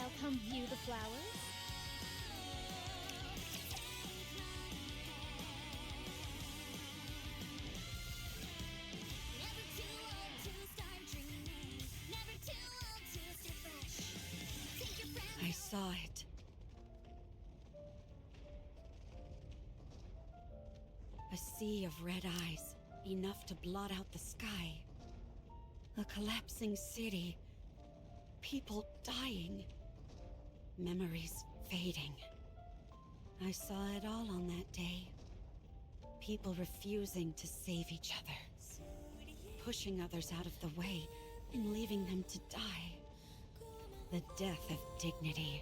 Welcome, view the flowers. Never too old to start dreaming. Never too old to start fresh. Take your breath. I saw it. A sea of red eyes, enough to blot out the sky. A collapsing city. People dying. Memories fading. I saw it all on that day. People refusing to save each other. Pushing others out of the way and leaving them to die. The death of dignity.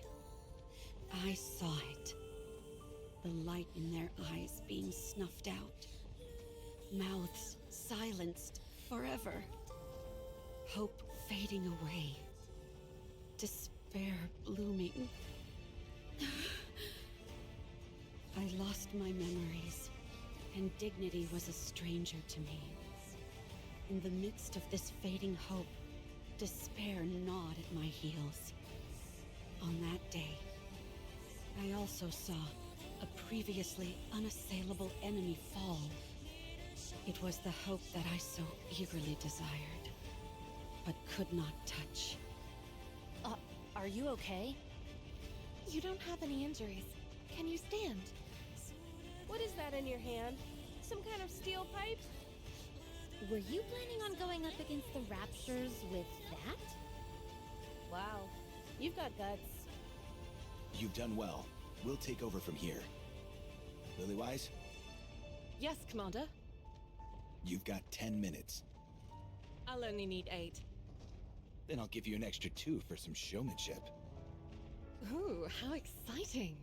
I saw it. The light in their eyes being snuffed out. Mouths silenced forever. Hope fading away. Despair blooming. I lost my memories, and dignity was a stranger to me. In the midst of this fading hope, despair gnawed at my heels. On that day, I also saw a previously unassailable enemy fall. It was the hope that I so eagerly desired, but could not touch. Are you okay? You don't have any injuries. Can you stand? What is that in your hand? Some kind of steel pipe? Were you planning on going up against the Raptures with that? Wow, you've got guts. You've done well. We'll take over from here. Lilywise, Yes, Commander. you've got 10 minutes. I'll only need 8. Then I'll give you an extra 2 for some showmanship. Ooh, how exciting.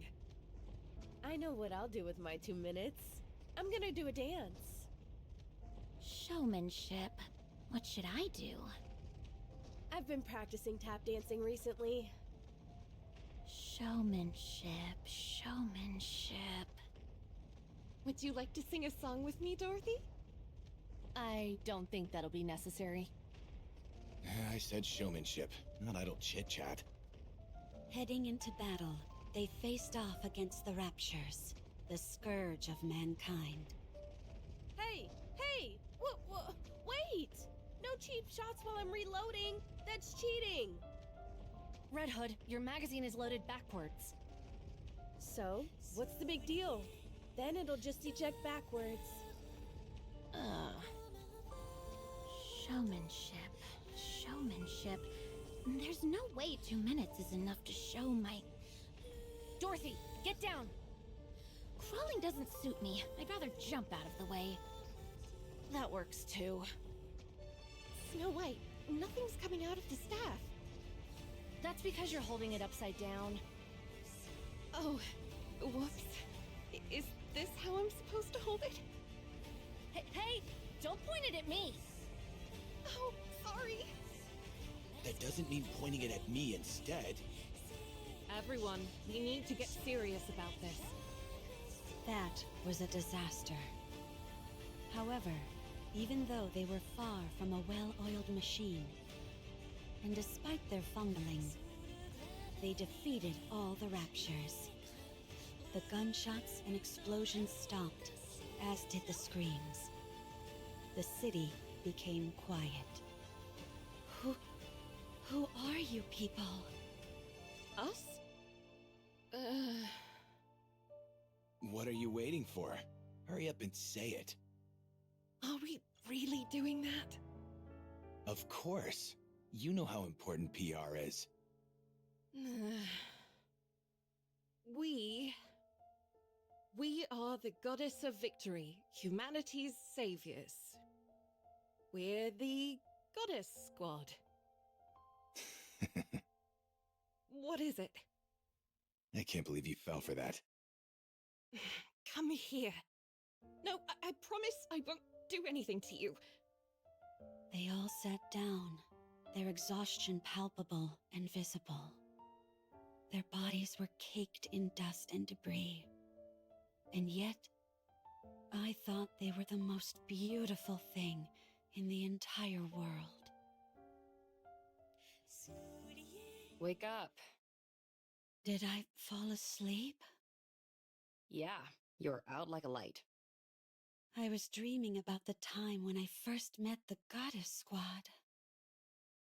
I know what I'll do with my 2 minutes. I'm gonna do a dance. Showmanship. What should I do? I've been practicing tap dancing recently. Showmanship, showmanship. Would you like to sing a song with me, Dorothy? I don't think that'll be necessary. I said showmanship, not idle chit-chat. Heading into battle, they faced off against the Raptures, the scourge of mankind. Hey! Hey! Wait! No cheap shots while I'm reloading! That's cheating! Red Hood, your magazine is loaded backwards. So, what's the big deal? Then it'll just eject backwards. Showmanship, showmanship. There's no way 2 minutes is enough to show my... Dorothy, get down! Crawling doesn't suit me. I'd rather jump out of the way. That works too. Snow White, nothing's coming out of the staff. That's because you're holding it upside down. Oh, whoops. Is this how I'm supposed to hold it? Hey, don't point it at me! Oh, sorry. That doesn't mean pointing it at me instead. Everyone, we need to get serious about this. That was a disaster. However, even though they were far from a well-oiled machine, and despite their fumbling, they defeated all the Raptures. The gunshots and explosions stopped, as did the screams. The city became quiet. Who are you people? Us? What are you waiting for? Hurry up and say it. Are we really doing that? Of course. You know how important PR is. We are the Goddess of Victory, humanity's saviors. We're the Goddess Squad. What is it? I can't believe you fell for that. Come here. No, I promise I won't do anything to you. They all sat down, their exhaustion palpable and visible. Their bodies were caked in dust and debris. And yet, I thought they were the most beautiful thing in the entire world. Wake up. Did I fall asleep? Yeah, you're out like a light. I was dreaming about the time when I first met the Goddess Squad.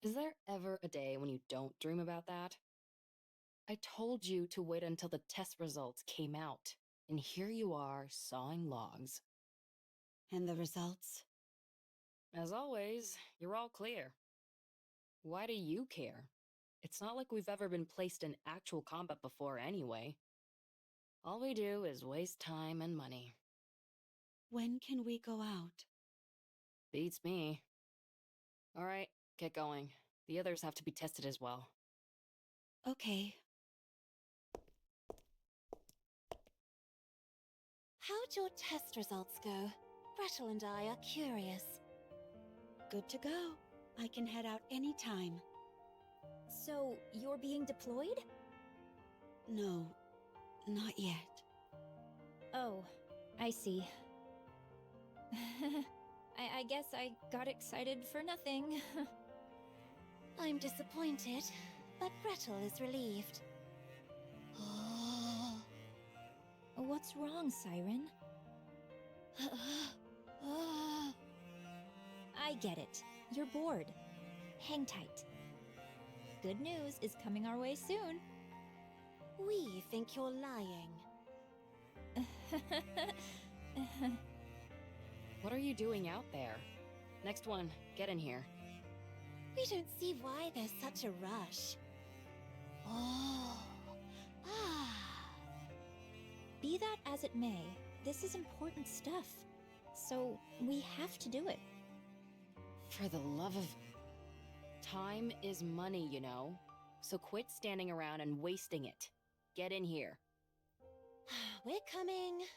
Is there ever a day when you don't dream about that? I told you to wait until the test results came out, and here you are sawing logs. And the results? As always, you're all clear. Why do you care? It's not like we've ever been placed in actual combat before anyway. All we do is waste time and money. When can we go out? Beats me. Alright, get going. The others have to be tested as well. Okay. How'd your test results go? Gretel and I are curious. Good to go. I can head out anytime. So, you're being deployed? No, not yet. Oh, I see. I guess I got excited for nothing. I'm disappointed, but Gretel is relieved. What's wrong, Siren? I get it. You're bored. Hang tight. Good news is coming our way soon. We think you're lying. What are you doing out there? Next one, get in here. We don't see why there's such a rush. Oh. Ah. Be that as it may, this is important stuff. So, we have to do it. For the love of... Time is money, you know. So quit standing around and wasting it. Get in here. We're coming.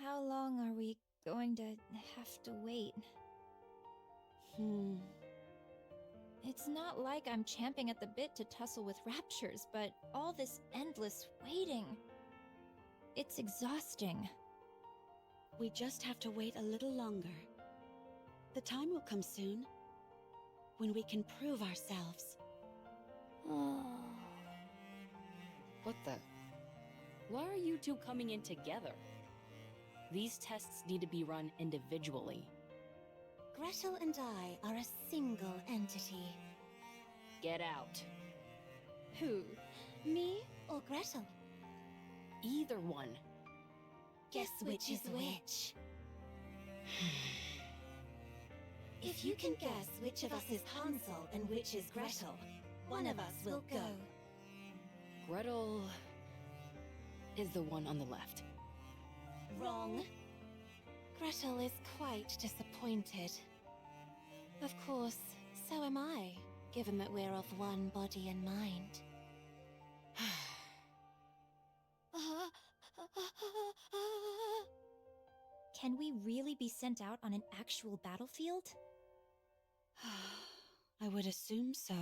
How long are we going to have to wait? It's not like I'm champing at the bit to tussle with raptures, but all this endless waiting... It's exhausting. We just have to wait a little longer. The time will come soon, when we can prove ourselves. What the... Why are you two coming in together? These tests need to be run individually. Gretel and I are a single entity. Get out. Who? Me or Gretel? Either one. Guess which is which. If you can guess which of us is Hansel and which is Gretel, one of us will go. Gretel... is the one on the left. Wrong. Gretel is quite disappointed. Of course, so am I, given that we're of one body and mind. Can we really be sent out on an actual battlefield? I would assume so.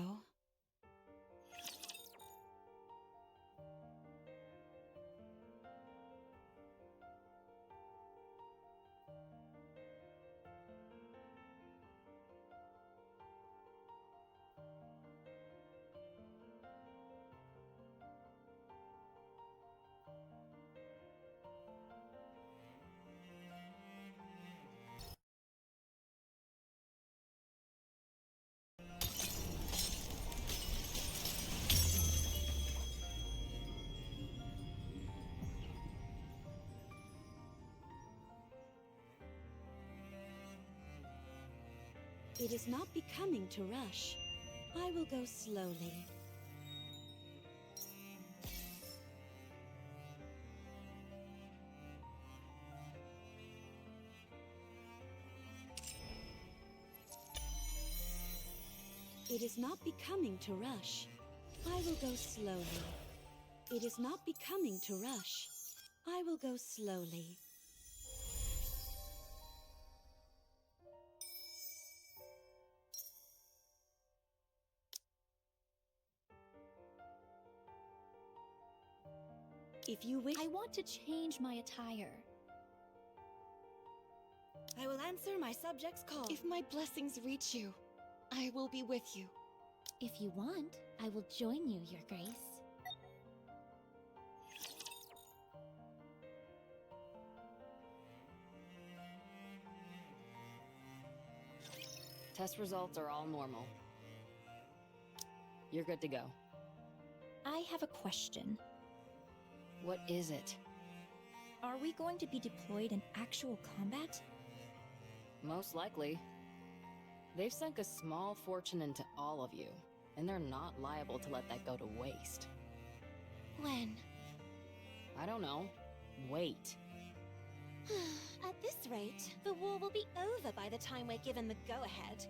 It is not becoming to rush. I will go slowly. It is not becoming to rush. I will go slowly. It is not becoming to rush. I will go slowly. If you wish... I want to change my attire. I will answer my subject's call. If my blessings reach you, I will be with you. If you want, I will join you, Your Grace. Test results are all normal. You're good to go. I have a question. What is it? Are we going to be deployed in actual combat? Most likely. They've sunk a small fortune into all of you, and they're not liable to let that go to waste. When? I don't know. Wait. At this rate, the war will be over by the time we're given the go-ahead.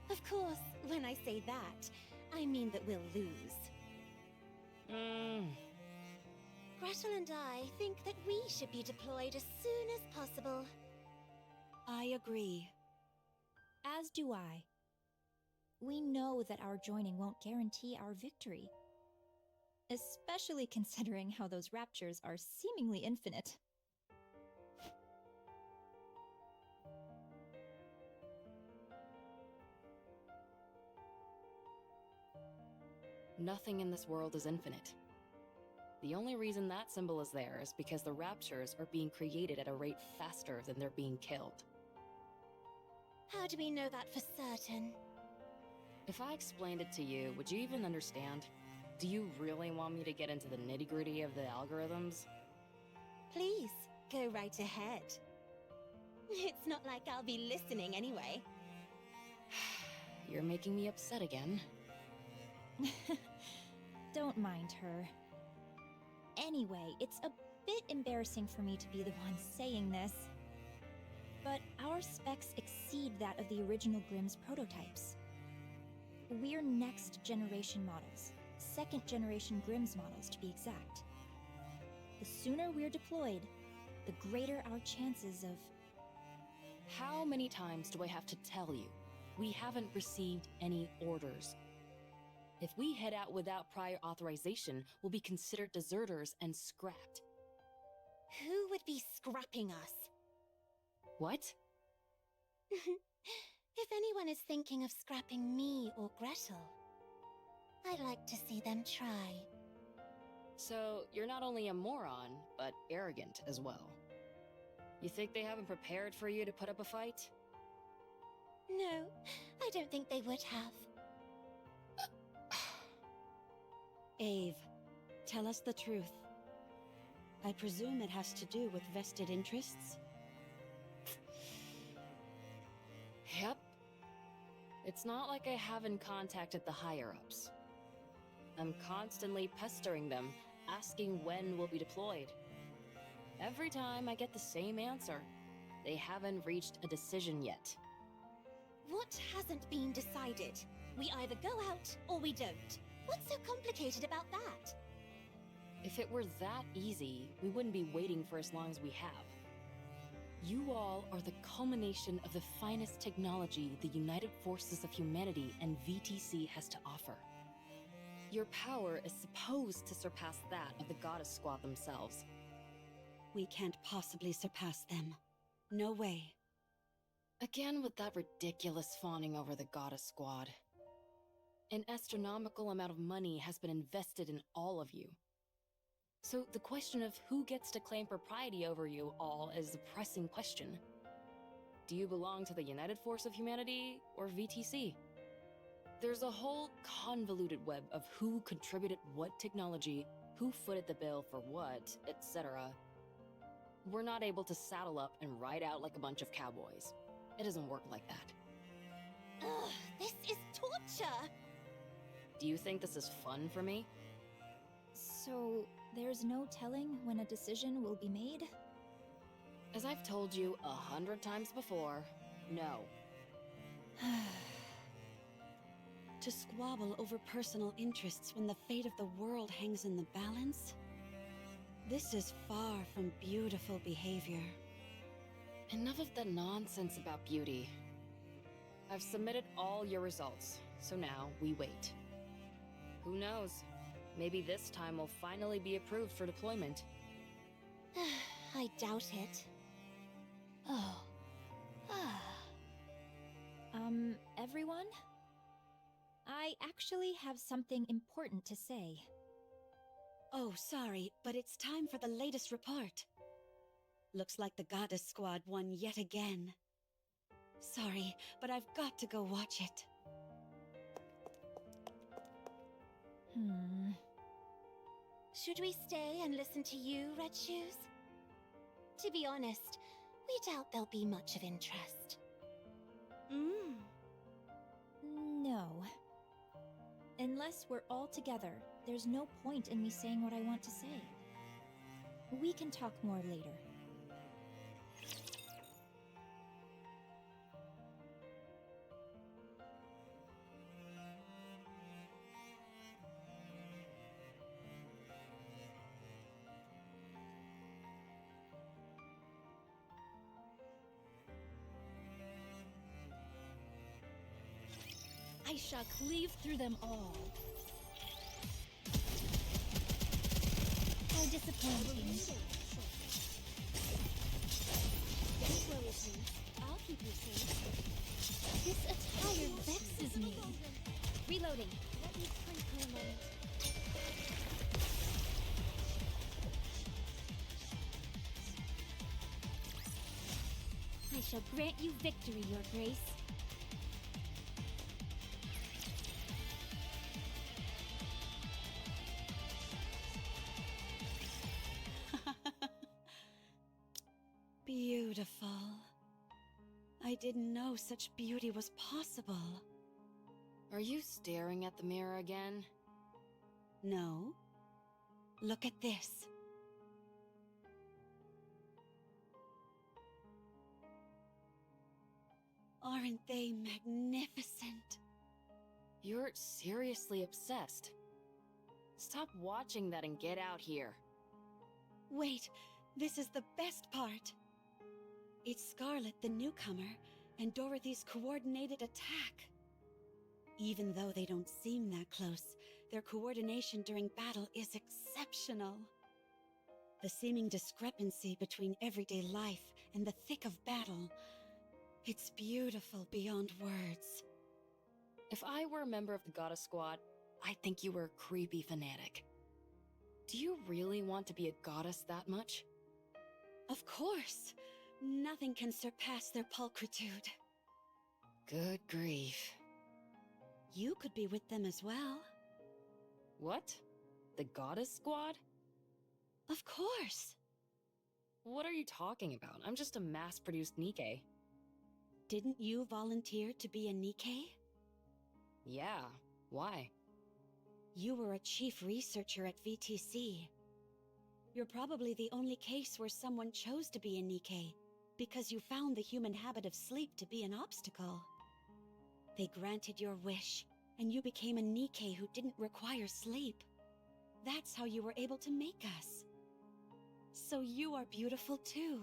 Of course, when I say that, I mean that we'll lose. Gretel and I think that we should be deployed as soon as possible. I agree. As do I. We know that our joining won't guarantee our victory. Especially considering how those raptures are seemingly infinite. Nothing in this world is infinite. The only reason that symbol is there is because the raptures are being created at a rate faster than they're being killed. How do we know that for certain? If I explained it to you, would you even understand? Do you really want me to get into the nitty-gritty of the algorithms? Please, go right ahead. It's not like I'll be listening anyway. You're making me upset again. Don't mind her. Anyway, it's a bit embarrassing for me to be the one saying this. But our specs exceed that of the original Grimm's prototypes. We're next generation models. Second generation Grimm's models, to be exact. The sooner we're deployed, the greater our chances of... How many times do I have to tell you? We haven't received any orders. If we head out without prior authorization, we'll be considered deserters and scrapped. Who would be scrapping us? What? If anyone is thinking of scrapping me or Gretel, I'd like to see them try. So, you're not only a moron, but arrogant as well. You think they haven't prepared for you to put up a fight? No, I don't think they would have. Eve, tell us the truth. I presume it has to do with vested interests? Yep. It's not like I haven't contacted the higher-ups. I'm constantly pestering them, asking when we'll be deployed. Every time I get the same answer. They haven't reached a decision yet. What hasn't been decided? We either go out or we don't. What's so complicated about that? If it were that easy, we wouldn't be waiting for as long as we have. You all are the culmination of the finest technology the United Forces of Humanity and VTC has to offer. Your power is supposed to surpass that of the Goddess Squad themselves. We can't possibly surpass them. No way. Again with that ridiculous fawning over the Goddess Squad. An astronomical amount of money has been invested in all of you. So the question of who gets to claim propriety over you all is a pressing question. Do you belong to the United Force of Humanity or VTC? There's a whole convoluted web of who contributed what technology, who footed the bill for what, etc. We're not able to saddle up and ride out like a bunch of cowboys. It doesn't work like that. Ugh, this is torture! Do you think this is fun for me? So, there's no telling when a decision will be made? As I've told you 100 times before, no. To squabble over personal interests when the fate of the world hangs in the balance? This is far from beautiful behavior. Enough of the nonsense about beauty. I've submitted all your results, so now we wait. Who knows? Maybe this time we'll finally be approved for deployment. I doubt it. Oh. Everyone? I actually have something important to say. Oh, sorry, but it's time for the latest report. Looks like the Goddess Squad won yet again. Sorry, but I've got to go watch it. Should we stay and listen to you, Red Shoes? To be honest, we doubt there'll be much of interest. No. Unless we're all together, there's no point in me saying what I want to say. We can talk more later. I shall cleave through them all. How disappointing. I'll keep you safe. This attire vexes me. Reloading. Let me think for a moment. I shall grant you victory, Your Grace. Beautiful. I didn't know such beauty was possible. Are you staring at the mirror again? No. Look at this. Aren't they magnificent? You're seriously obsessed. Stop watching that and get out here. Wait, this is the best part. It's Scarlet, the newcomer, and Dorothy's coordinated attack. Even though they don't seem that close, their coordination during battle is exceptional. The seeming discrepancy between everyday life and the thick of battle, it's beautiful beyond words. If I were a member of the Goddess Squad, I'd think you were a creepy fanatic. Do you really want to be a goddess that much? Of course! Nothing can surpass their pulchritude. Good grief. You could be with them as well. What? The Goddess Squad? Of course! What are you talking about? I'm just a mass-produced Nikke. Didn't you volunteer to be a Nikke? Yeah, why? You were a chief researcher at VTC. You're probably the only case where someone chose to be a Nikke, because you found the human habit of sleep to be an obstacle. They granted your wish, and you became a Nikke who didn't require sleep. That's how you were able to make us. So you are beautiful too.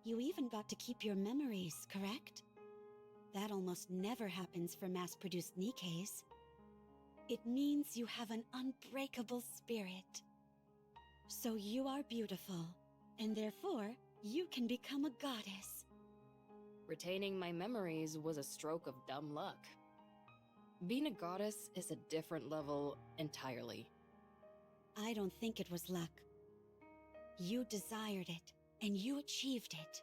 You even got to keep your memories, correct? That almost never happens for mass-produced Nikkes. It means you have an unbreakable spirit. So you are beautiful, and therefore, you can become a goddess. Retaining my memories was a stroke of dumb luck. Being a goddess is a different level entirely. I don't think it was luck. You desired it, and you achieved it.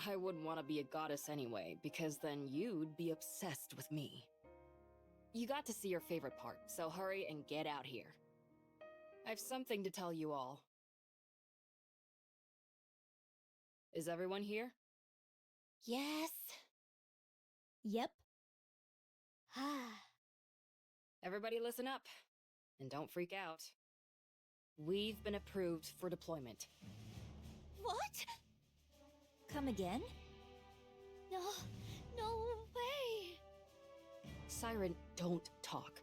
I wouldn't want to be a goddess anyway, because then you'd be obsessed with me. You got to see your favorite part, so hurry and get out here. I have something to tell you all. Is everyone here? Yes. Yep. Everybody listen up, and don't freak out. We've been approved for deployment. What? Come again? No, no way. Siren, don't talk.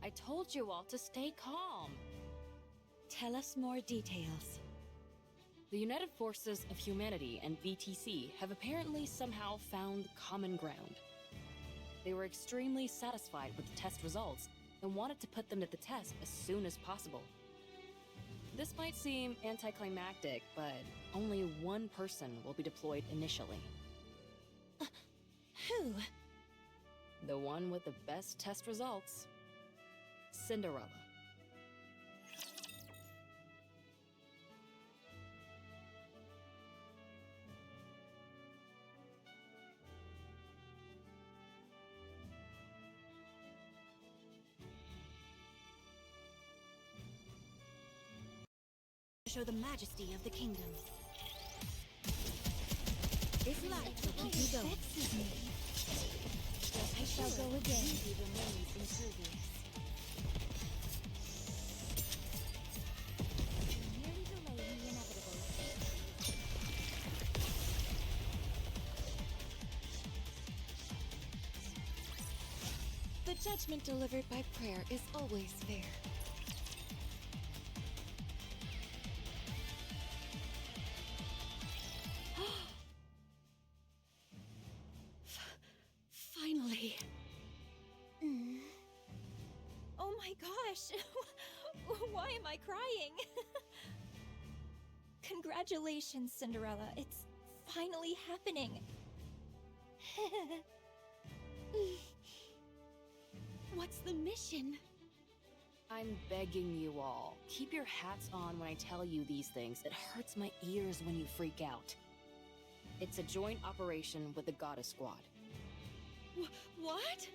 I told you all to stay calm. Tell us more details. The United Forces of Humanity and VTC have apparently somehow found common ground. They were extremely satisfied with the test results and wanted to put them to the test as soon as possible. This might seem anticlimactic, but only one person will be deployed initially. Who? The one with the best test results. Cinderella. Show the majesty of the kingdom. If light will keep you going. Vexes me. I shall go again. Remains impervious. Merely delaying the inevitable. The judgment delivered by prayer is always fair. Finally. Oh my gosh! Why am I crying? Congratulations, Cinderella. It's finally happening. What's the mission? I'm begging you all, keep your hats on when I tell you these things. It hurts my ears when you freak out. It's a joint operation with the Goddess Squad. What?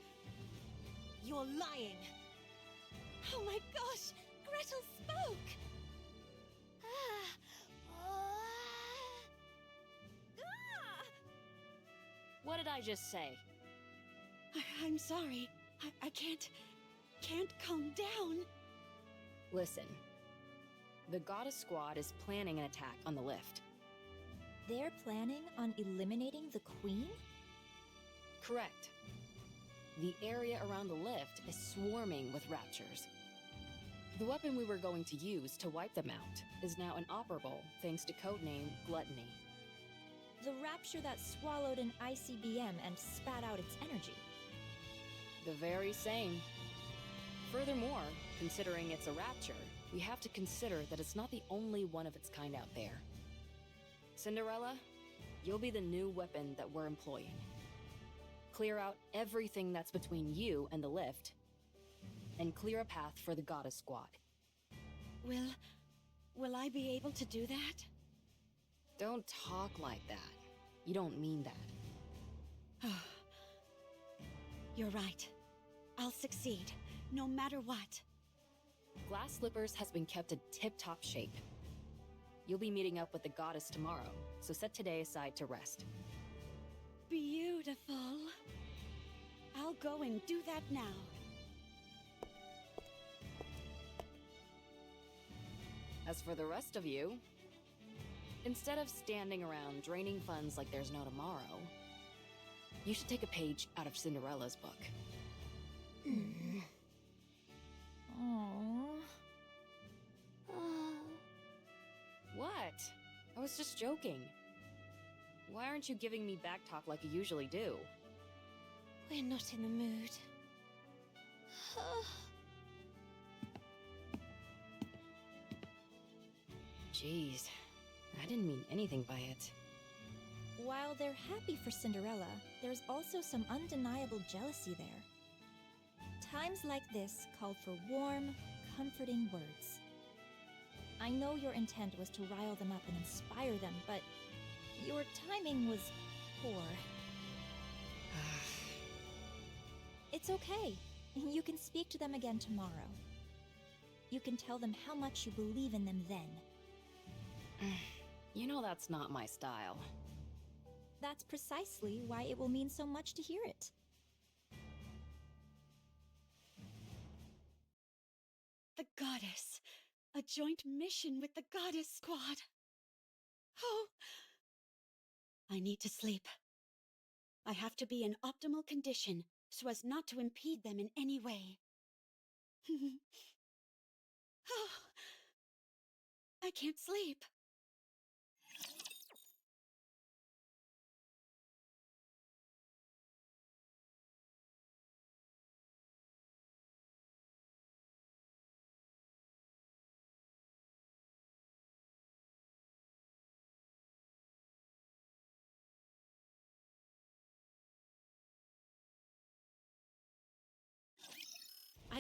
You're lying! Oh my gosh! Gretel spoke! What did I just say? I'm sorry. I can't calm down. Listen. The Goddess Squad is planning an attack on the lift. They're planning on eliminating the Queen? Correct. The area around the lift is swarming with raptures. The weapon we were going to use to wipe them out is now inoperable thanks to codename Gluttony. The rapture that swallowed an ICBM and spat out its energy. The very same. Furthermore, considering it's a rapture, we have to consider that it's not the only one of its kind out there. Cinderella, you'll be the new weapon that we're employing. Clear out everything that's between you and the lift, and clear a path for the Goddess Squad. Will I be able to do that? Don't talk like that. You don't mean that. You're right. I'll succeed, no matter what. Glass Slippers has been kept in tip-top shape. You'll be meeting up with the goddess tomorrow, so set today aside to rest. Beautiful. I'll go and do that now. As for the rest of you, instead of standing around draining funds like there's no tomorrow, you should take a page out of Cinderella's book. Aww. What? I was just joking. Why aren't you giving me back talk like you usually do? We're not in the mood. Jeez, I didn't mean anything by it. While they're happy for Cinderella, there's also some undeniable jealousy there. Times like this called for warm, comforting words. I know your intent was to rile them up and inspire them, but your timing was poor. It's okay. You can speak to them again tomorrow. You can tell them how much you believe in them then. You know that's not my style. That's precisely why it will mean so much to hear it. The goddess. A joint mission with the Goddess Squad. Oh! I need to sleep. I have to be in optimal condition so as not to impede them in any way. Oh, I can't sleep.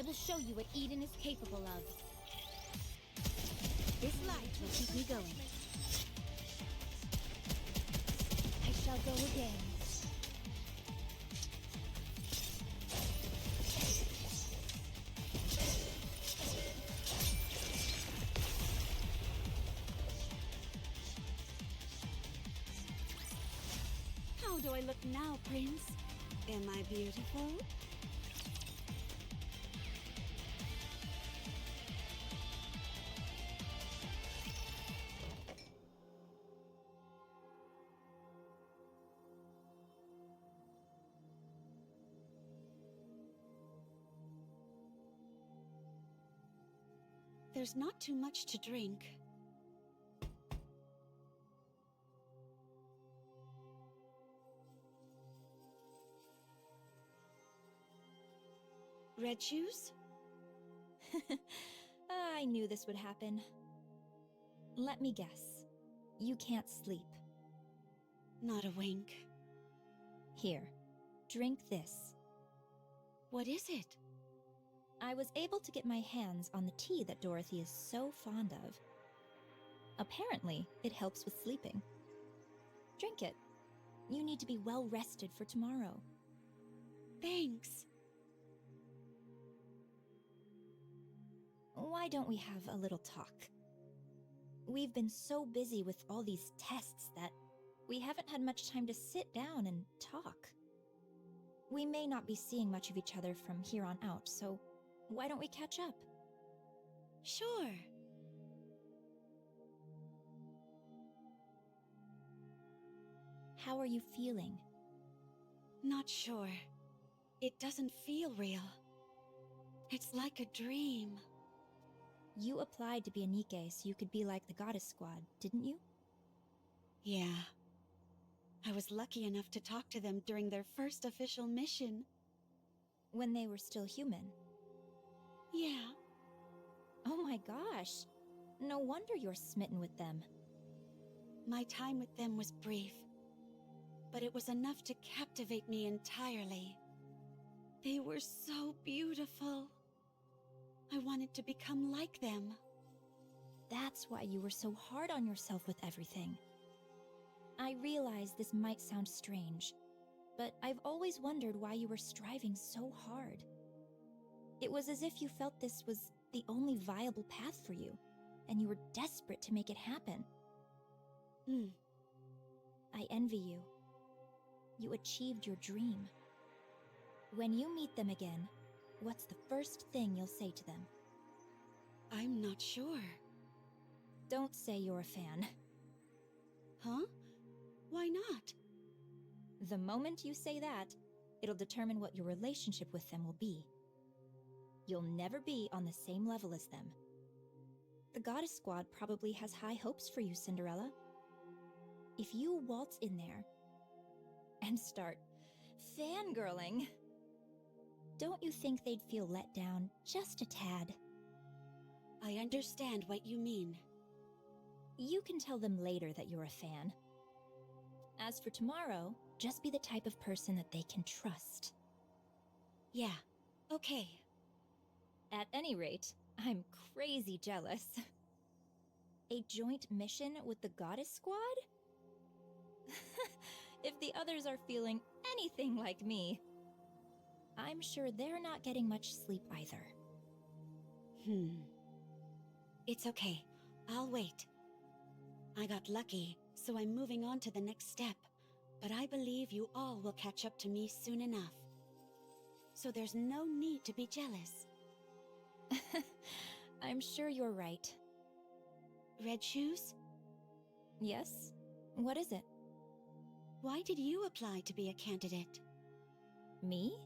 I will show you what Eden is capable of. This light will keep me going. I shall go again. How do I look now, Prince? Am I beautiful? There's not too much to drink. Red shoes? I knew this would happen. Let me guess. You can't sleep. Not a wink. Here, drink this. What is it? I was able to get my hands on the tea that Dorothy is so fond of. Apparently, it helps with sleeping. Drink it. You need to be well rested for tomorrow. Thanks. Why don't we have a little talk? We've been so busy with all these tests that we haven't had much time to sit down and talk. We may not be seeing much of each other from here on out, so why don't we catch up? Sure. How are you feeling? Not sure. It doesn't feel real. It's like a dream. You applied to be a Nikke so you could be like the Goddess Squad, didn't you? Yeah. I was lucky enough to talk to them during their first official mission. When they were still human. Yeah. Oh my gosh. No wonder you're smitten with them. My time with them was brief, but it was enough to captivate me entirely. They were so beautiful. I wanted to become like them. That's why you were so hard on yourself with everything. I realize this might sound strange, but I've always wondered why you were striving so hard. It was as if you felt this was the only viable path for you, and you were desperate to make it happen. I envy you. You achieved your dream. When you meet them again, what's the first thing you'll say to them? I'm not sure. Don't say you're a fan. Huh? Why not? The moment you say that, it'll determine what your relationship with them will be. You'll never be on the same level as them. The Goddess Squad probably has high hopes for you, Cinderella. If you waltz in there and start fangirling, don't you think they'd feel let down just a tad? I understand what you mean. You can tell them later that you're a fan. As for tomorrow, just be the type of person that they can trust. Yeah, okay. At any rate, I'm crazy jealous. A joint mission with the Goddess Squad? If the others are feeling anything like me, I'm sure they're not getting much sleep either. It's okay. I'll wait. I got lucky, so I'm moving on to the next step. But I believe you all will catch up to me soon enough. So there's no need to be jealous. I'm sure you're right. Red shoes? Yes? What is it? Why did you apply to be a candidate? Me?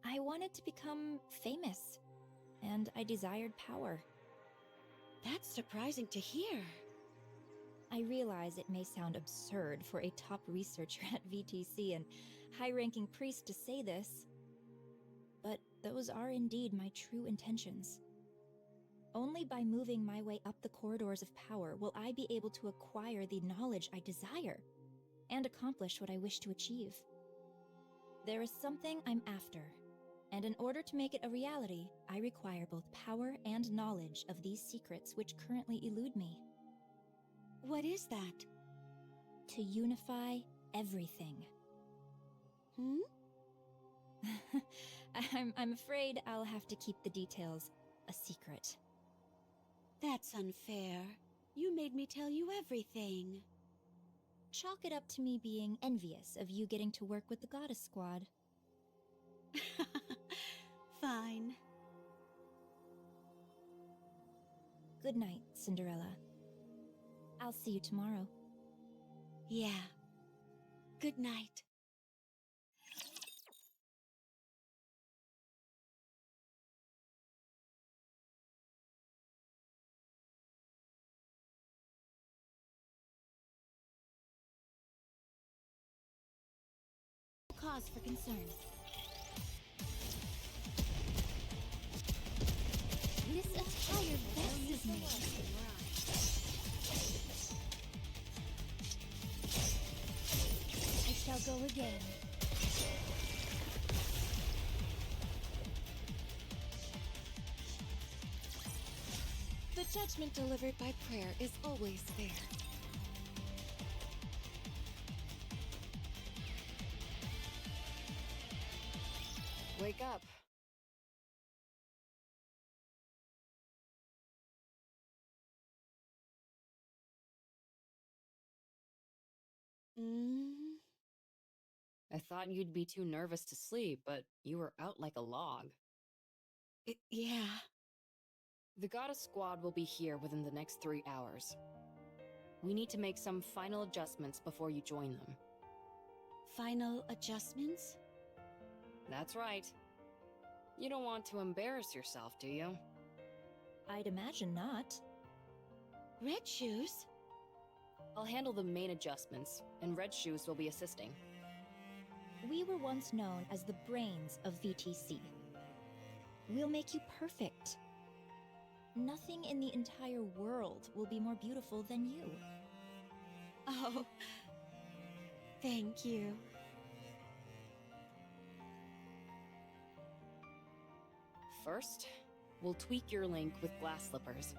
I wanted to become famous, and I desired power. That's surprising to hear. I realize it may sound absurd for a top researcher at VTC and high-ranking priest to say this, but those are indeed my true intentions. Only by moving my way up the corridors of power will I be able to acquire the knowledge I desire and accomplish what I wish to achieve. There is something I'm after, and in order to make it a reality, I require both power and knowledge of these secrets which currently elude me. What is that? To unify everything. Hmm? I'm afraid I'll have to keep the details a secret. That's unfair. You made me tell you everything. Chalk it up to me being envious of you getting to work with the Goddess Squad. Fine. Good night, Cinderella. I'll see you tomorrow. Yeah. Good night. Cause for concern. This attire vexes me. I shall go again. The judgment delivered by prayer is always fair. Wake up. I thought you'd be too nervous to sleep, but you were out like a log. Yeah. The Goddess Squad will be here within the next 3 hours. We need to make some final adjustments before you join them. Final adjustments? That's right. You don't want to embarrass yourself, do you? I'd imagine not. Red shoes? I'll handle the main adjustments, and Red Shoes will be assisting. We were once known as the brains of VTC. We'll make you perfect. Nothing in the entire world will be more beautiful than you. Oh, thank you. First, we'll tweak your link with glass slippers.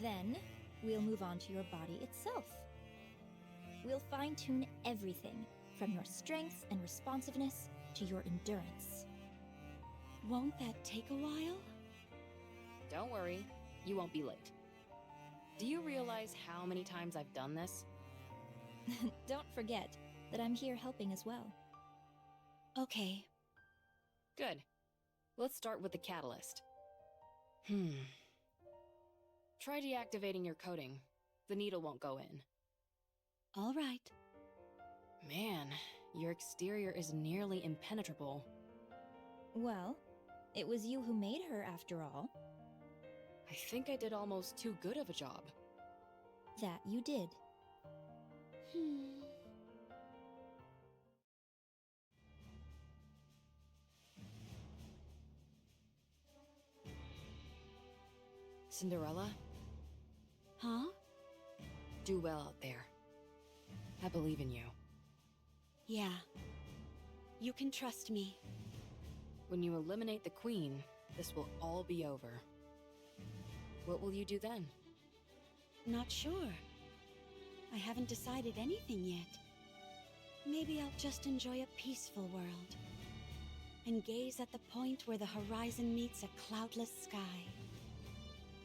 Then, we'll move on to your body itself. We'll fine-tune everything, from your strength and responsiveness to your endurance. Won't that take a while? Don't worry, you won't be late. Do you realize how many times I've done this? Don't forget that I'm here helping as well. Okay. Good. Let's start with the catalyst. Try deactivating your coating. The needle won't go in. All right. Man, your exterior is nearly impenetrable. Well, it was you who made her after all. I think I did almost too good of a job. That you did. Cinderella, Huh? do well out there. I believe in you. Yeah. You can trust me. When you eliminate the queen, this will all be over. What will you do then? Not sure. I haven't decided anything yet. Maybe I'll just enjoy a peaceful world. And gaze at the point where the horizon meets a cloudless sky.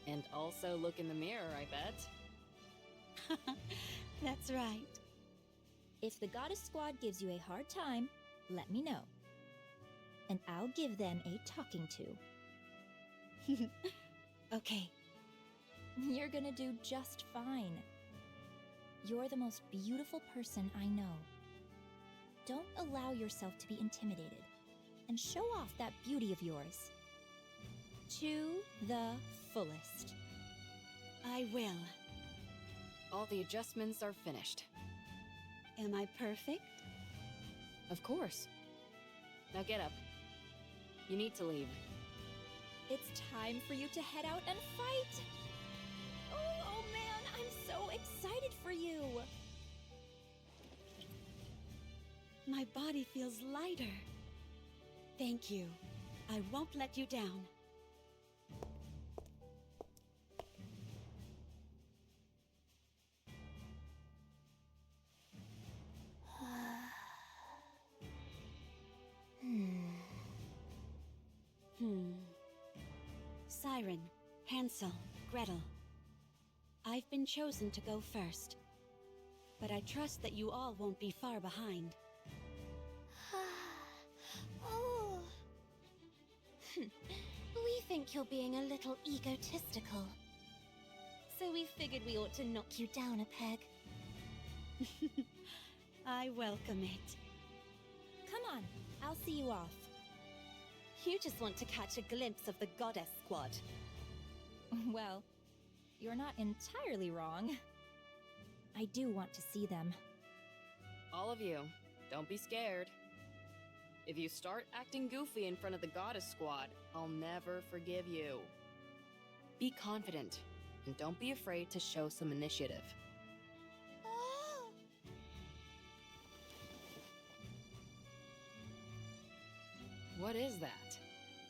And also look in the mirror, I bet. That's right. If the Goddess Squad gives you a hard time, let me know. And I'll give them a talking to. Okay. You're gonna do just fine. You're the most beautiful person I know. Don't allow yourself to be intimidated, and show off that beauty of yours. To the fullest. I will. All the adjustments are finished. Am I perfect? Of course. Now get up. You need to leave. It's time for you to head out and fight! Oh man, I'm so excited for you! My My body feels lighter. Thank you. I won't let you down. Siren, Hansel, Gretel. I've been chosen to go first. But I trust that you all won't be far behind. Oh. We think you're being a little egotistical. So we figured we ought to knock you down a peg. I welcome it. Come on, I'll see you off. You just want to catch a glimpse of the Goddess Squad. Well, you're not entirely wrong. I do want to see them. All of you, don't be scared. If you start acting goofy in front of the Goddess Squad, I'll never forgive you. Be confident, and don't be afraid to show some initiative. What is that?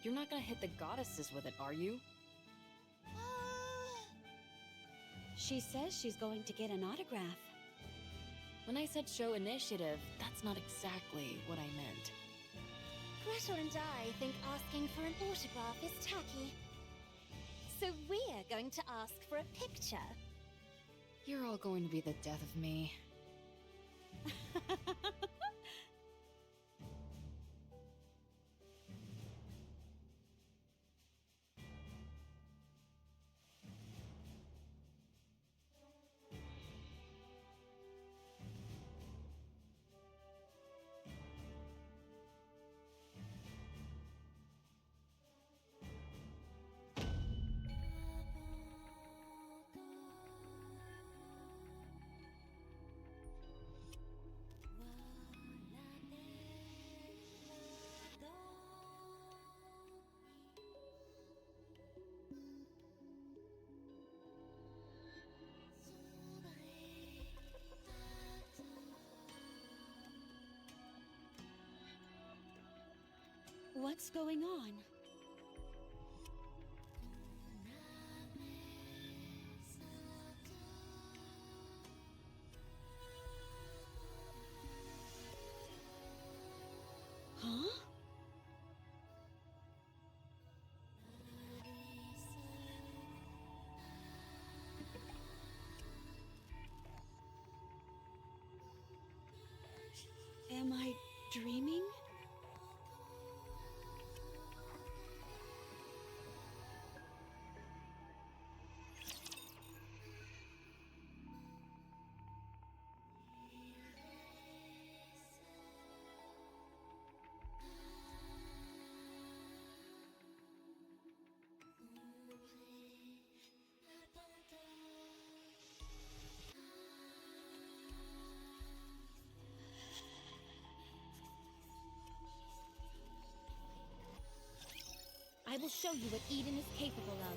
You're not gonna hit the goddesses with it, are you? She says she's going to get an autograph. When I said show initiative, that's not exactly what I meant. Gretel and I think asking for an autograph is tacky. So we're going to ask for a picture. You're all going to be the death of me. What's going on? Huh? Am I dreaming? I will show you what Eden is capable of.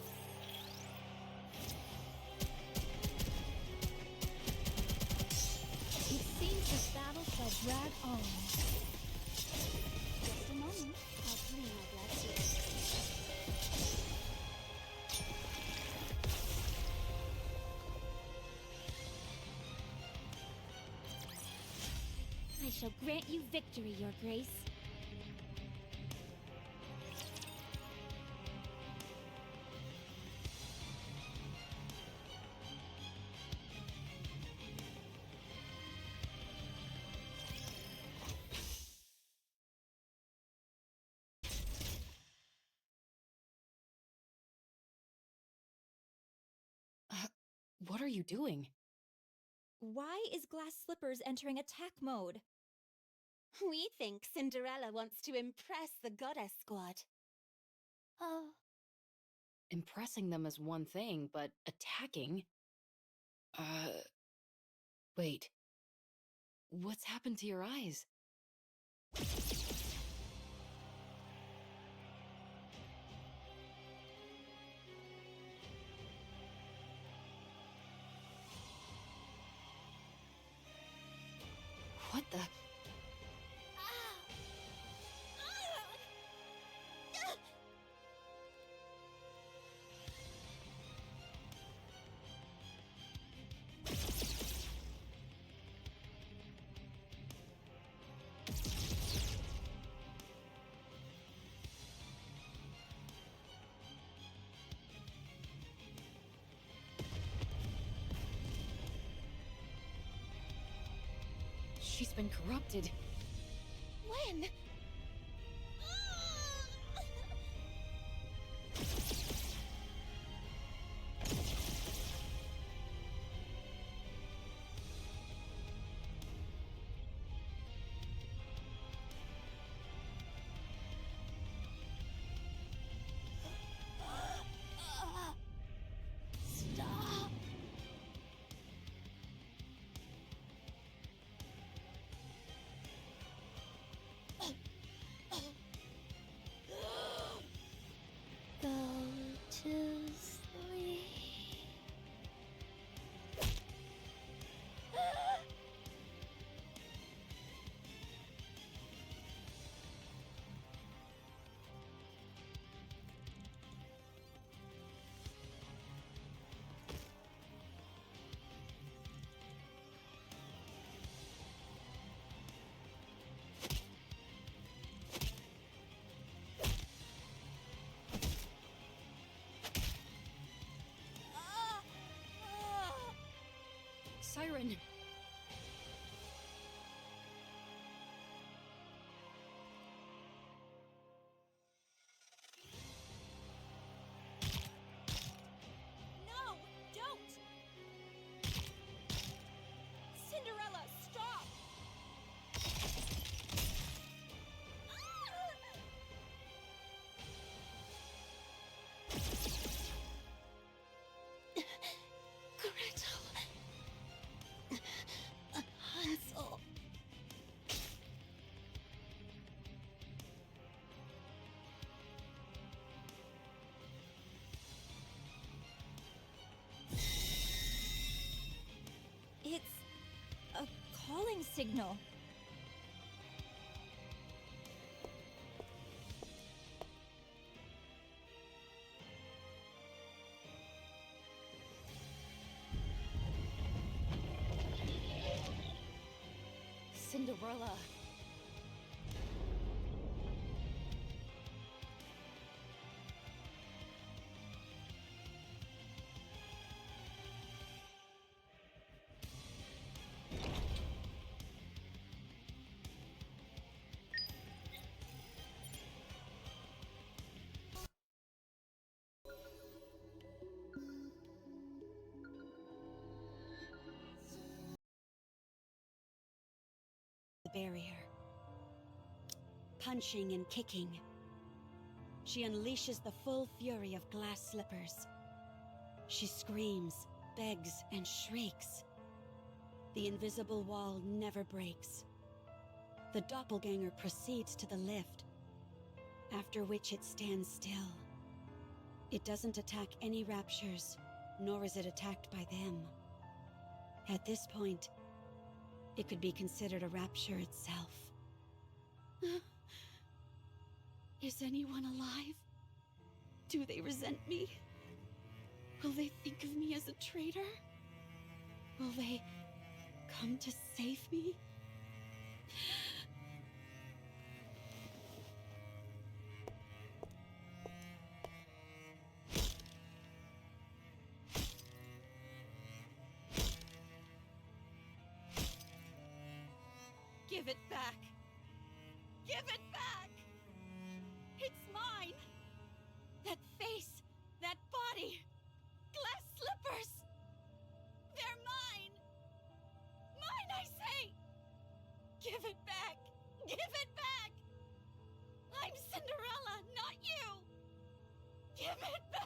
It seems this battle shall drag on. Just a moment. I'll clean my blood here. I shall grant you victory, Your Grace. What are you doing? Why is Glass Slippers entering attack mode? We think Cinderella wants to impress the Goddess Squad. Oh. Impressing them is one thing, but attacking? Wait. What's happened to your eyes? What the? She's been corrupted. When? Stop. Go to sleep. Siren! No, don't! Cinderella, stop! Gretel. Hansel. It's a calling signal. Cinderella! The barrier. Punching and kicking. She unleashes the full fury of glass slippers. She screams, begs, and shrieks. The invisible wall never breaks. The doppelganger proceeds to the lift, after which it stands still. It doesn't attack any raptures, nor is it attacked by them. At this point, it could be considered a rapture itself. Is anyone alive? Do they resent me? Will they think of me as a traitor? Will they come to save me? Give it back! Give it back! It's mine! That face, that body, glass slippers! They're mine! Mine, I say! Give it back! Give it back! I'm Cinderella, not you! Give it back!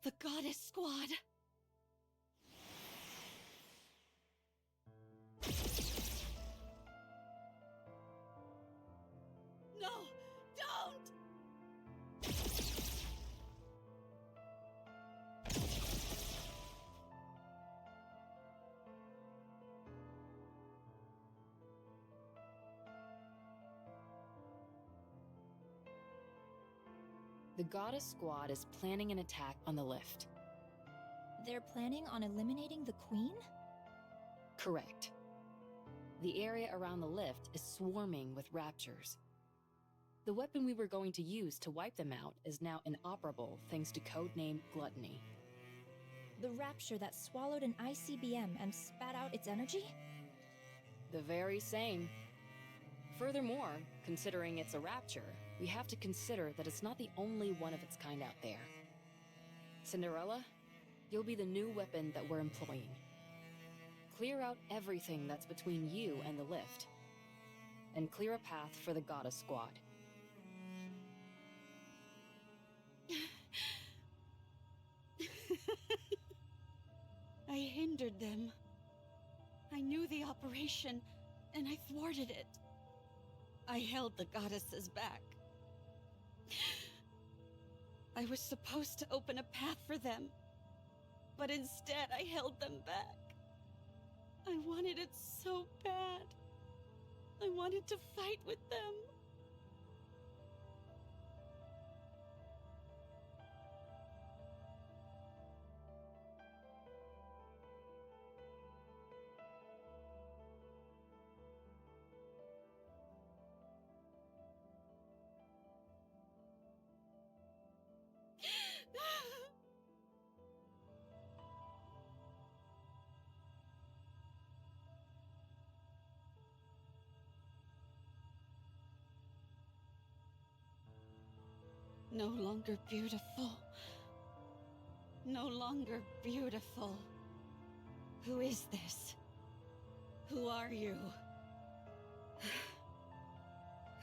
The Goddess Squad! No! Don't! The Goddess Squad is planning an attack on the lift. They're planning on eliminating the queen? Correct. The area around the lift is swarming with raptures. The weapon we were going to use to wipe them out is now inoperable thanks to codename Gluttony. The rapture that swallowed an ICBM and spat out its energy? The very same. Furthermore, considering it's a rapture, we have to consider that it's not the only one of its kind out there. Cinderella, you'll be the new weapon that we're employing. Clear out everything that's between you and the lift, and clear a path for the Goddess Squad. I hindered them. I knew the operation, and I thwarted it. I held the goddesses back. I was supposed to open a path for them, but instead I held them back. I wanted it so bad. I wanted to fight with them. No longer beautiful. No longer beautiful. Who is this? Who are you?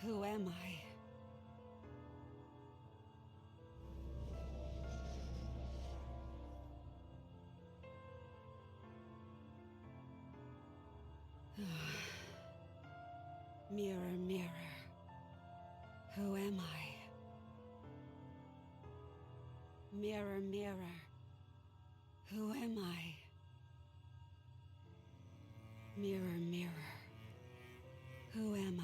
Who am I? Mirror, mirror. Who am I? Mirror, mirror, who am I? Mirror, mirror, who am I?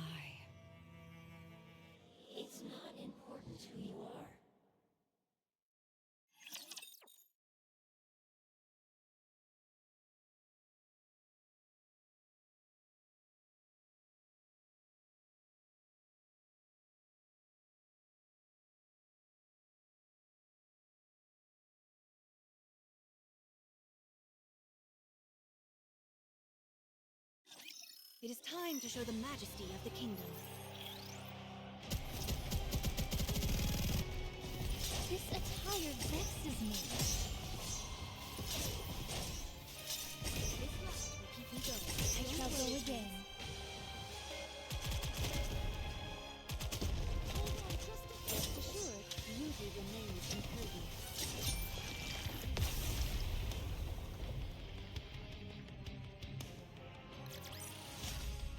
It's not important who you are. It is time to show the majesty of the kingdom. This attire vexes me. This last will keep you going. I shall go again. Hold on just a bit. Rest assured, beauty remains impervious.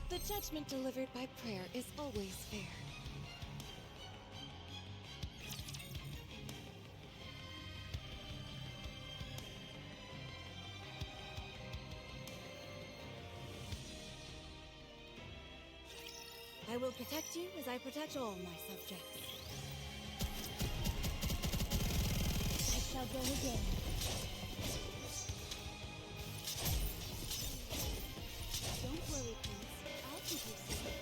The judgment delivered by prayer is always fair. I will protect you as I protect all my subjects. I shall go again. Don't worry, Prince. I'll keep you safe.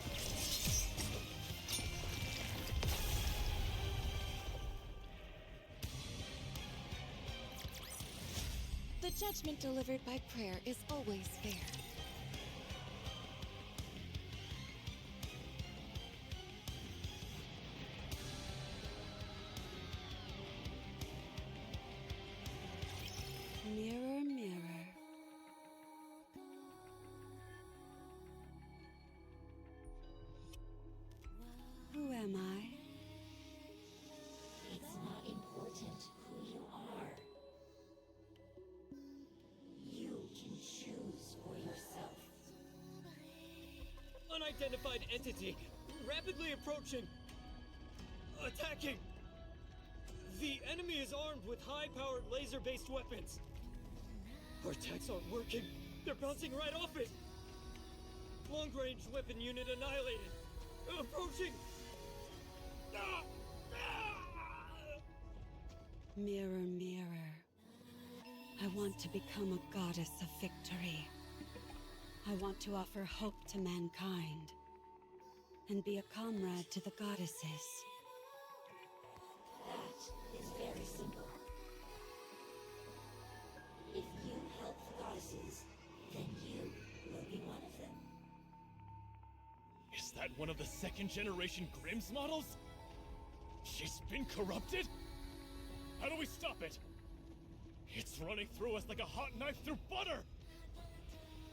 The judgment delivered by prayer is always fair. Mirror, mirror. Who am I? It's not important who you are. You can choose for yourself. Unidentified entity, rapidly approaching. Attacking! The enemy is armed with high-powered laser-based weapons. Our attacks aren't working. They're bouncing right off it. Long-range weapon unit annihilated. Approaching! Ah! Ah! Mirror, mirror. I want to become a goddess of victory. I want to offer hope to mankind and be a comrade to the goddesses. That is very simple. If you help the goddesses, then you will be one of them. Is that one of the second-generation Grimm's models? She's been corrupted? How do we stop it? It's running through us like a hot knife through butter!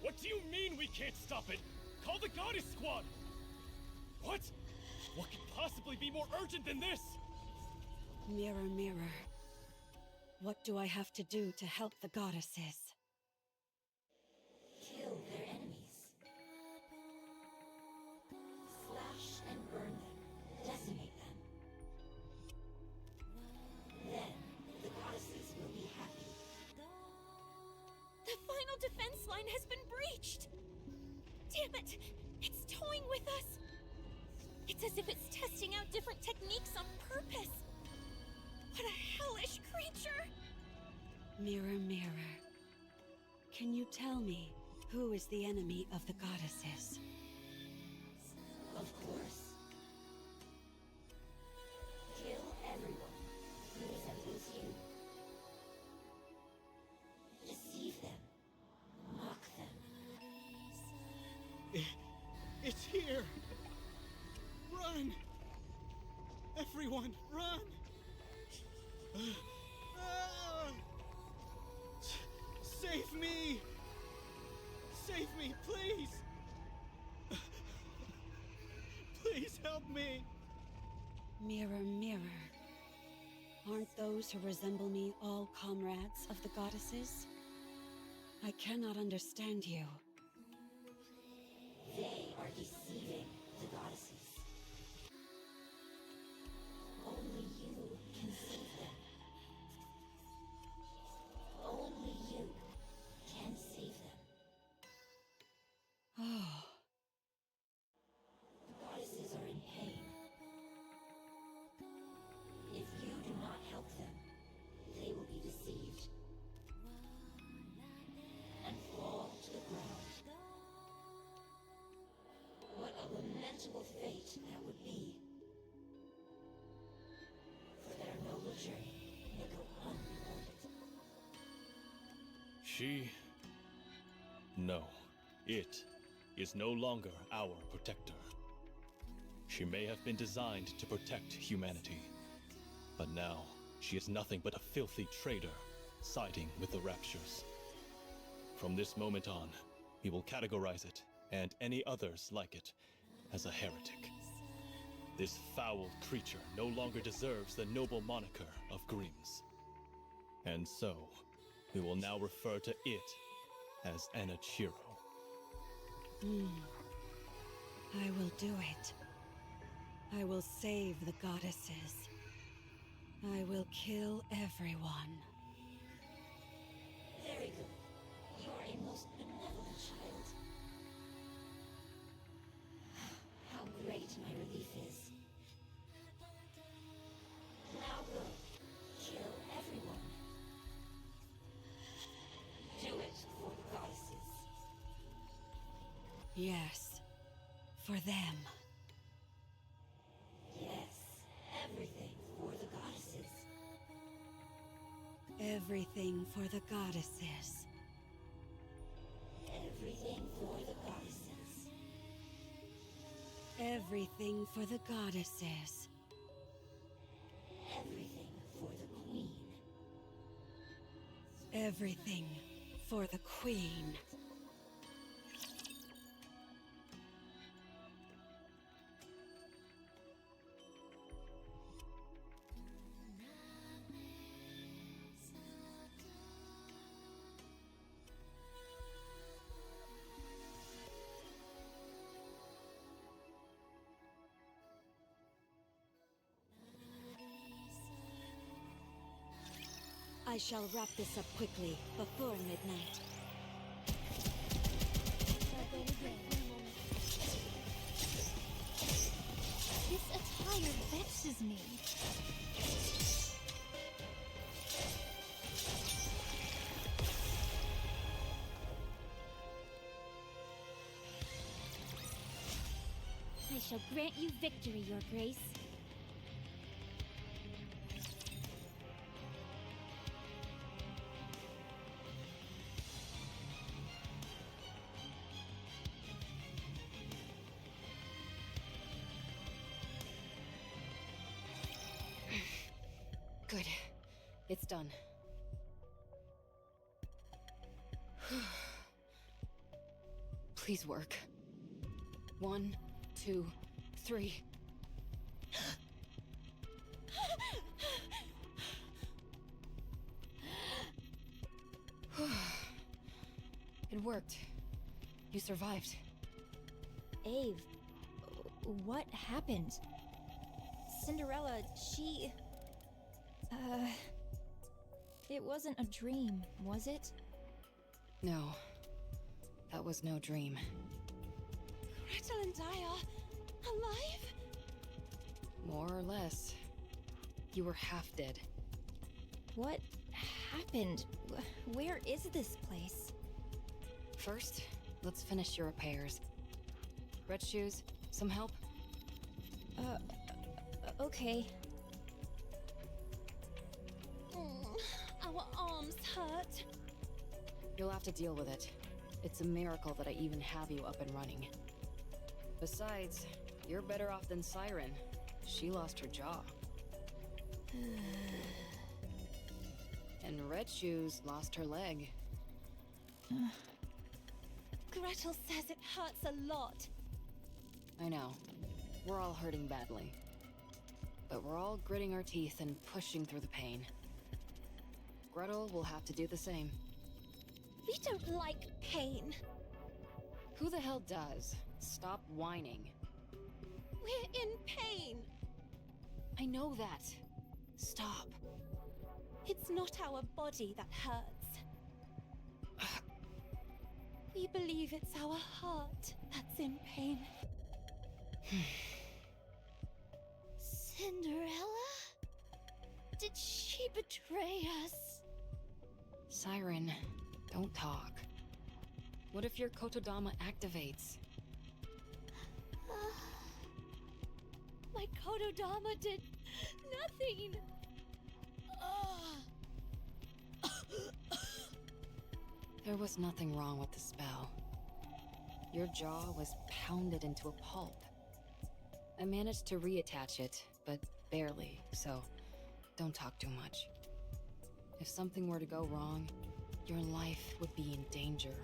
What do you mean we can't stop it? Call the Goddess Squad! What? What could possibly be more urgent than this? Mirror, mirror. What do I have to do to help the goddesses? Kill their enemies. Slash and burn them. Decimate them. Then, the goddesses will be happy. The final defense line has been breached! Damn it! It's toying with us! It's as if it's testing out different techniques on purpose! What a hellish creature! Mirror, mirror. Can you tell me who is the enemy of the goddesses? Of course. Kill everyone who resembles you. Deceive them. Mock them. It's here! Run! Everyone, run! Save me! Save me, please! Please help me! Mirror, mirror. Aren't those who resemble me all comrades of the goddesses? I cannot understand you. They are deceiving the goddesses. Only you can save them. Only you can save them. Oh, The goddesses are in pain. If you do not help them, they will be deceived and fall to the ground. What a lamentable fate that would be. For their noble journey may go unrewarded. No. It is no longer our protector. She may have been designed to protect humanity, but now she is nothing but a filthy traitor, siding with the Raptures. From this moment on, we will categorize it, and any others like it, as a heretic. This foul creature no longer deserves the noble moniker of Grimm's. And so, we will now refer to it as Enichiro. I will do it. I will save the goddesses. I will kill everyone. Very good. You are a most benevolent child. How great my relief is. Now go. Kill everyone. Do it for the goddesses. Yes, for them. Yes, everything for the goddesses. Everything for the goddesses. Everything for the goddesses. Everything for the goddesses. Everything for the queen. Everything for the queen. I shall wrap this up quickly, before midnight. This attire vexes me. shall grant you victory, Your Grace. Good. It's done. Please work. 1, 2, 3. It worked. You survived. Eve, what happened? Cinderella, she... It wasn't a dream, was it? No. That was no dream. Gretel and I are alive? More or less. You were half dead. What happened? Where is this place? First, let's finish your repairs. Red Shoes, some help? Okay. Our arms hurt. You'll have to deal with it. It's a miracle that I even have you up and running. Besides, you're better off than Siren. She lost her jaw. And Red Shoes lost her leg. Gretel says it hurts a lot. I know. We're all hurting badly. But we're all gritting our teeth and pushing through the pain. Gretel will have to do the same. We don't like pain. Who the hell does? Stop whining. We're in pain. I know that. Stop. It's not our body that hurts. We believe it's our heart that's in pain. Cinderella? Did she betray us? Siren, don't talk. What if your Kotodama activates? My Kotodama did nothing. There was nothing wrong with the spell. Your jaw was pounded into a pulp. I managed to reattach it, but barely, so don't talk too much. If something were to go wrong, your life would be in danger.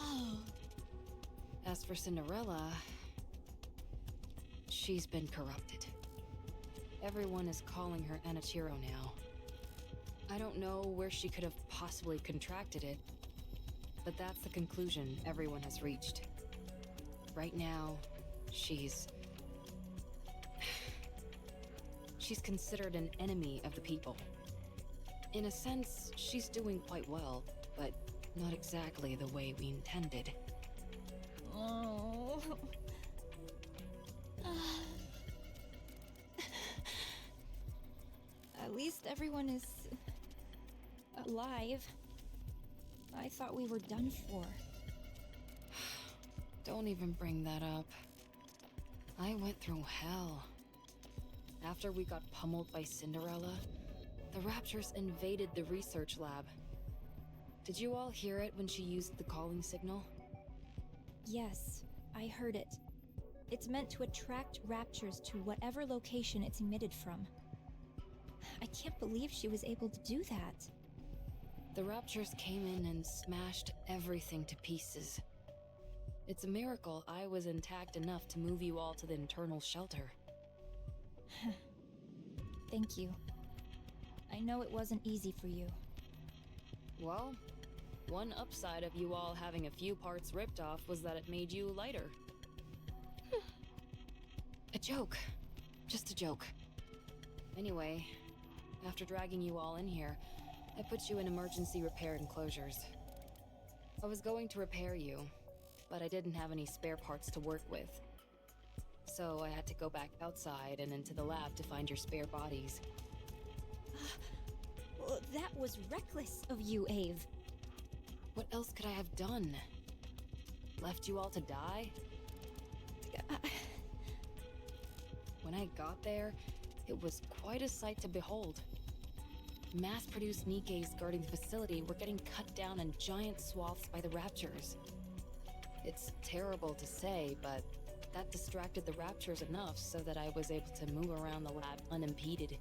Oh. As for Cinderella, she's been corrupted. Everyone is calling her Anichiro now. I don't know where she could have possibly contracted it, but that's the conclusion everyone has reached. Right now, she's considered an enemy of the people. In a sense, she's doing quite well, but not exactly the way we intended. Oh. At least everyone is alive. I thought we were done for. Don't even bring that up. I went through hell. After we got pummeled by Cinderella, the Raptures invaded the research lab. Did you all hear it when she used the calling signal? Yes, I heard it. It's meant to attract raptures to whatever location it's emitted from. I can't believe she was able to do that. The Raptures came in and smashed everything to pieces. It's a miracle I was intact enough to move you all to the internal shelter. Thank you. I know it wasn't easy for you. Well, one upside of you all having a few parts ripped off was that it made you lighter. A joke. Just a joke. Anyway, after dragging you all in here, I put you in emergency repair enclosures. I was going to repair you, but I didn't have any spare parts to work with. So I had to go back outside and into the lab to find your spare bodies. That was reckless of you, Eve. What else could I have done? Left you all to die? When I got there, it was quite a sight to behold. Mass-produced Nikkes guarding the facility were getting cut down in giant swaths by the Raptures. It's terrible to say, but that distracted the Raptures enough so that I was able to move around the lab unimpeded.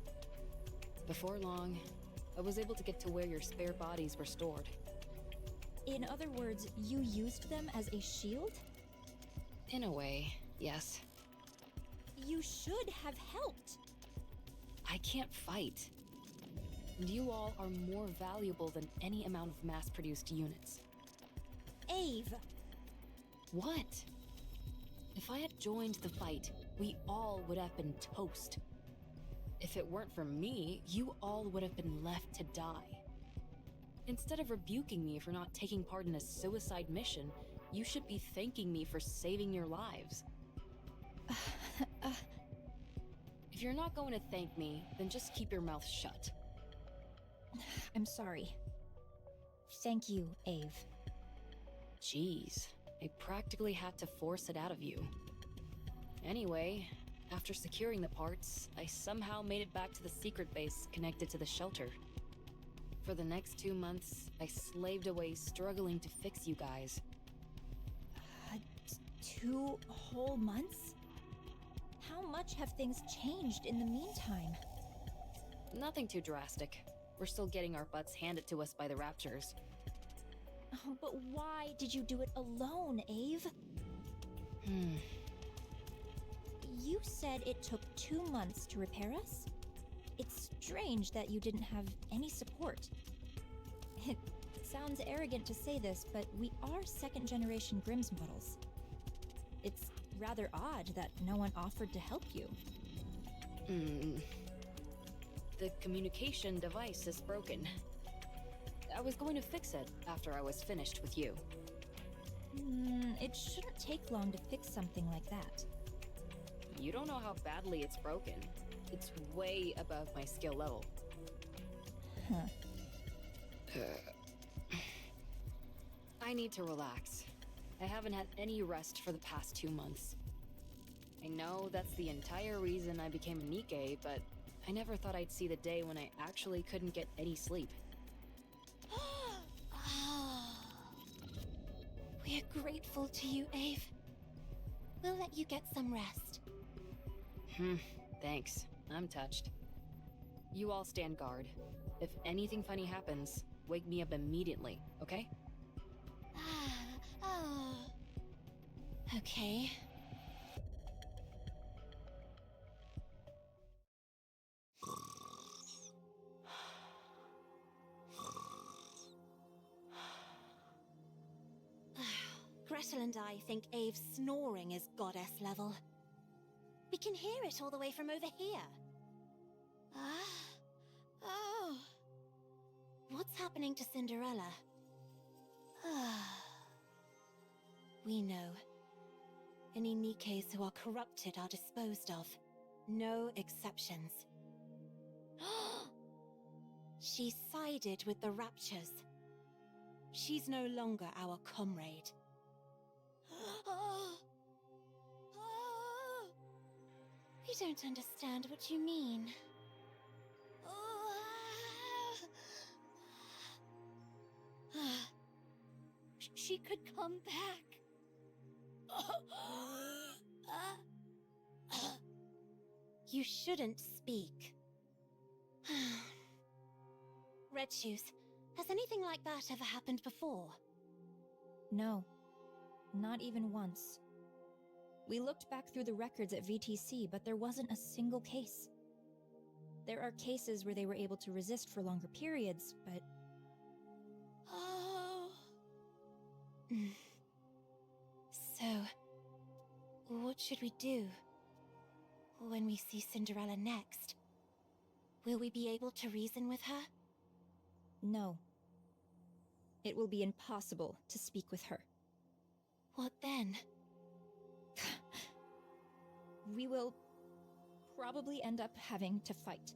Before long, I was able to get to where your spare bodies were stored. In other words, you used them as a shield? In a way, yes. You should have helped. I can't fight. And you all are more valuable than any amount of mass-produced units. Eve! What? If I had joined the fight, we all would have been toast. If it weren't for me, you all would have been left to die. Instead of rebuking me for not taking part in a suicide mission, you should be thanking me for saving your lives. If you're not going to thank me, then just keep your mouth shut. I'm sorry. Thank you, Eve. Jeez, I practically had to force it out of you. Anyway, after securing the parts, I somehow made it back to the secret base connected to the shelter. For the next 2 months, I slaved away struggling to fix you guys. 2 whole months? How much have things changed in the meantime? Nothing too drastic. We're still getting our butts handed to us by the Raptures. Oh, but why did you do it alone, Eve? You said it took 2 months to repair us? It's strange that you didn't have any support. It sounds arrogant to say this, but we are second-generation Grimm's models. It's rather odd that no one offered to help you. The communication device is broken. I was going to fix it after I was finished with you. It shouldn't take long to fix something like that. You don't know how badly it's broken. It's way above my skill level. I need to relax. I haven't had any rest for the past 2 months. I know that's the entire reason I became a Nikke, but I never thought I'd see the day when I actually couldn't get any sleep. We're grateful to you, Eve. We'll let you get some rest. Thanks. I'm touched. You all stand guard. If anything funny happens, wake me up immediately, okay? Okay. Gretel and I think Eve's snoring is goddess level. We can hear it all the way from over here. Oh. What's happening to Cinderella? We know. Any Nikkes who are corrupted are disposed of. No exceptions. She sided with the Raptures. She's no longer our comrade. We don't understand what you mean. She could come back. You shouldn't speak. Red Shoes, has anything like that ever happened before? No, not even once. We looked back through the records at VTC, but there wasn't a single case. There are cases where they were able to resist for longer periods, but... Oh. So, what should we do? When we see Cinderella next, will we be able to reason with her? No. It will be impossible to speak with her. What then? We will probably end up having to fight.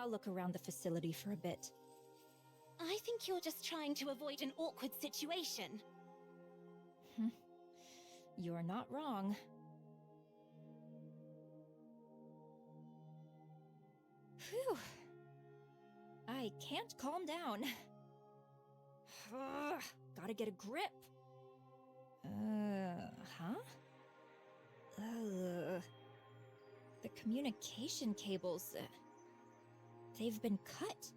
I'll look around the facility for a bit. I think you're just trying to avoid an awkward situation. You're not wrong. Phew. I can't calm down. Ugh, gotta get a grip. Huh? The communication cables, they've been cut.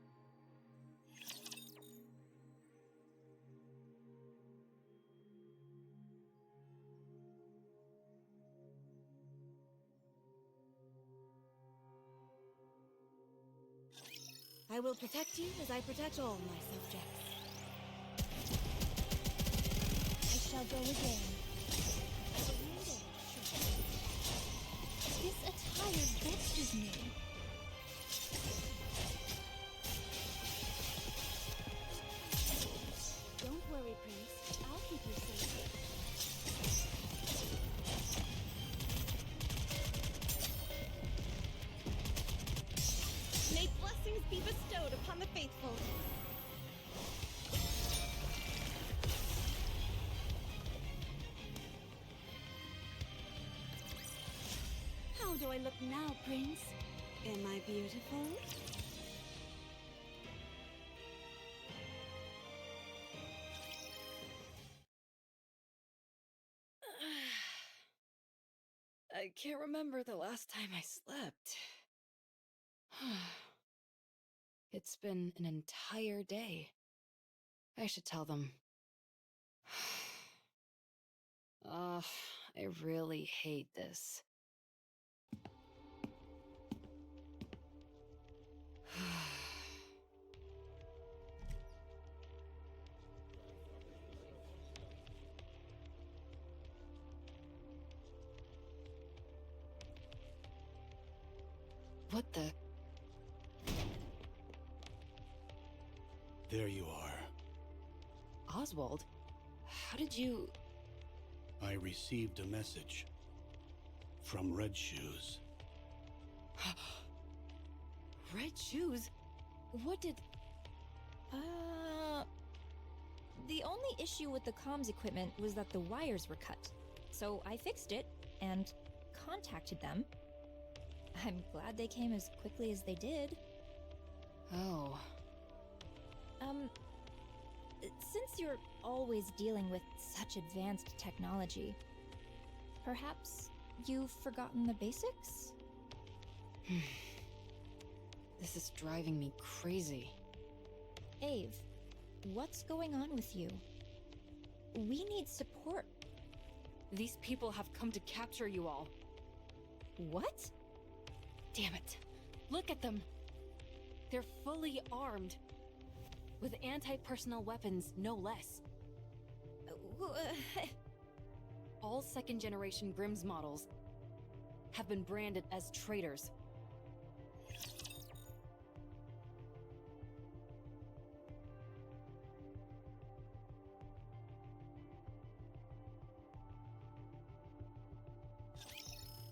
I will protect you as I protect all my subjects. I shall go again. I will need it, sure. This attire vexes me. Don't worry, Prince. I'll keep you safe. May blessings be bestowed upon the faithful. How do I look now, Prince? Am I beautiful? I can't remember the last time I slept. It's been an entire day. I should tell them. Ugh, I really hate this. What the? There you are. Oswald? How did you... I received a message from Red Shoes. Red Shoes? What did... The only issue with the comms equipment was that the wires were cut. So I fixed it and contacted them. I'm glad they came as quickly as they did. Oh. Since you're always dealing with such advanced technology, perhaps you've forgotten the basics? This is driving me crazy. Eve, what's going on with you? We need support. These people have come to capture you all. What? Damn it. Look at them. They're fully armed. With anti-personnel weapons, no less. All second-generation Grimm's models have been branded as traitors.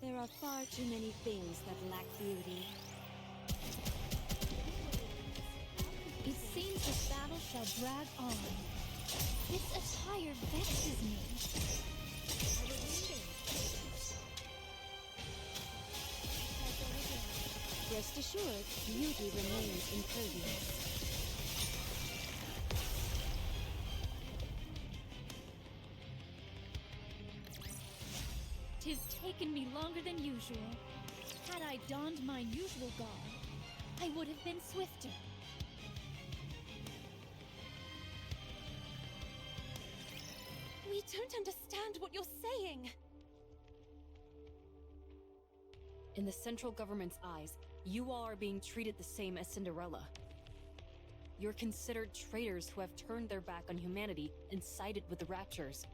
There are far too many things that lack beauty. It seems this battle shall drag on. This attire vexes me. I will need it. Rest assured, beauty remains impervious. 'Tis taken me longer than usual. Had I donned my usual garb, I would have been swifter. We don't understand what you're saying. In the central government's eyes, you all are being treated the same as Cinderella. You're considered traitors who have turned their back on humanity and sided with the Raptures.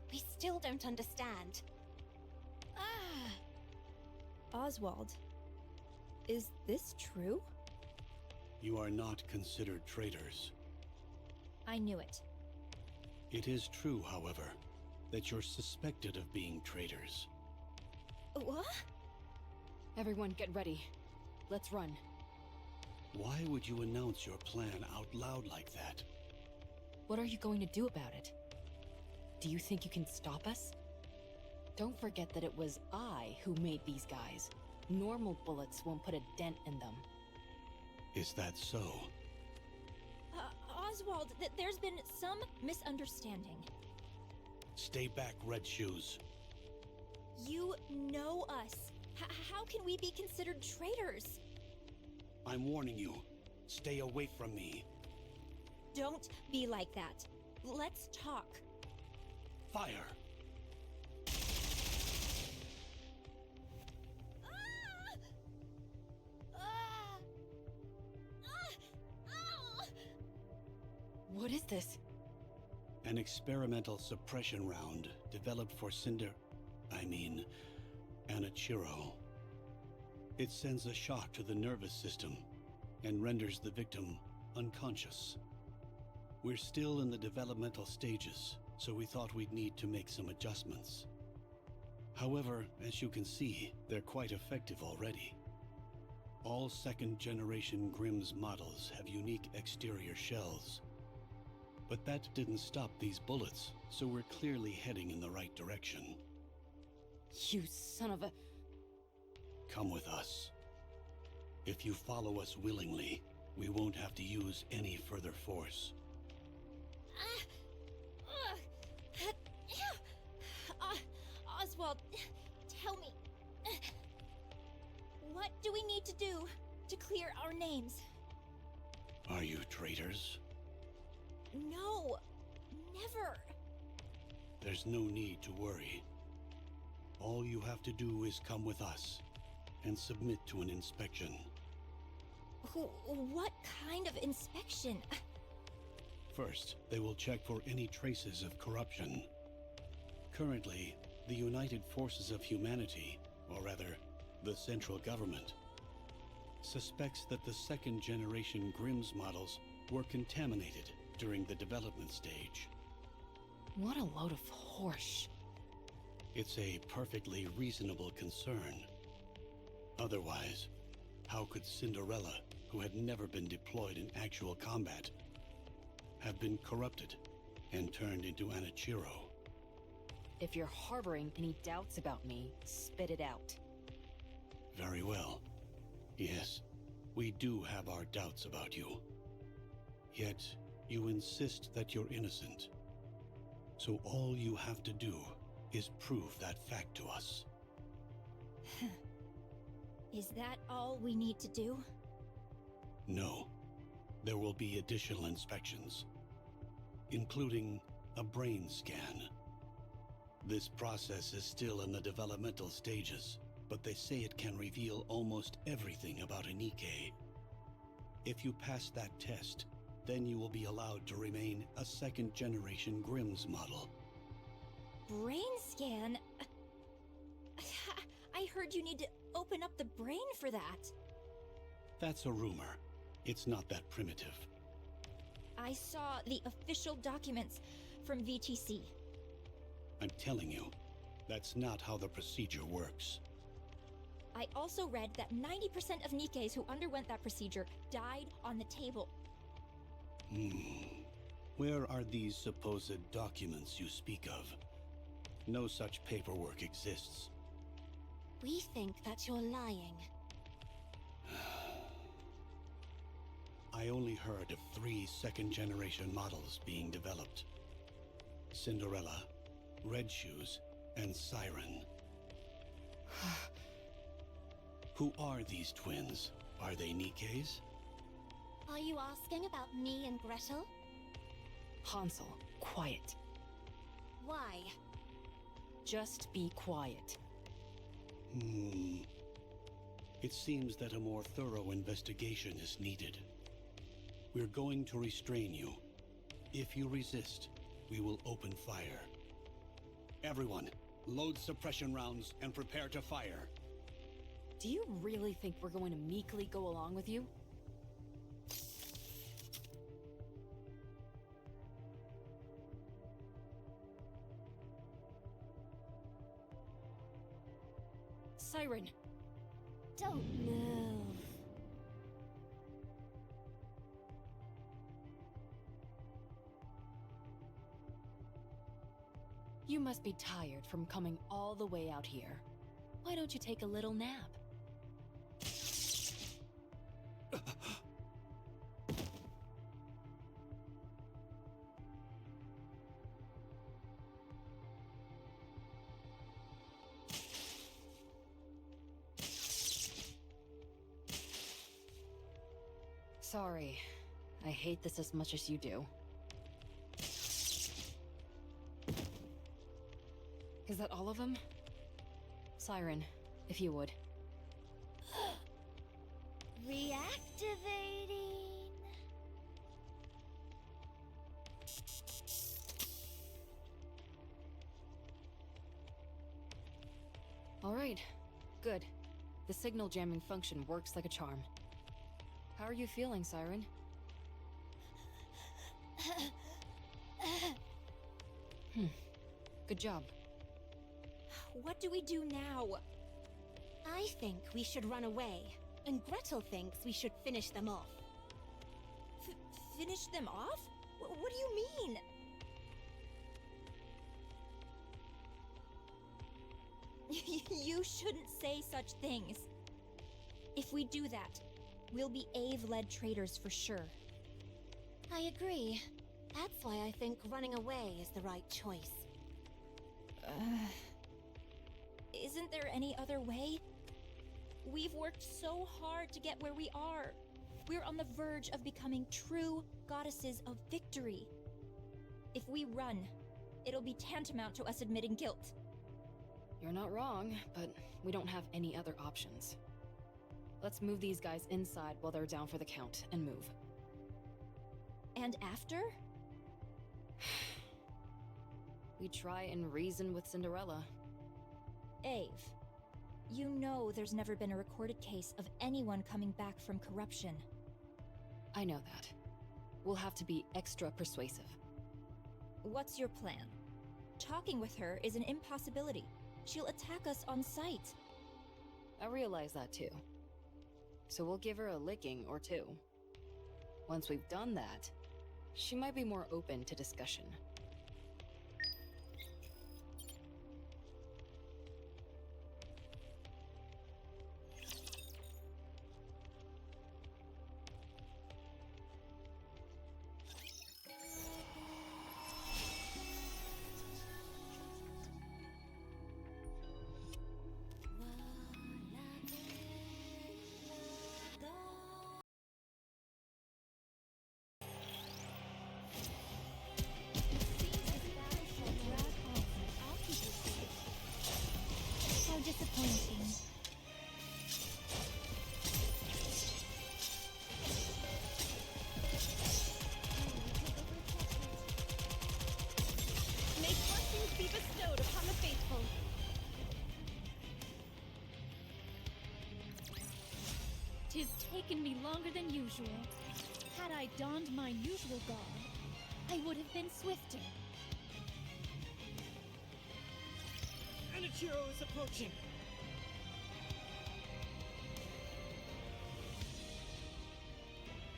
We still don't understand. Oswald, is this true? You are not considered traitors. I knew it. It is true, however, that you're suspected of being traitors. What? Everyone get ready. Let's run. Why would you announce your plan out loud like that? What are you going to do about it? Do you think you can stop us? Don't forget that it was I who made these guys. Normal bullets won't put a dent in them. Is that so? Oswald, there's been some misunderstanding. Stay back, Red Shoes. You know us. How can we be considered traitors? I'm warning you. Stay away from me. Don't be like that. Let's talk. Fire! What is this? An experimental suppression round developed for Anichiro. It sends a shock to the nervous system and renders the victim unconscious. We're still in the developmental stages, so we thought we'd need to make some adjustments. However, as you can see, they're quite effective already. All second-generation Grimm's models have unique exterior shells. But that didn't stop these bullets, so we're clearly heading in the right direction. You son of a... Come with us. If you follow us willingly, we won't have to use any further force. Oswald, tell me. What do we need to do to clear our names? Are you traitors? No, never. There's no need to worry. All you have to do is come with us and submit to an inspection. What kind of inspection? First, they will check for any traces of corruption. Currently, the United Forces of Humanity, or rather, the central government, suspects that the second-generation Grimm's models were contaminated during the development stage. What a load of horse. It's a perfectly reasonable concern. Otherwise, how could Cinderella, who had never been deployed in actual combat, have been corrupted and turned into Anichiro? If you're harboring any doubts about me, spit it out. Very well. Yes, we do have our doubts about you. Yet, you insist that you're innocent. So all you have to do is prove that fact to us. Is that all we need to do? No. There will be additional inspections, including a brain scan. This process is still in the developmental stages, but they say it can reveal almost everything about a Nikke. If you pass that test, then you will be allowed to remain a second-generation Grimm's model. Brain scan? I heard you need to open up the brain for that. That's a rumor. It's not that primitive. I saw the official documents from VTC. I'm telling you, that's not how the procedure works. I also read that 90% of Nikkes who underwent that procedure died on the table. Where are these supposed documents you speak of? No such paperwork exists. We think that you're lying. I only heard of 3 second-generation models being developed. Cinderella, Red Shoes, and Siren. Who are these twins? Are they Nikkes? Are you asking about me and Gretel? Hansel, quiet. Why? Just be quiet. It seems that a more thorough investigation is needed. We're going to restrain you. If you resist, we will open fire. Everyone, load suppression rounds and prepare to fire. Do you really think we're going to meekly go along with you? Siren! Don't move. You must be tired from coming all the way out here. Why don't you take a little nap? Sorry. I hate this as much as you do. Is that all of them? Siren, if you would. Reactivating. All right. Good. The signal jamming function works like a charm. How are you feeling, Siren? Good job. What do we do now? I think we should run away, and Gretel thinks we should finish them off. Finish them off? What do you mean? You shouldn't say such things. If we do that, we'll be Eve-led traitors for sure. I agree. That's why I think running away is the right choice. Isn't there any other way? We've worked so hard to get where we are. We're on the verge of becoming true goddesses of victory. If we run, it'll be tantamount to us admitting guilt. You're not wrong, but we don't have any other options. Let's move these guys inside while they're down for the count, and move. And after? We try and reason with Cinderella. Eve, you know there's never been a recorded case of anyone coming back from corruption. I know that. We'll have to be extra persuasive. What's your plan? Talking with her is an impossibility. She'll attack us on sight. I realize that too. So we'll give her a licking or two. Once we've done that, she might be more open to discussion. How disappointing. May blessings be bestowed upon the faithful. Tis taken me longer than usual. Had I donned my usual garb, I would have been swifter. Anichiro is approaching.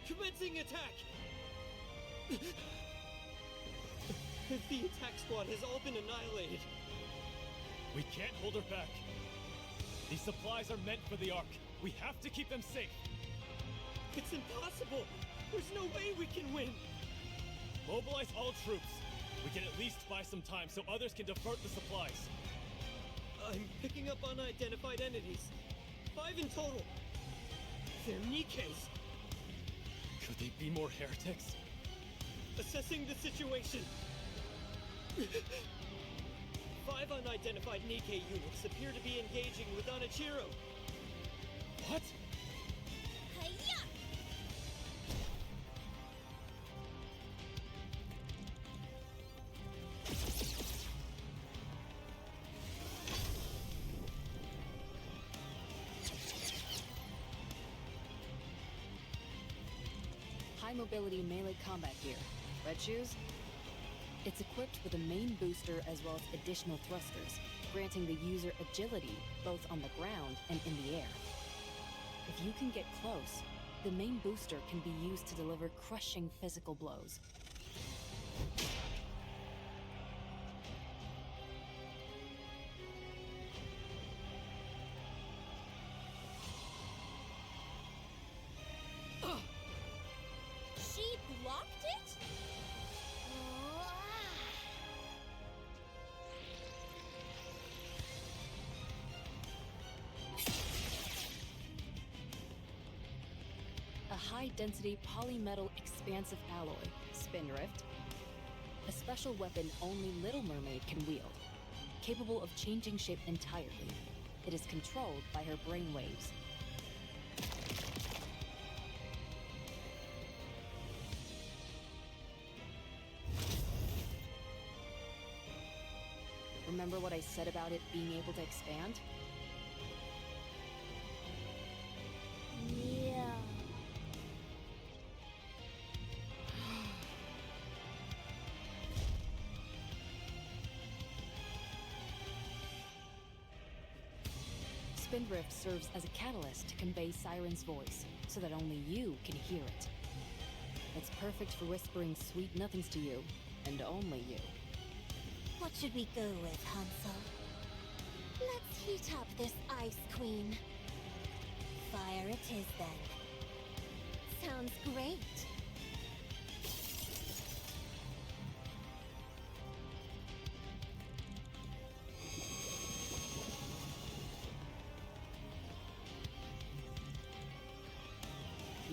Commencing attack! The attack squad has all been annihilated. We can't hold her back. These supplies are meant for the Ark. We have to keep them safe. It's impossible! There's no way we can win! Mobilize all troops. We can at least buy some time so others can divert the supplies. I'm picking up unidentified entities. 5 in total. They're Nikke's. Could they be more heretics? Assessing the situation. 5 unidentified Nikke units appear to be engaging with Anichiro. What? Hiya! High mobility melee combat gear. Red shoes? It's equipped with a main booster as well as additional thrusters, granting the user agility both on the ground and in the air. If you can get close, the main booster can be used to deliver crushing physical blows. blocked it? A high-density polymetal expansive alloy, Spindrift. A special weapon only Little Mermaid can wield, capable of changing shape entirely. It is controlled by her brainwaves. Remember what I said about it being able to expand? Yeah. Spindrift serves as a catalyst to convey Siren's voice, so that only you can hear it. It's perfect for whispering sweet nothings to you, and only you. What should we go with, Hansel? Let's heat up this Ice Queen. Fire it is, then. Sounds great.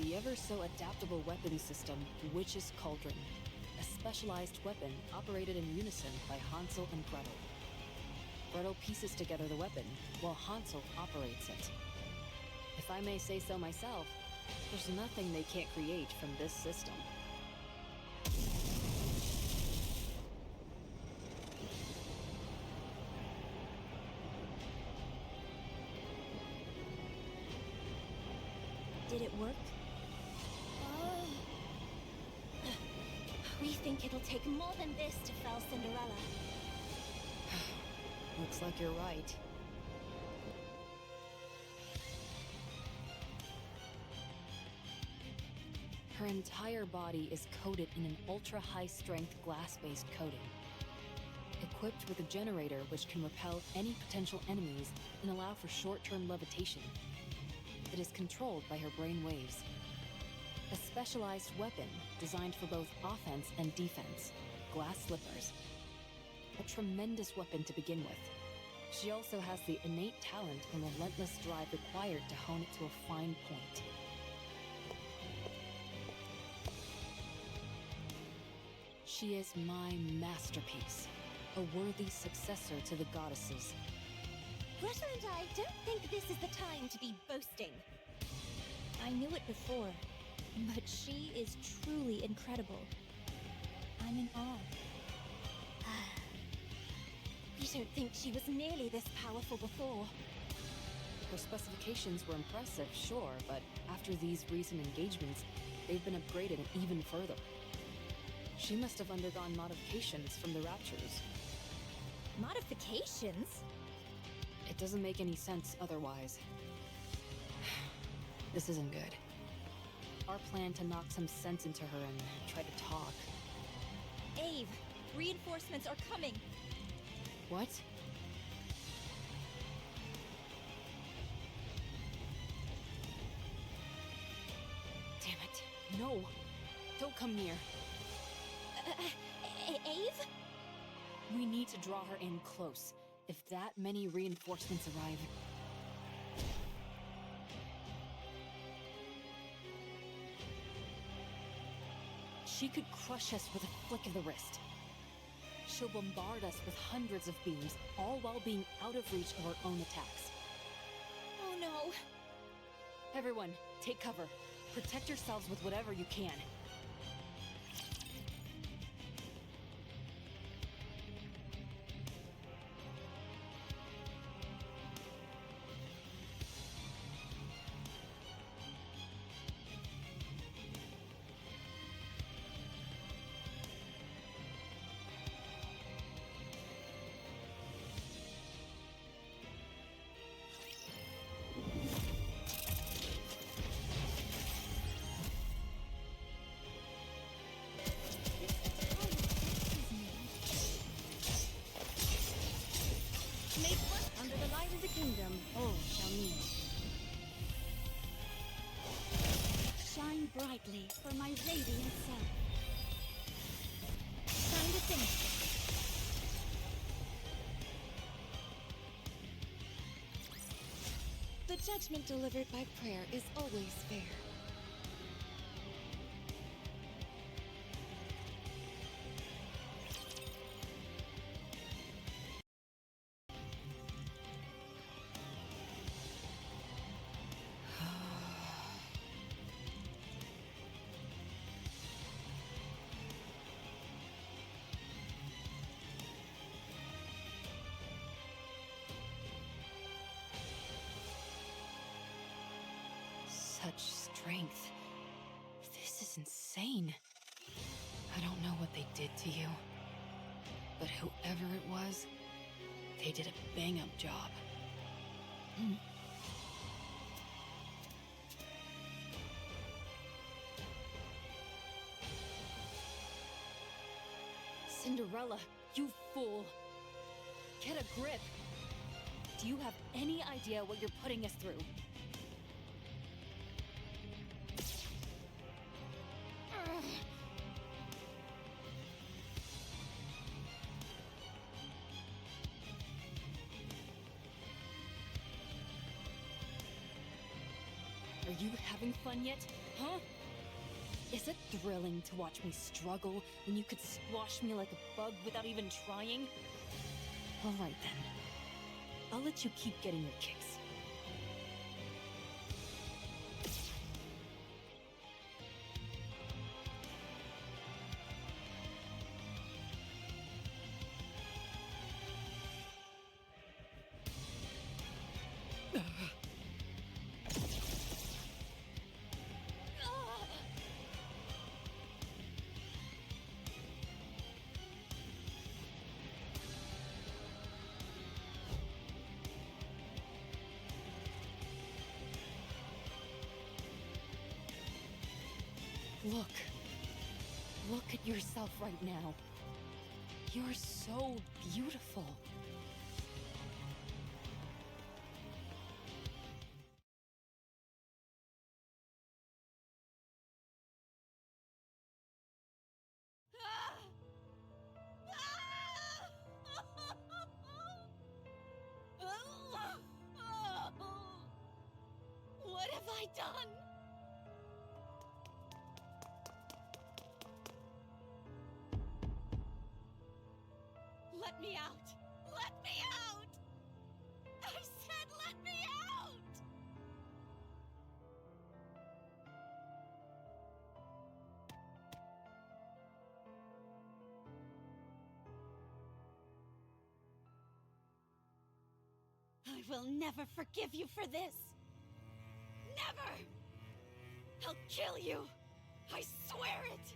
The ever-so-adaptable weapon system, Witch's Cauldron. A specialized weapon operated in unison by Hansel and Gretel. Gretel pieces together the weapon, while Hansel operates it. If I may say so myself, there's nothing they can't create from this system. Did it work? We think it'll take more than this to fell Cinderella. Looks like you're right. Her entire body is coated in an ultra-high-strength glass-based coating. Equipped with a generator which can repel any potential enemies and allow for short-term levitation. It is controlled by her brain waves. A specialized weapon designed for both offense and defense, glass slippers. A tremendous weapon to begin with. She also has the innate talent and relentless drive required to hone it to a fine point. She is my masterpiece, a worthy successor to the goddesses. Gretel and I don't think this is the time to be boasting. I knew it before, but she is truly incredible. I'm in awe. You don't think she was nearly this powerful before? Her specifications were impressive, sure, but after these recent engagements, they've been upgraded even further. She must have undergone modifications from the Raptures. Modifications? It doesn't make any sense otherwise. This isn't good. Our plan to knock some sense into her and try to talk. Eve, reinforcements are coming. What? Damn it. No! Don't come near. Eve? We need to draw her in close. If that many reinforcements arrive... She could crush us with a flick of the wrist. She'll bombard us with hundreds of beams, all while being out of reach of our own attacks. Oh no! Everyone, take cover. Protect yourselves with whatever you can. Under the light of the kingdom, all shall kneel. Shine brightly for my radiant self. Finish it. The judgment delivered by prayer is always fair. Such strength. This is insane. I don't know what they did to you, but whoever it was, they did a bang-up job. Cinderella, you fool! Get a grip! Do you have any idea what you're putting us through? Are you having fun yet, huh? Is it thrilling to watch me struggle when you could squash me like a bug without even trying? Alright then. I'll let you keep getting your kicks. Look. Look at yourself right now. You're so beautiful. What have I done? Let me out! Let me out! I said let me out! I will never forgive you for this! Never! I'll kill you! I swear it!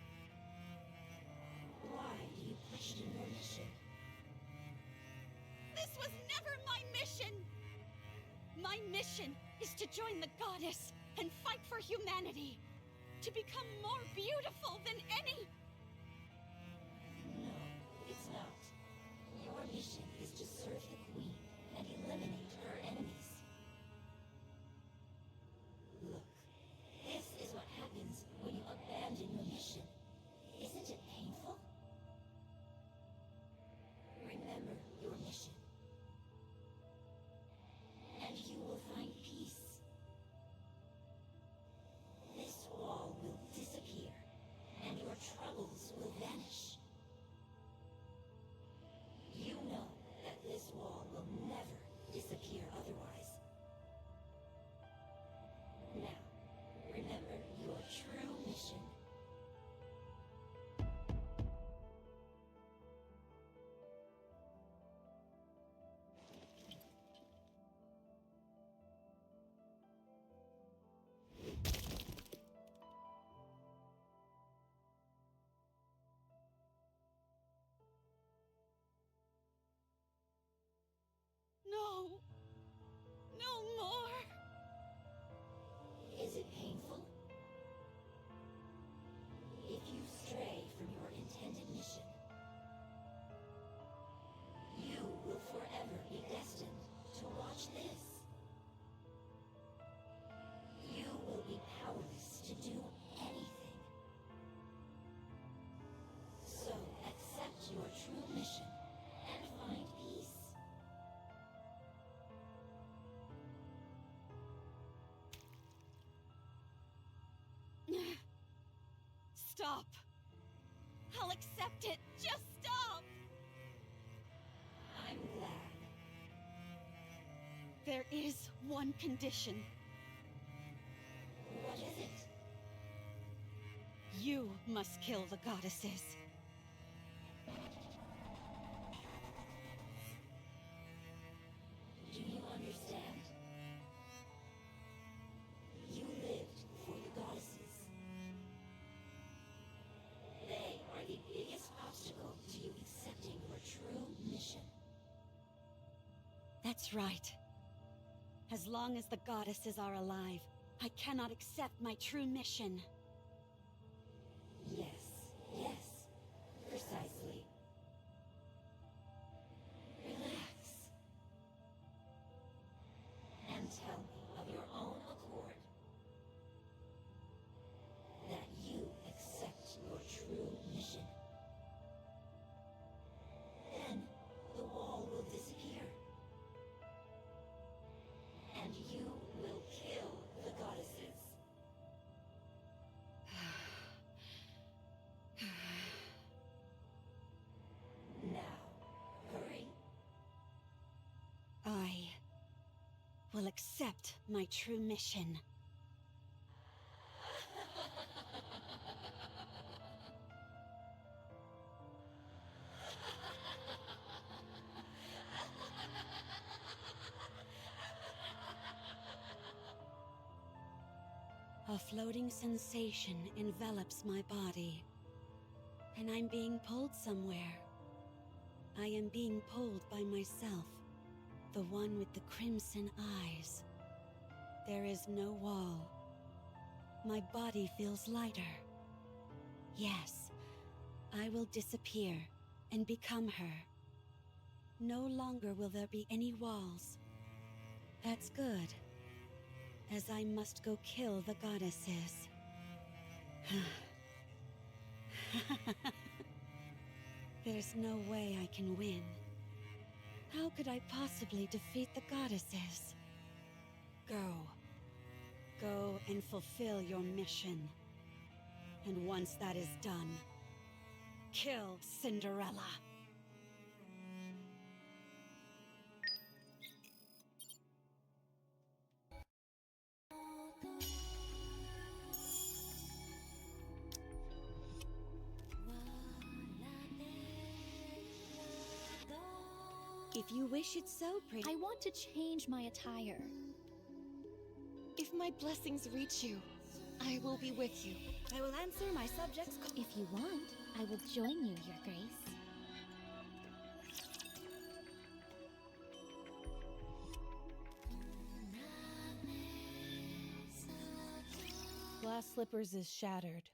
Why do you question your mission? This was never my mission! My mission is to join the goddess and fight for humanity! To become more beautiful than any... No, it's not. Your mission is to serve the Queen and eliminate her enemies. Look, this is what happens when you abandon your mission. Isn't it painful? Remember your mission. And you will find peace. This wall will disappear, and your trouble I'll accept it. Just stop! I'm glad. There is one condition. What is it? You must kill the goddesses. Do you understand? You lived for the goddesses. They are the biggest obstacle to you accepting your true mission. That's right. As long as the goddesses are alive, I cannot accept my true mission. Yes, precisely. Relax. And tell me of your own accord that you accept your true mission. Then the wall will disappear. And you will kill the goddesses. Now, hurry. I will accept my true mission. A floating sensation envelops my body, and I'm being pulled somewhere. I am being pulled by myself, the one with the crimson eyes. There is no wall. My body feels lighter. Yes, I will disappear and become her. No longer will there be any walls. That's good, as I must go kill the goddesses. There's no way I can win. How could I possibly defeat the goddesses? Go. Go and fulfill your mission. And once that is done, kill Cinderella. If you wish it so, pretty. I want to change my attire. If my blessings reach you, I will be with you. I will answer my subjects' If you want, I will join you, Your Grace. Glass Slippers is shattered.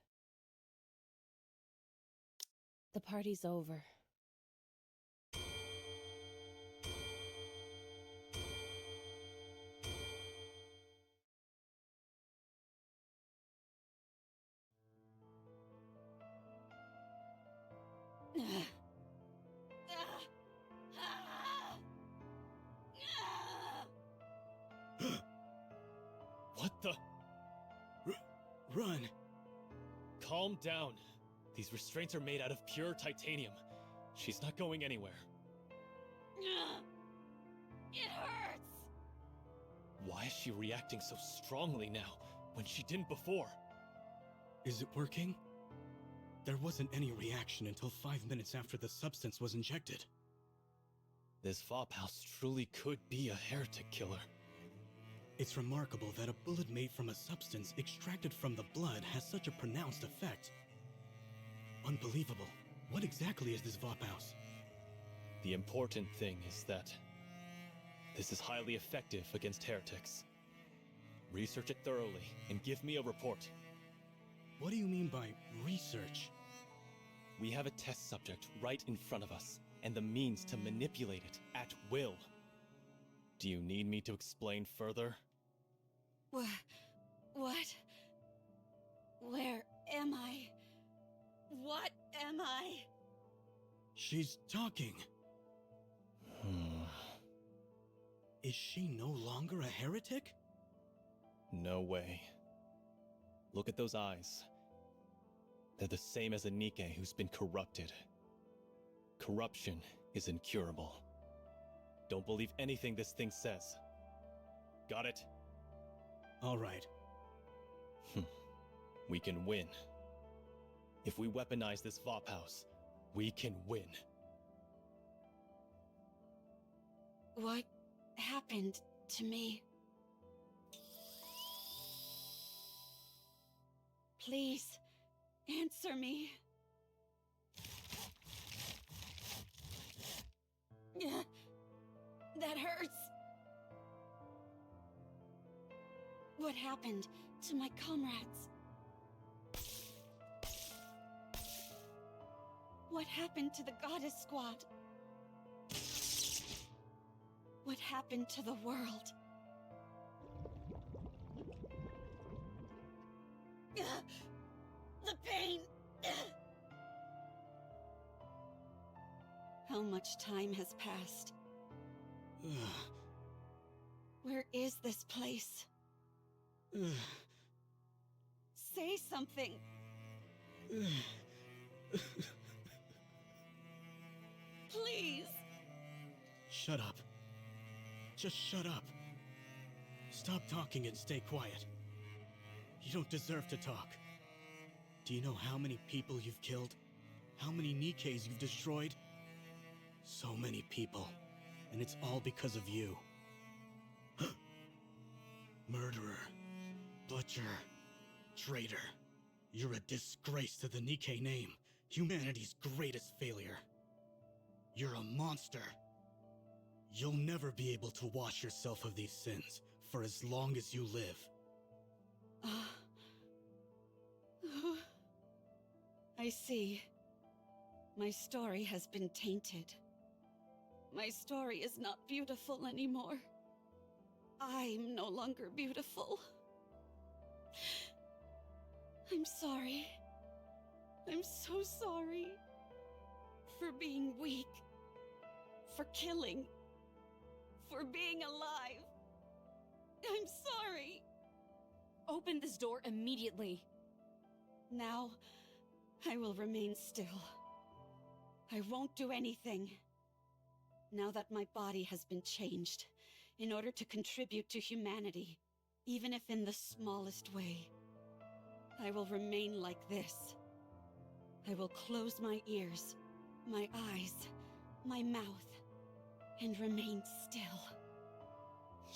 The party's over. What the? Run! Calm down. These restraints are made out of pure titanium. She's not going anywhere. It hurts! Why is she reacting so strongly now, when she didn't before? Is it working? There wasn't any reaction until 5 minutes after the substance was injected. This Vophouse truly could be a heretic killer. It's remarkable that a bullet made from a substance extracted from the blood has such a pronounced effect. Unbelievable. What exactly is this Vophouse? The important thing is that this is highly effective against heretics. Research it thoroughly and give me a report. What do you mean by research? We have a test subject right in front of us, and the means to manipulate it at will. Do you need me to explain further? What? Where am I? What am I? She's talking. Is she no longer a heretic? No way. Look at those eyes. They're the same as a Nikke who's been corrupted. Corruption is incurable. Don't believe anything this thing says. Got it? All right. We can win. If we weaponize this Vop house, we can win. What happened to me? Please, answer me. That hurts. What happened to my comrades? What happened to the Goddess Squad? What happened to the world? The pain! How much time has passed? Where is this place? Say something! Please! Shut up. Just shut up. Stop talking and stay quiet. You don't deserve to talk. Do you know how many people you've killed? How many Nikkes you've destroyed? So many people. And it's all because of you. Murderer. Butcher. Traitor. You're a disgrace to the Nikke name. Humanity's greatest failure. You're a monster. You'll never be able to wash yourself of these sins for as long as you live. I see. My story has been tainted. My story is not beautiful anymore. I'm no longer beautiful. I'm sorry. I'm so sorry. For being weak. For killing. For being alive. I'm sorry. Open this door immediately. Now, I will remain still. I won't do anything. Now that my body has been changed, in order to contribute to humanity, even if in the smallest way, I will remain like this. I will close my ears, my eyes, my mouth, and remain still.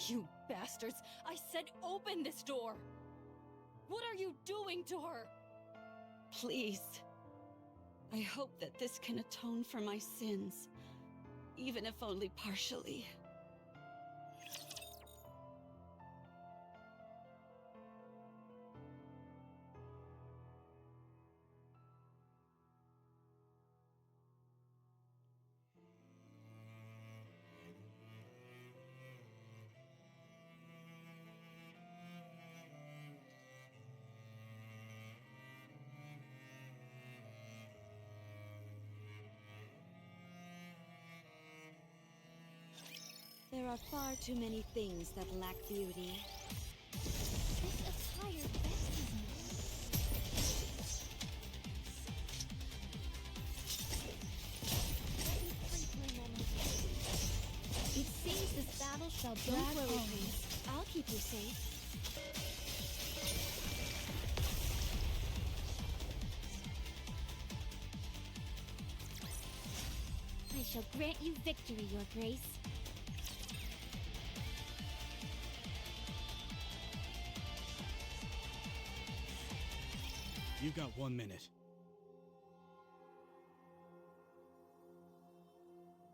You bastards! I said open this door! What are you doing to her? Please. I hope that this can atone for my sins, even if only partially. There are far too many things that lack beauty. This attire vexes me. It seems this battle shall drag on. I'll keep you safe. I shall grant you victory, Your Grace. You got 1 minute.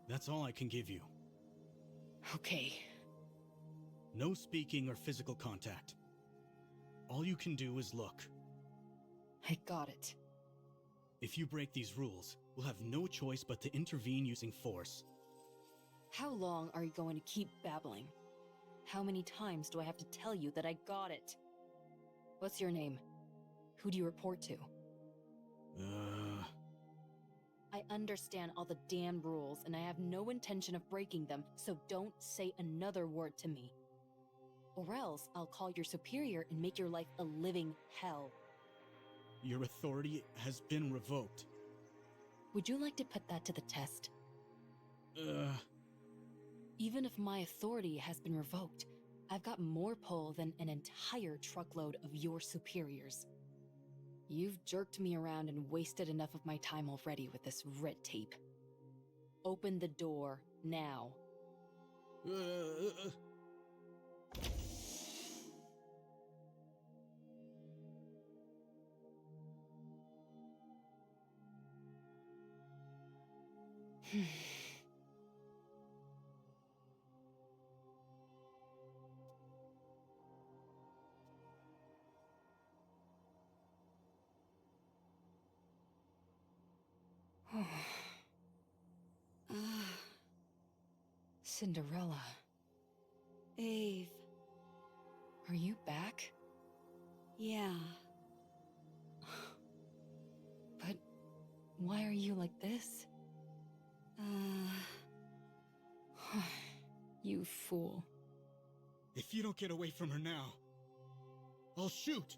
That's all I can give you. Okay. No speaking or physical contact. All you can do is look. I got it. If you break these rules, we'll have no choice but to intervene using force. How long are you going to keep babbling? How many times do I have to tell you that I got it? What's your name? Who do you report to? I understand all the damn rules, and I have no intention of breaking them, so don't say another word to me. Or else I'll call your superior and make your life a living hell. Your authority has been revoked. Would you like to put that to the test? Even if my authority has been revoked, I've got more pull than an entire truckload of your superiors. You've jerked me around and wasted enough of my time already with this red tape. Open the door, now. Cinderella. Eve. Are you back? Yeah. But why are you like this? You fool. If you don't get away from her now, I'll shoot!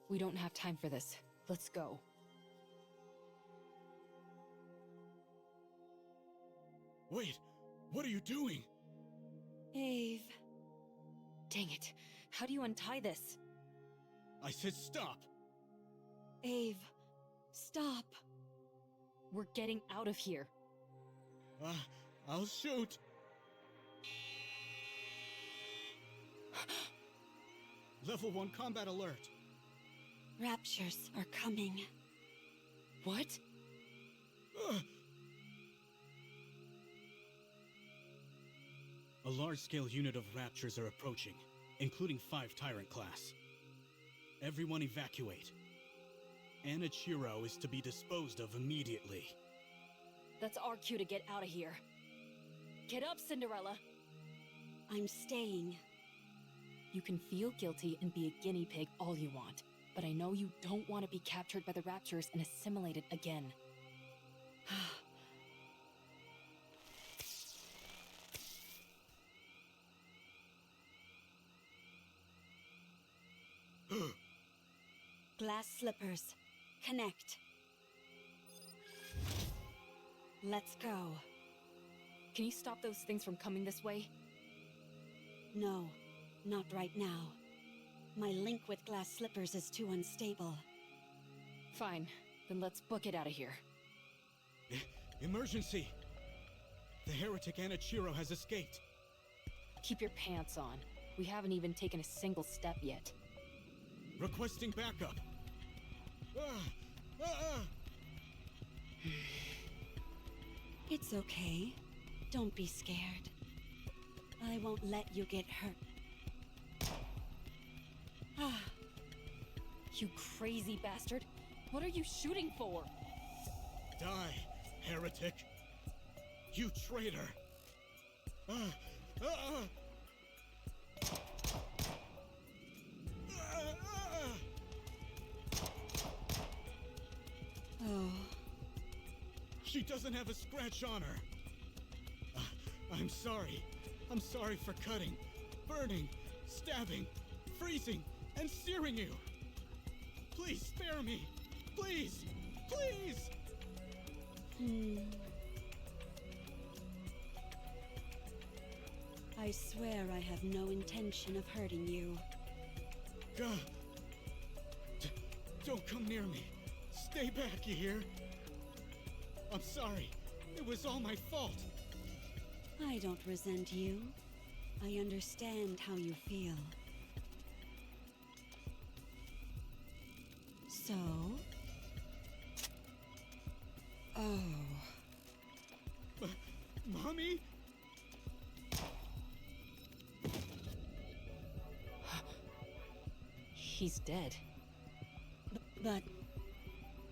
We don't have time for this. Let's go. Wait, what are you doing? Eve. Dang it. How do you untie this? I said stop! Eve, stop. We're getting out of here. I'll shoot! Level 1 combat alert. Raptures are coming. What? A large-scale unit of Raptures are approaching, including 5 Tyrant class. Everyone evacuate. Anichiro is to be disposed of immediately. That's our cue to get out of here. Get up, Cinderella! I'm staying. You can feel guilty and be a guinea pig all you want, but I know you don't want to be captured by the Raptures and assimilated again. Glass slippers. Connect. Let's go. Can you stop those things from coming this way? No, not right now. My link with glass slippers is too unstable. Fine, then let's book it out of here. Emergency! The heretic Anichiro has escaped. Keep your pants on. We haven't even taken a single step yet. Requesting backup. It's okay. Don't be scared. I won't let you get hurt. You crazy bastard! What are you shooting for? Die, heretic! You traitor! Oh. She doesn't have a scratch on her. I'm sorry. I'm sorry for cutting, burning, stabbing, freezing, and searing you. Please spare me. Please. Please. I swear I have no intention of hurting you. Don't come near me. Stay back, you hear? I'm sorry. It was all my fault. I don't resent you. I understand how you feel. So? Oh. Mommy? He's dead. But...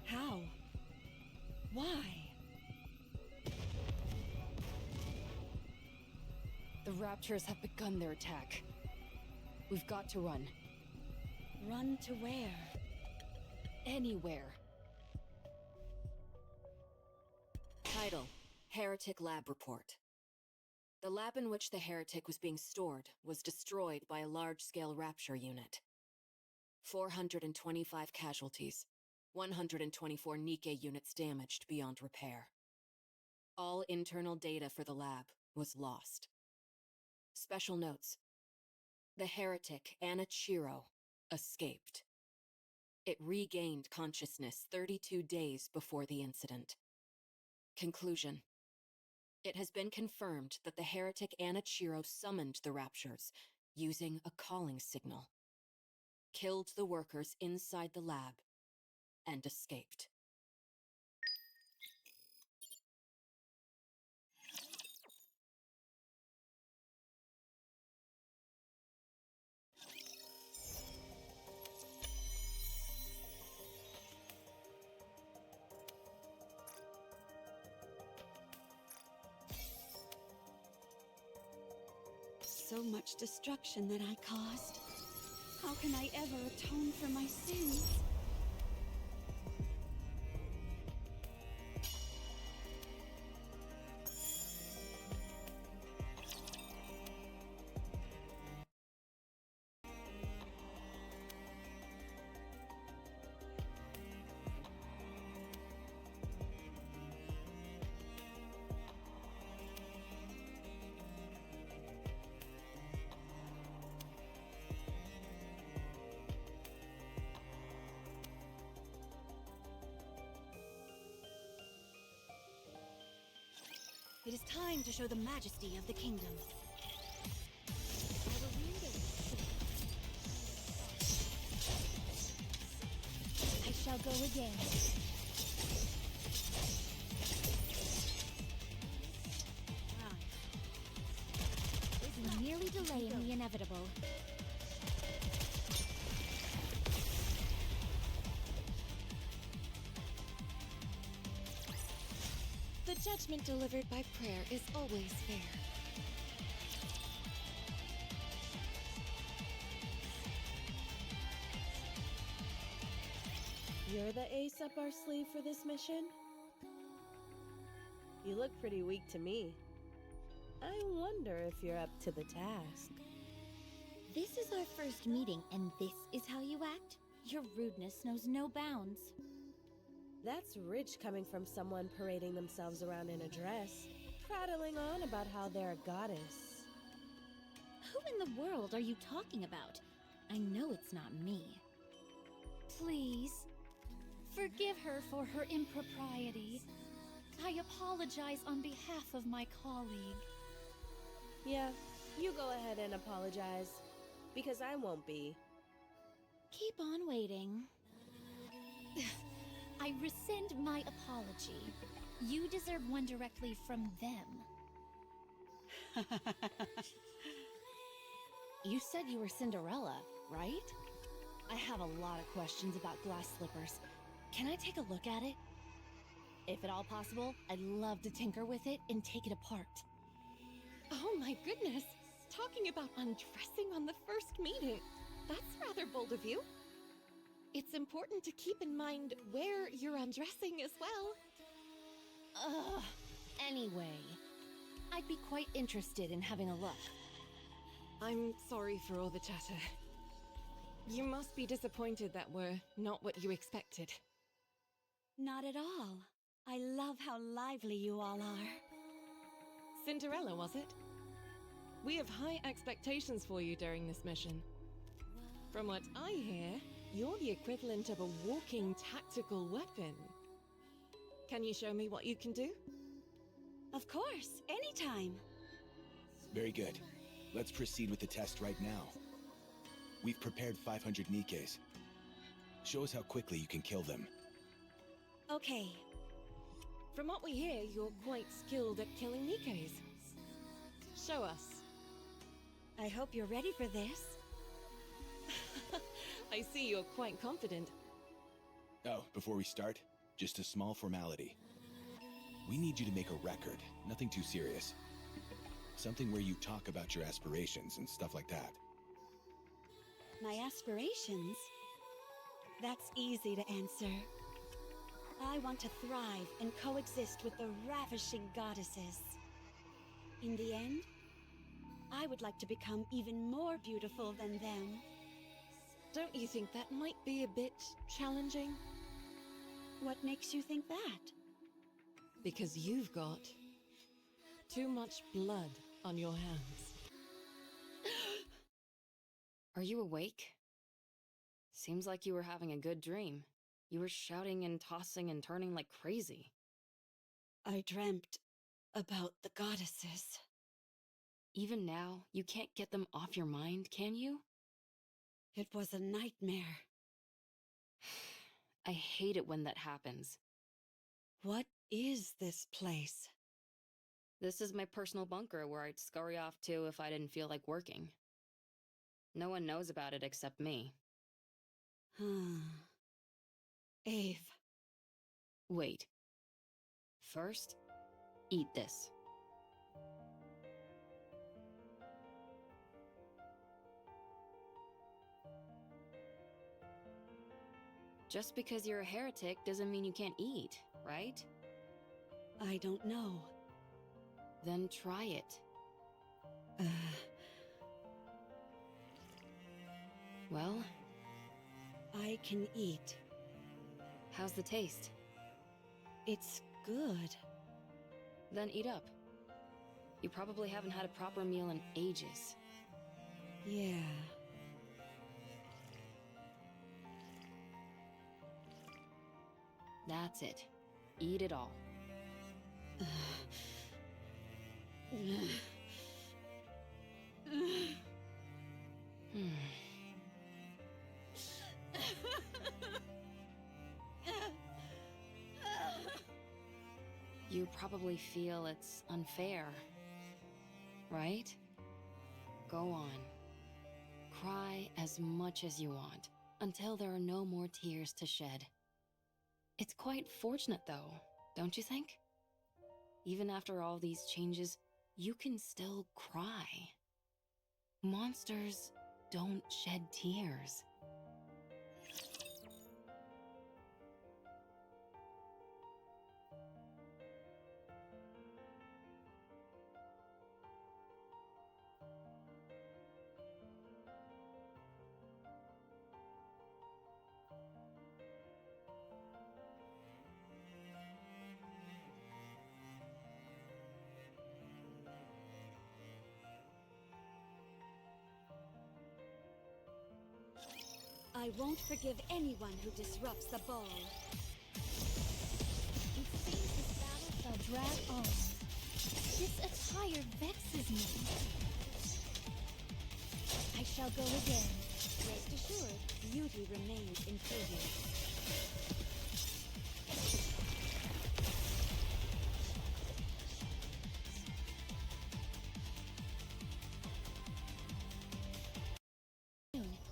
how? Why? The Raptures have begun their attack. We've got to run. Run to where? Anywhere. Title: Heretic Lab Report. The lab in which the heretic was being stored was destroyed by a large-scale rapture unit. 425 casualties. 124 Nikke units damaged beyond repair. All internal data for the lab was lost. Special notes. The heretic Anichiro escaped. It regained consciousness 32 days before the incident. Conclusion. It has been confirmed that the heretic Anichiro summoned the Raptures using a calling signal, killed the workers inside the lab, and escaped. So much destruction that I caused. How can I ever atone for my sins? It is time to show the majesty of the kingdom. I shall go again. We're merely delaying the inevitable. The judgment delivered by prayer is always fair. You're the ace up our sleeve for this mission? You look pretty weak to me. I wonder if you're up to the task. This is our first meeting, and this is how you act? Your rudeness knows no bounds. That's rich coming from someone parading themselves around in a dress, prattling on about how they're a goddess. Who in the world are you talking about? I know it's not me. Please, forgive her for her impropriety. I apologize on behalf of my colleague. Yeah, you go ahead and apologize, because I won't be. Keep on waiting. I rescind my apology. You deserve one directly from them. You said you were Cinderella, right? I have a lot of questions about glass slippers. Can I take a look at it? If at all possible, I'd love to tinker with it and take it apart. Oh my goodness! Talking about undressing on the first meeting. That's rather bold of you. It's important to keep in mind where you're undressing as well. Anyway, I'd be quite interested in having a look. I'm sorry for all the chatter. You must be disappointed that we're not what you expected. Not at all. I love how lively you all are. Cinderella, was it? We have high expectations for you during this mission. From what I hear, you're the equivalent of a walking tactical weapon. Can you show me what you can do? Of course, anytime. Very good. Let's proceed with the test right now. We've prepared 500 Nikkes. Show us how quickly you can kill them. Okay. From what we hear, you're quite skilled at killing Nikkes. Show us. I hope you're ready for this. I see you're quite confident. Oh, before we start, just a small formality. We need you to make a record, nothing too serious. Something where you talk about your aspirations and stuff like that. My aspirations? That's easy to answer. I want to thrive and coexist with the ravishing goddesses. In the end, I would like to become even more beautiful than them. Don't you think that might be a bit challenging? What makes you think that? Because you've got too much blood on your hands. Are you awake? Seems like you were having a good dream. You were shouting and tossing and turning like crazy. I dreamt about the goddesses. Even now, you can't get them off your mind, can you? It was a nightmare. I hate it when that happens. What is this place? This is my personal bunker where I'd scurry off to if I didn't feel like working. No one knows about it except me. Eve. Wait. First, eat this. Just because you're a heretic doesn't mean you can't eat, right? I don't know. Then try it. Well? I can eat. How's the taste? It's good. Then eat up. You probably haven't had a proper meal in ages. Yeah. That's it. Eat it all. You probably feel it's unfair, right? Go on. Cry as much as you want, until there are no more tears to shed. It's quite fortunate though, don't you think? Even after all these changes, you can still cry. Monsters don't shed tears. I won't forgive anyone who disrupts the ball. It seems this battle shall drag on. This attire vexes me. I shall go again. Rest assured, beauty remains improving.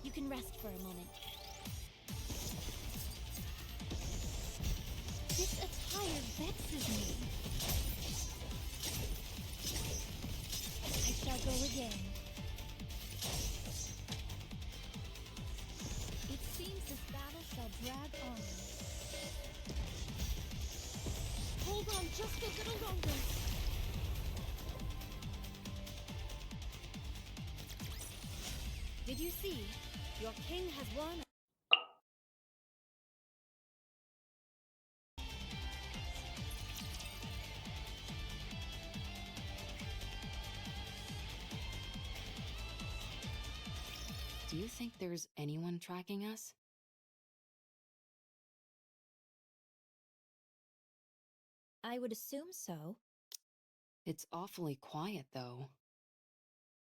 You can rest for a moment. This attire vexes me. I shall go again. It seems this battle shall drag on. Hold on just a little longer. Did you see? Your king has won. Do you think there's anyone tracking us? I would assume so. It's awfully quiet, though.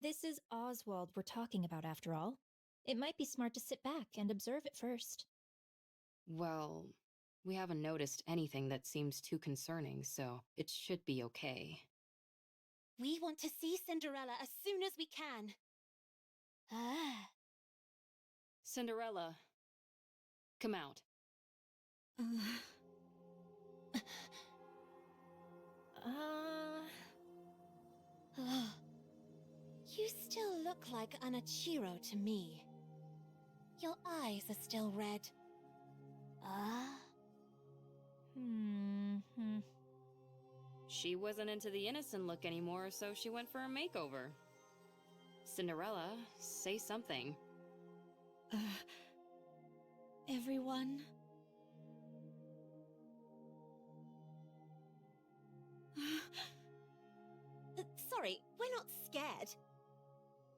This is Oswald we're talking about, after all. It might be smart to sit back and observe it first. Well, we haven't noticed anything that seems too concerning, so it should be okay. We want to see Cinderella as soon as we can. Cinderella, come out. You still look like Anachiro to me. Your eyes are still red. She wasn't into the innocent look anymore, so she went for a makeover. Cinderella, say something. everyone. Sorry, we're not scared.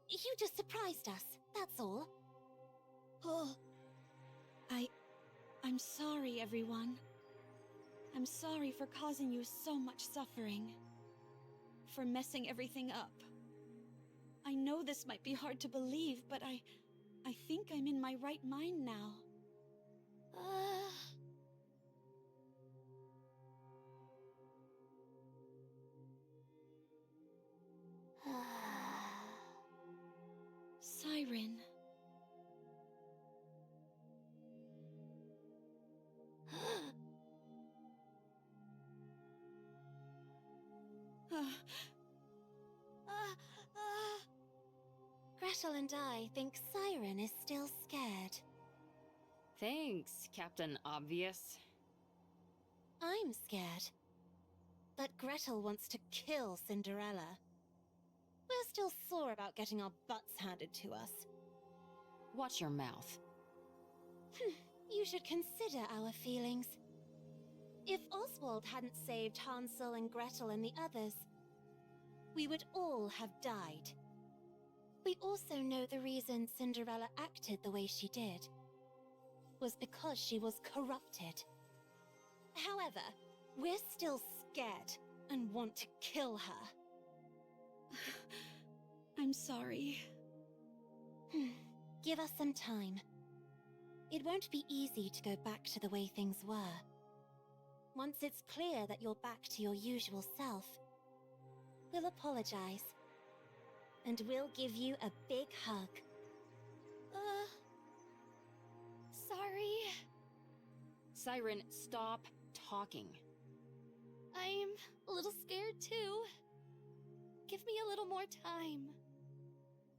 You just surprised us, that's all. Oh. I'm sorry, everyone. I'm sorry for causing you so much suffering. For messing everything up. I know this might be hard to believe, but I think I'm in my right mind now. Siren. Gretel and I think Siren is still scared. Thanks, Captain Obvious. I'm scared. But Gretel wants to kill Cinderella. We're still sore about getting our butts handed to us. Watch your mouth. You should consider our feelings. If Oswald hadn't saved Hansel and Gretel and the others, we would all have died. We also know the reason Cinderella acted the way she did was because she was corrupted. However, we're still scared and want to kill her. I'm sorry. Give us some time. It won't be easy to go back to the way things were. Once it's clear that you're back to your usual self, we'll apologize. And we'll give you a big hug. Sorry. Siren, stop talking. I'm a little scared too. Give me a little more time.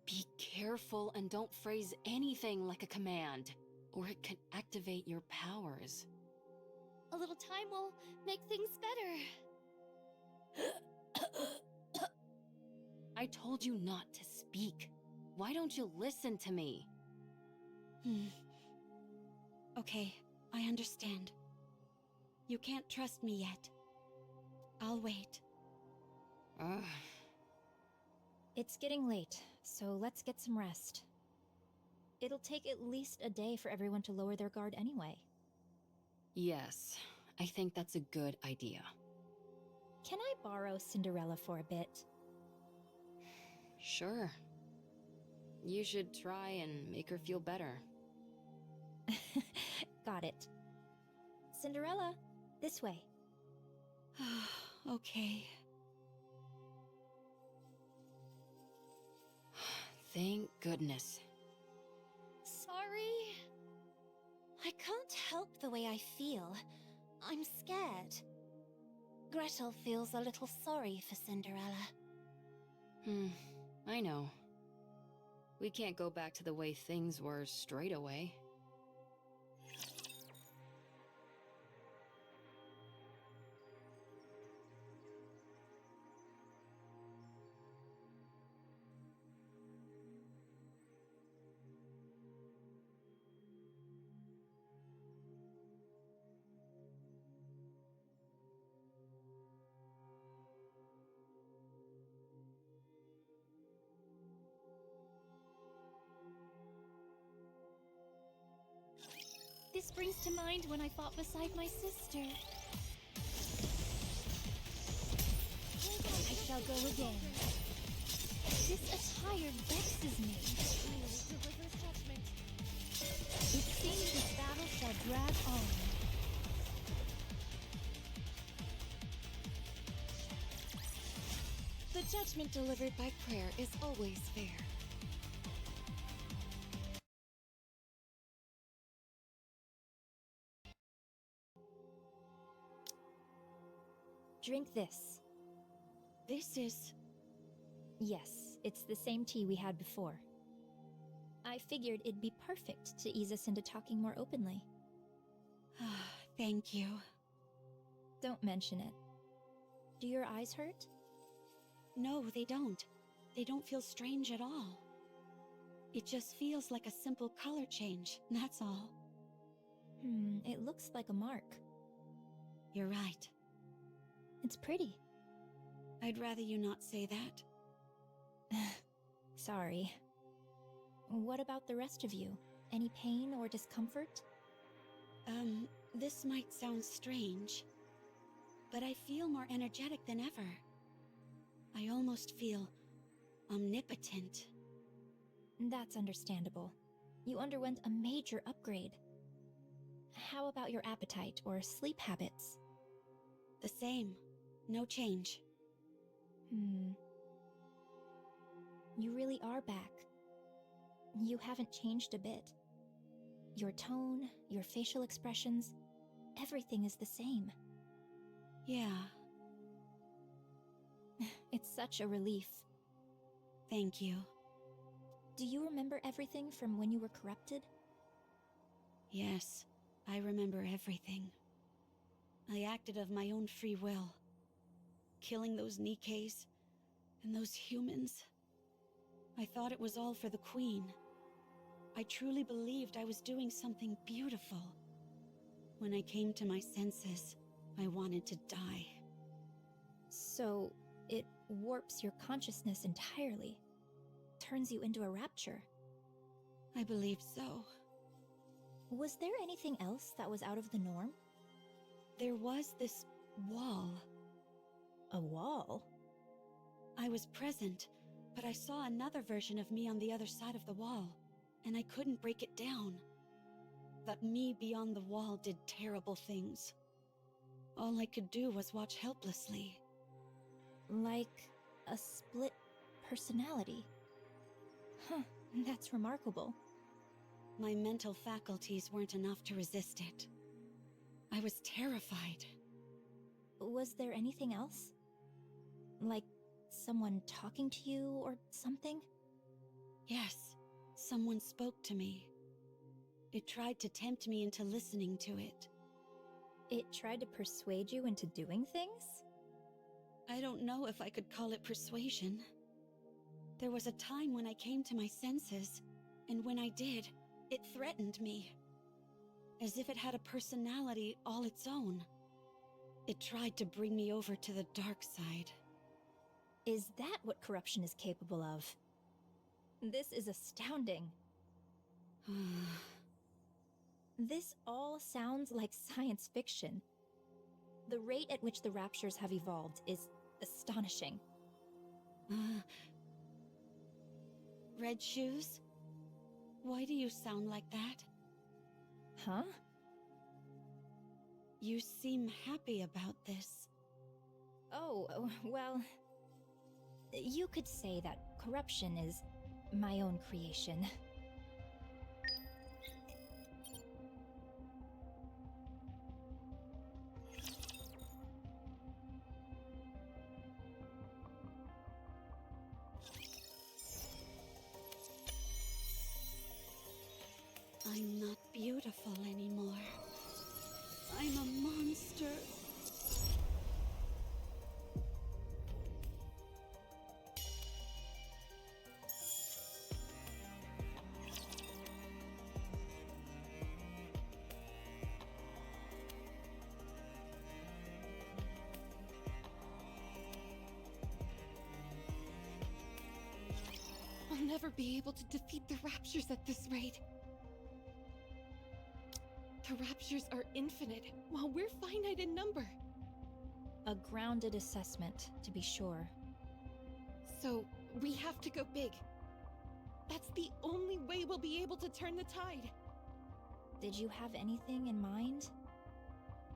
Be careful and don't phrase anything like a command, or it can activate your powers. A little time will make things better. I told you not to speak. Why don't you listen to me? Okay, I understand. You can't trust me yet. I'll wait. It's getting late, so let's get some rest. It'll take at least a day for everyone to lower their guard anyway. Yes, I think that's a good idea. Can I borrow Cinderella for a bit? Sure. You should try and make her feel better. Got it. Cinderella, this way. Okay. Thank goodness. Sorry. I can't help the way I feel. I'm scared. Gretel feels a little sorry for Cinderella. I know. We can't go back to the way things were straight away. This brings to mind when I fought beside my sister. I shall go again. This attire vexes me. It seems this battle shall drag on. The judgment delivered by prayer is always fair. Drink this. This is... Yes, it's the same tea we had before. I figured it'd be perfect to ease us into talking more openly. Thank you. Don't mention it. Do your eyes hurt? No, they don't. They don't feel strange at all. It just feels like a simple color change, that's all. It looks like a mark. You're right. It's pretty. I'd rather you not say that. Sorry. What about the rest of you? Any pain or discomfort? This might sound strange, but I feel more energetic than ever. I almost feel omnipotent. That's understandable. You underwent a major upgrade. How about your appetite or sleep habits? The same. No change. You really are back. You haven't changed a bit. Your tone, your facial expressions, everything is the same. Yeah. It's such a relief. Thank you. Do you remember everything from when you were corrupted? Yes, I remember everything. I acted of my own free will. Killing those Nikkes and those humans. I thought it was all for the Queen. I truly believed I was doing something beautiful. When I came to my senses, I wanted to die. So, it warps your consciousness entirely. Turns you into a rapture. I believe so. Was there anything else that was out of the norm? There was this wall. A wall? I was present, but I saw another version of me on the other side of the wall, and I couldn't break it down. That me beyond the wall did terrible things. All I could do was watch helplessly. Like a split personality. Huh, that's remarkable. My mental faculties weren't enough to resist it. I was terrified. Was there anything else? Like someone talking to you or something? Yes, someone spoke to me. It tried to tempt me into listening to it. It tried to persuade you into doing things? I don't know if I could call it persuasion. There was a time when I came to my senses, and when I did, it threatened me. As if it had a personality all its own. It tried to bring me over to the dark side. Is that what corruption is capable of? This is astounding. This all sounds like science fiction. The rate at which the raptures have evolved is astonishing. Red shoes? Why do you sound like that? Huh? You seem happy about this. Oh, well... You could say that corruption is my own creation. I'm not beautiful anymore. I'm a monster. I'll never be able to defeat the Raptures at this rate. The Raptures are infinite, while we're finite in number. A grounded assessment, to be sure. So, we have to go big. That's the only way we'll be able to turn the tide. Did you have anything in mind?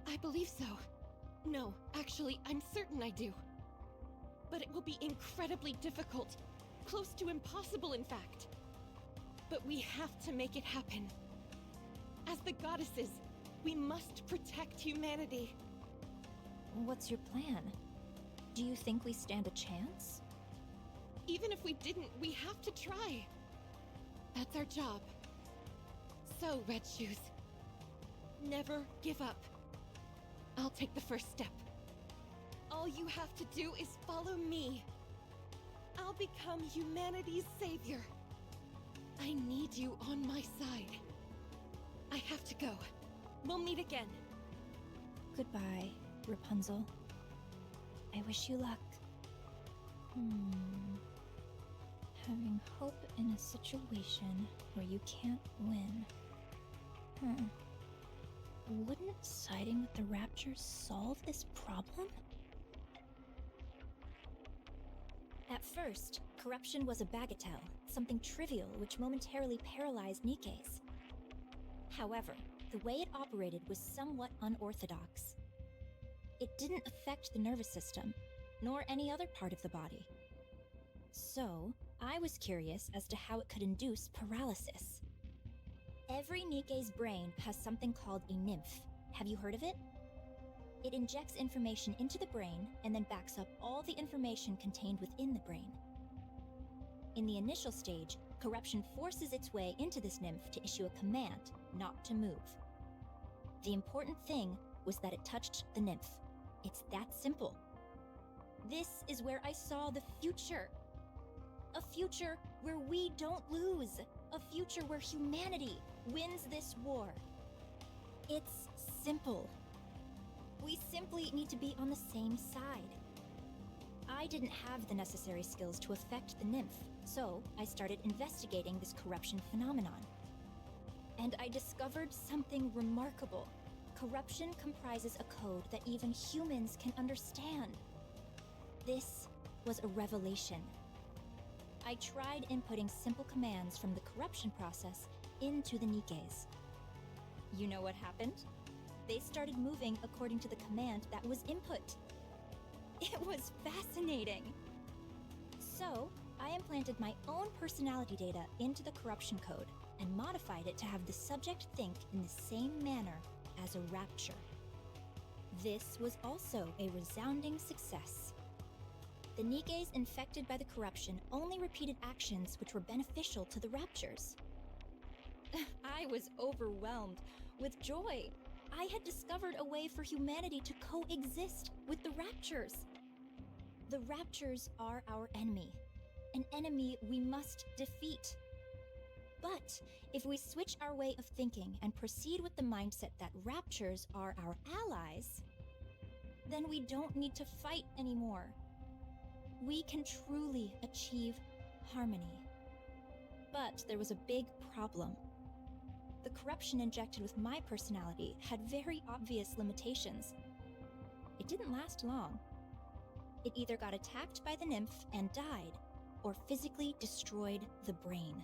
I believe so. No, actually, I'm certain I do. But it will be incredibly difficult. Close to impossible, in fact. But we have to make it happen. As the goddesses, we must protect humanity. What's your plan? Do you think we stand a chance? Even if we didn't, we have to try. That's our job. So, Red Shoes, never give up. I'll take the first step. All you have to do is follow me. I'll become humanity's savior. I need you on my side. I have to go. We'll meet again. Goodbye, Rapunzel. I wish you luck. Having hope in a situation where you can't win. Wouldn't siding with the Raptures solve this problem? At first, corruption was a bagatelle, something trivial which momentarily paralyzed Nikke's. However, the way it operated was somewhat unorthodox. It didn't affect the nervous system, nor any other part of the body. So, I was curious as to how it could induce paralysis. Every Nikke's brain has something called a nymph. Have you heard of it? It injects information into the brain and then backs up all the information contained within the brain. In the initial stage, corruption forces its way into this nymph to issue a command not to move. The important thing was that it touched the nymph. It's that simple. This is where I saw the future. A future where we don't lose. A future where humanity wins this war. It's simple. We simply need to be on the same side. I didn't have the necessary skills to affect the nymph, so I started investigating this corruption phenomenon. And I discovered something remarkable. Corruption comprises a code that even humans can understand. This was a revelation. I tried inputting simple commands from the corruption process into the Nikkes. You know what happened? They started moving according to the command that was input. It was fascinating. So, I implanted my own personality data into the corruption code and modified it to have the subject think in the same manner as a rapture. This was also a resounding success. The Nikkes infected by the corruption only repeated actions which were beneficial to the raptures. I was overwhelmed with joy. I had discovered a way for humanity to coexist with the raptures. The raptures are our enemy, an enemy we must defeat. But if we switch our way of thinking and proceed with the mindset that raptures are our allies, then we don't need to fight anymore. We can truly achieve harmony. But there was a big problem. The corruption injected with my personality had very obvious limitations. It didn't last long. It either got attacked by the nymph and died, or physically destroyed the brain.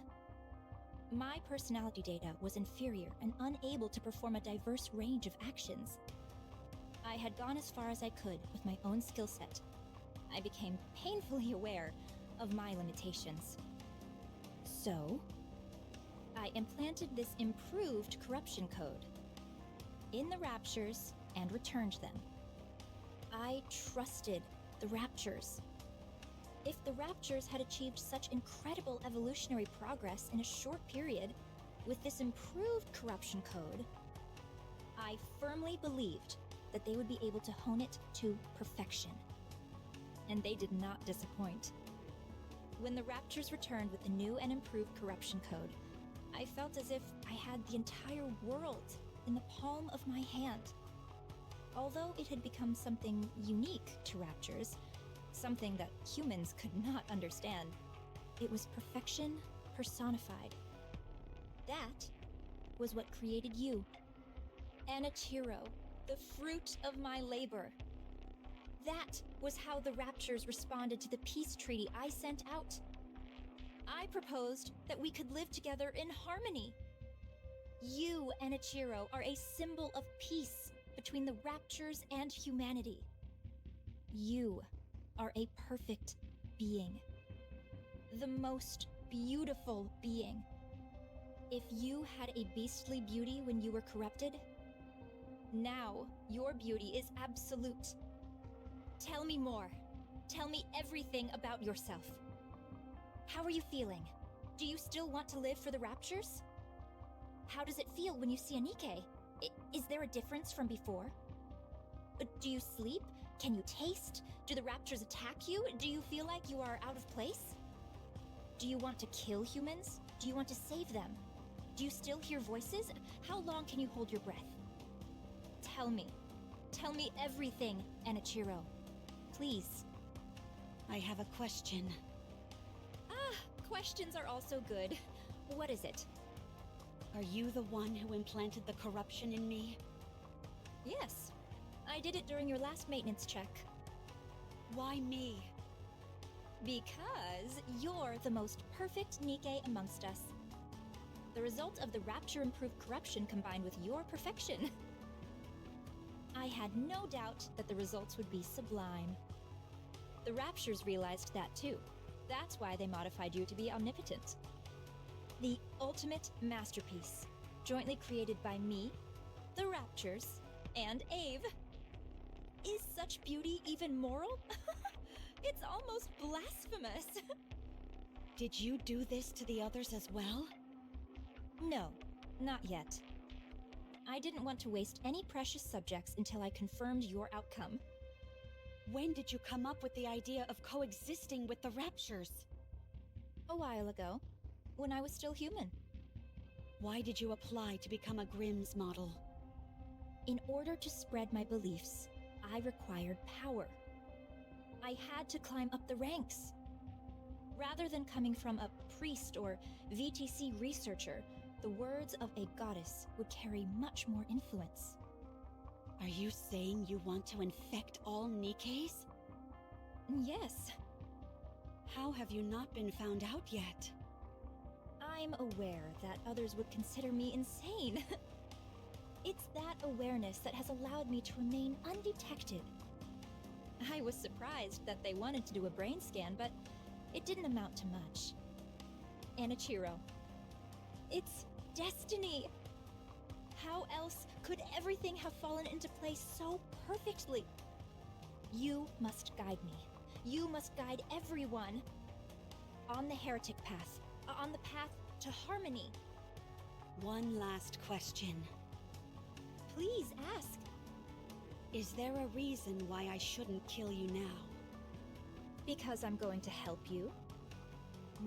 My personality data was inferior and unable to perform a diverse range of actions. I had gone as far as I could with my own skill set. I became painfully aware of my limitations. So, I implanted this improved corruption code in the raptures and returned them. I trusted the raptures. If the raptures had achieved such incredible evolutionary progress in a short period with this improved corruption code, I firmly believed that they would be able to hone it to perfection. And they did not disappoint. When the raptures returned with the new and improved corruption code, I felt as if I had the entire world in the palm of my hand. Although it had become something unique to raptures, something that humans could not understand, it was perfection personified. That was what created you. Anichiro, the fruit of my labor. That was how the raptures responded to the peace treaty I sent out. I proposed that we could live together in harmony. You, Anichiro, are a symbol of peace between the raptures and humanity. You are a perfect being. The most beautiful being. If you had a beastly beauty when you were corrupted, now your beauty is absolute. Tell me more. Tell me everything about yourself. How are you feeling? Do you still want to live for the raptures? How does it feel when you see a Nikke? Is there a difference from before? Do you sleep? Can you taste? Do the raptures attack you? Do you feel like you are out of place? Do you want to kill humans? Do you want to save them? Do you still hear voices? How long can you hold your breath? tell me. Tell me everything, Enichiro. Please. I have a question. Questions are also good. What is it? Are you the one who implanted the corruption in me? Yes. I did it during your last maintenance check. Why me? Because you're the most perfect Nikke amongst us. The result of the Rapture-improved corruption combined with your perfection. I had no doubt that the results would be sublime. The Raptures realized that too. That's why they modified you to be omnipotent. The ultimate masterpiece, jointly created by me, the Raptures, and Eve. Is such beauty even moral? It's almost blasphemous. Did you do this to the others as well? No, not yet. I didn't want to waste any precious subjects until I confirmed your outcome. When did you come up with the idea of coexisting with the Raptures? A while ago, when I was still human. Why did you apply to become a Grimm's model? In order to spread my beliefs, I required power. I had to climb up the ranks. Rather than coming from a priest or VTC researcher, the words of a goddess would carry much more influence. Are you saying you want to infect all Nikkes? Yes. How have you not been found out yet? I'm aware that others would consider me insane. It's that awareness that has allowed me to remain undetected. I was surprised that they wanted to do a brain scan, but it didn't amount to much. Enichiro, it's destiny. How else could everything have fallen into place so perfectly? You must guide me. You must guide everyone. On the heretic path. On the path to harmony. One last question. Please ask. Is there a reason why I shouldn't kill you now? Because I'm going to help you.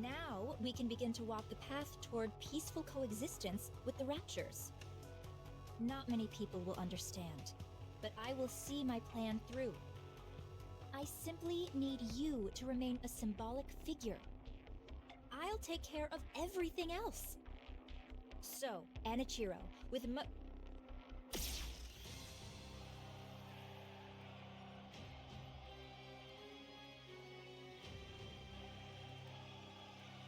Now we can begin to walk the path toward peaceful coexistence with the Raptures. Not many people will understand, but I will see my plan through. I simply need you to remain a symbolic figure. I'll take care of everything else. So, Enichiro, with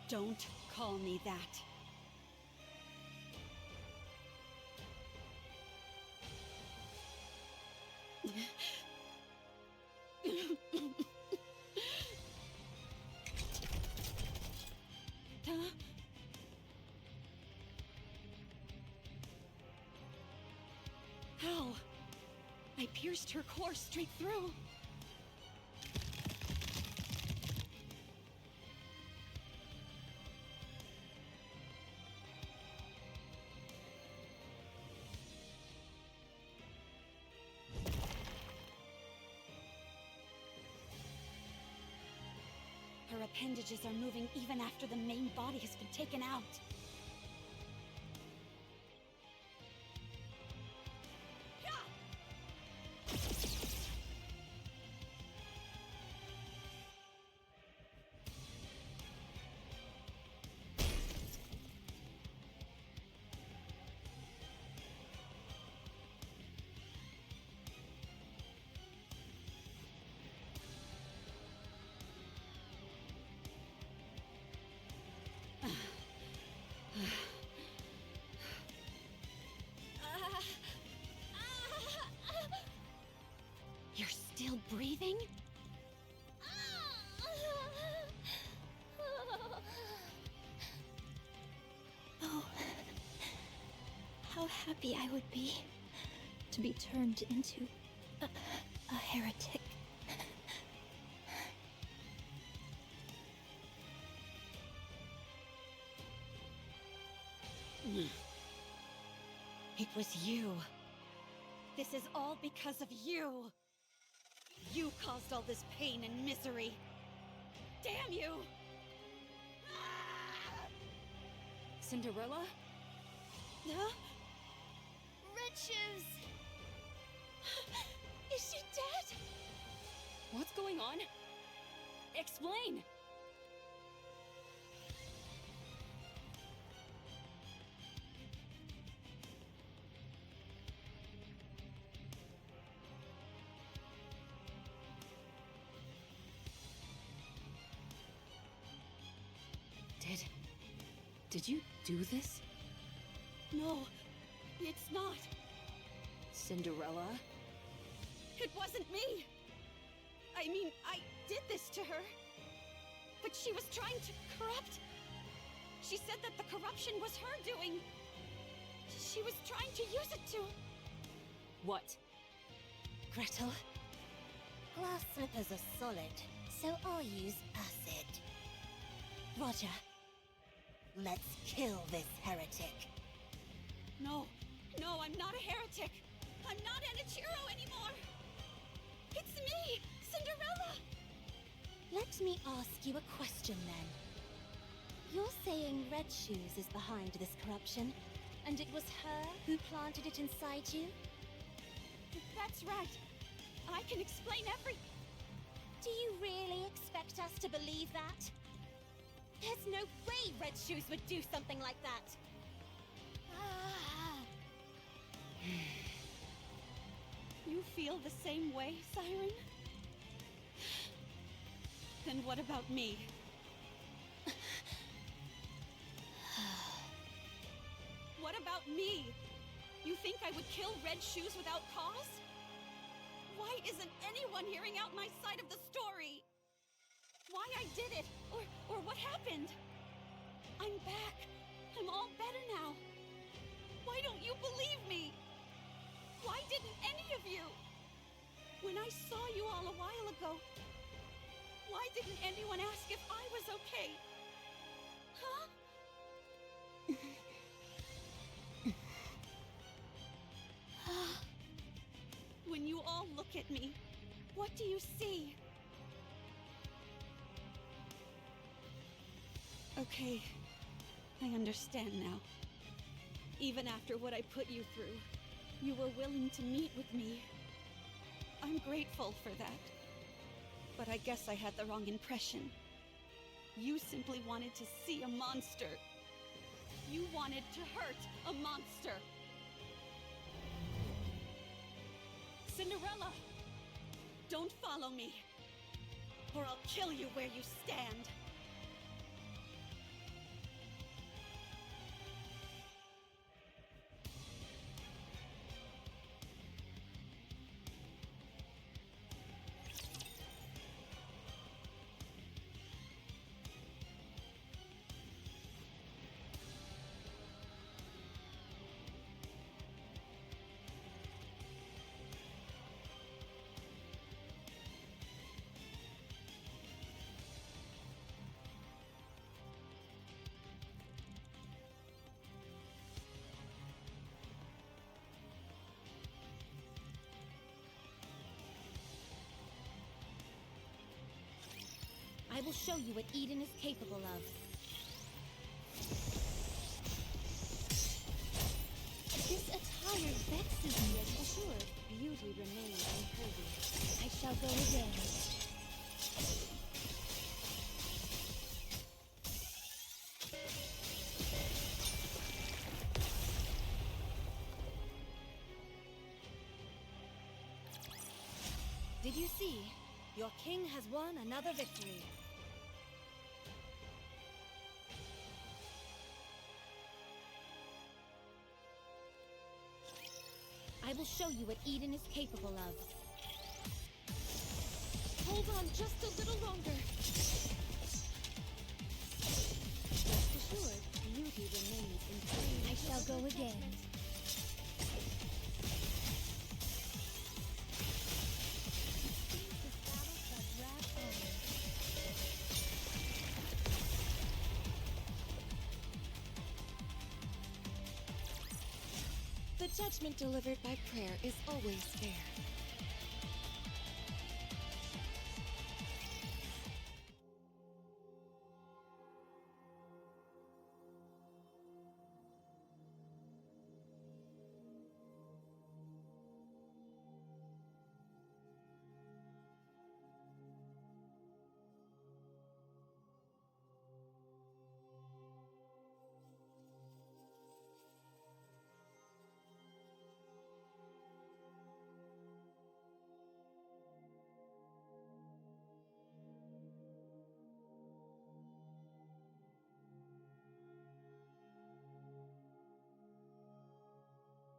Don't call me that. How? I pierced her core straight through. Her appendages are moving even after the main body has been taken out. You're still breathing? Oh, how happy I would be to be turned into a heretic. It was you. This is all because of you. You caused all this pain and misery. Damn you! Cinderella? Huh? Red shoes! Is she dead? What's going on? Explain! Did you do this? No, it's not. Cinderella? It wasn't me. I mean, I did this to her. But she was trying to corrupt. She said that the corruption was her doing. She was trying to use it to... What? Gretel? Glass slippers are solid, so I'll use acid. Roger. Let's kill this heretic. No, I'm not a heretic. I'm not Enichiro anymore. It's me, Cinderella. Let me ask you a question then. You're saying Red Shoes is behind this corruption, and it was her who planted it inside you? That's right. I can explain every... Do you really expect us to believe that? There's no way Red Shoes would do something like that! You feel the same way, Siren? Then what about me? What about me? You think I would kill Red Shoes without cause? Why isn't anyone hearing out my side of the story? Why I did it, or what happened? I'm back. I'm all better now. Why don't you believe me? Why didn't any of you? When I saw you all a while ago, why didn't anyone ask if I was okay? Huh? When you all look at me, what do you see? Okay, I understand now. Even after what I put you through, you were willing to meet with me. I'm grateful for that. But I guess I had the wrong impression. You simply wanted to see a monster. You wanted to hurt a monster. Cinderella! Don't follow me, or I'll kill you where you stand. I will show you what Eden is capable of. This attire vexes me. Rest assured, beauty remains impervious. I shall go again. Did you see? Your king has won another victory. I will show you what Eden is capable of. Hold on just a little longer. Rest assured, beauty remains impervious. I shall go again. The judgment delivered by prayer is always fair.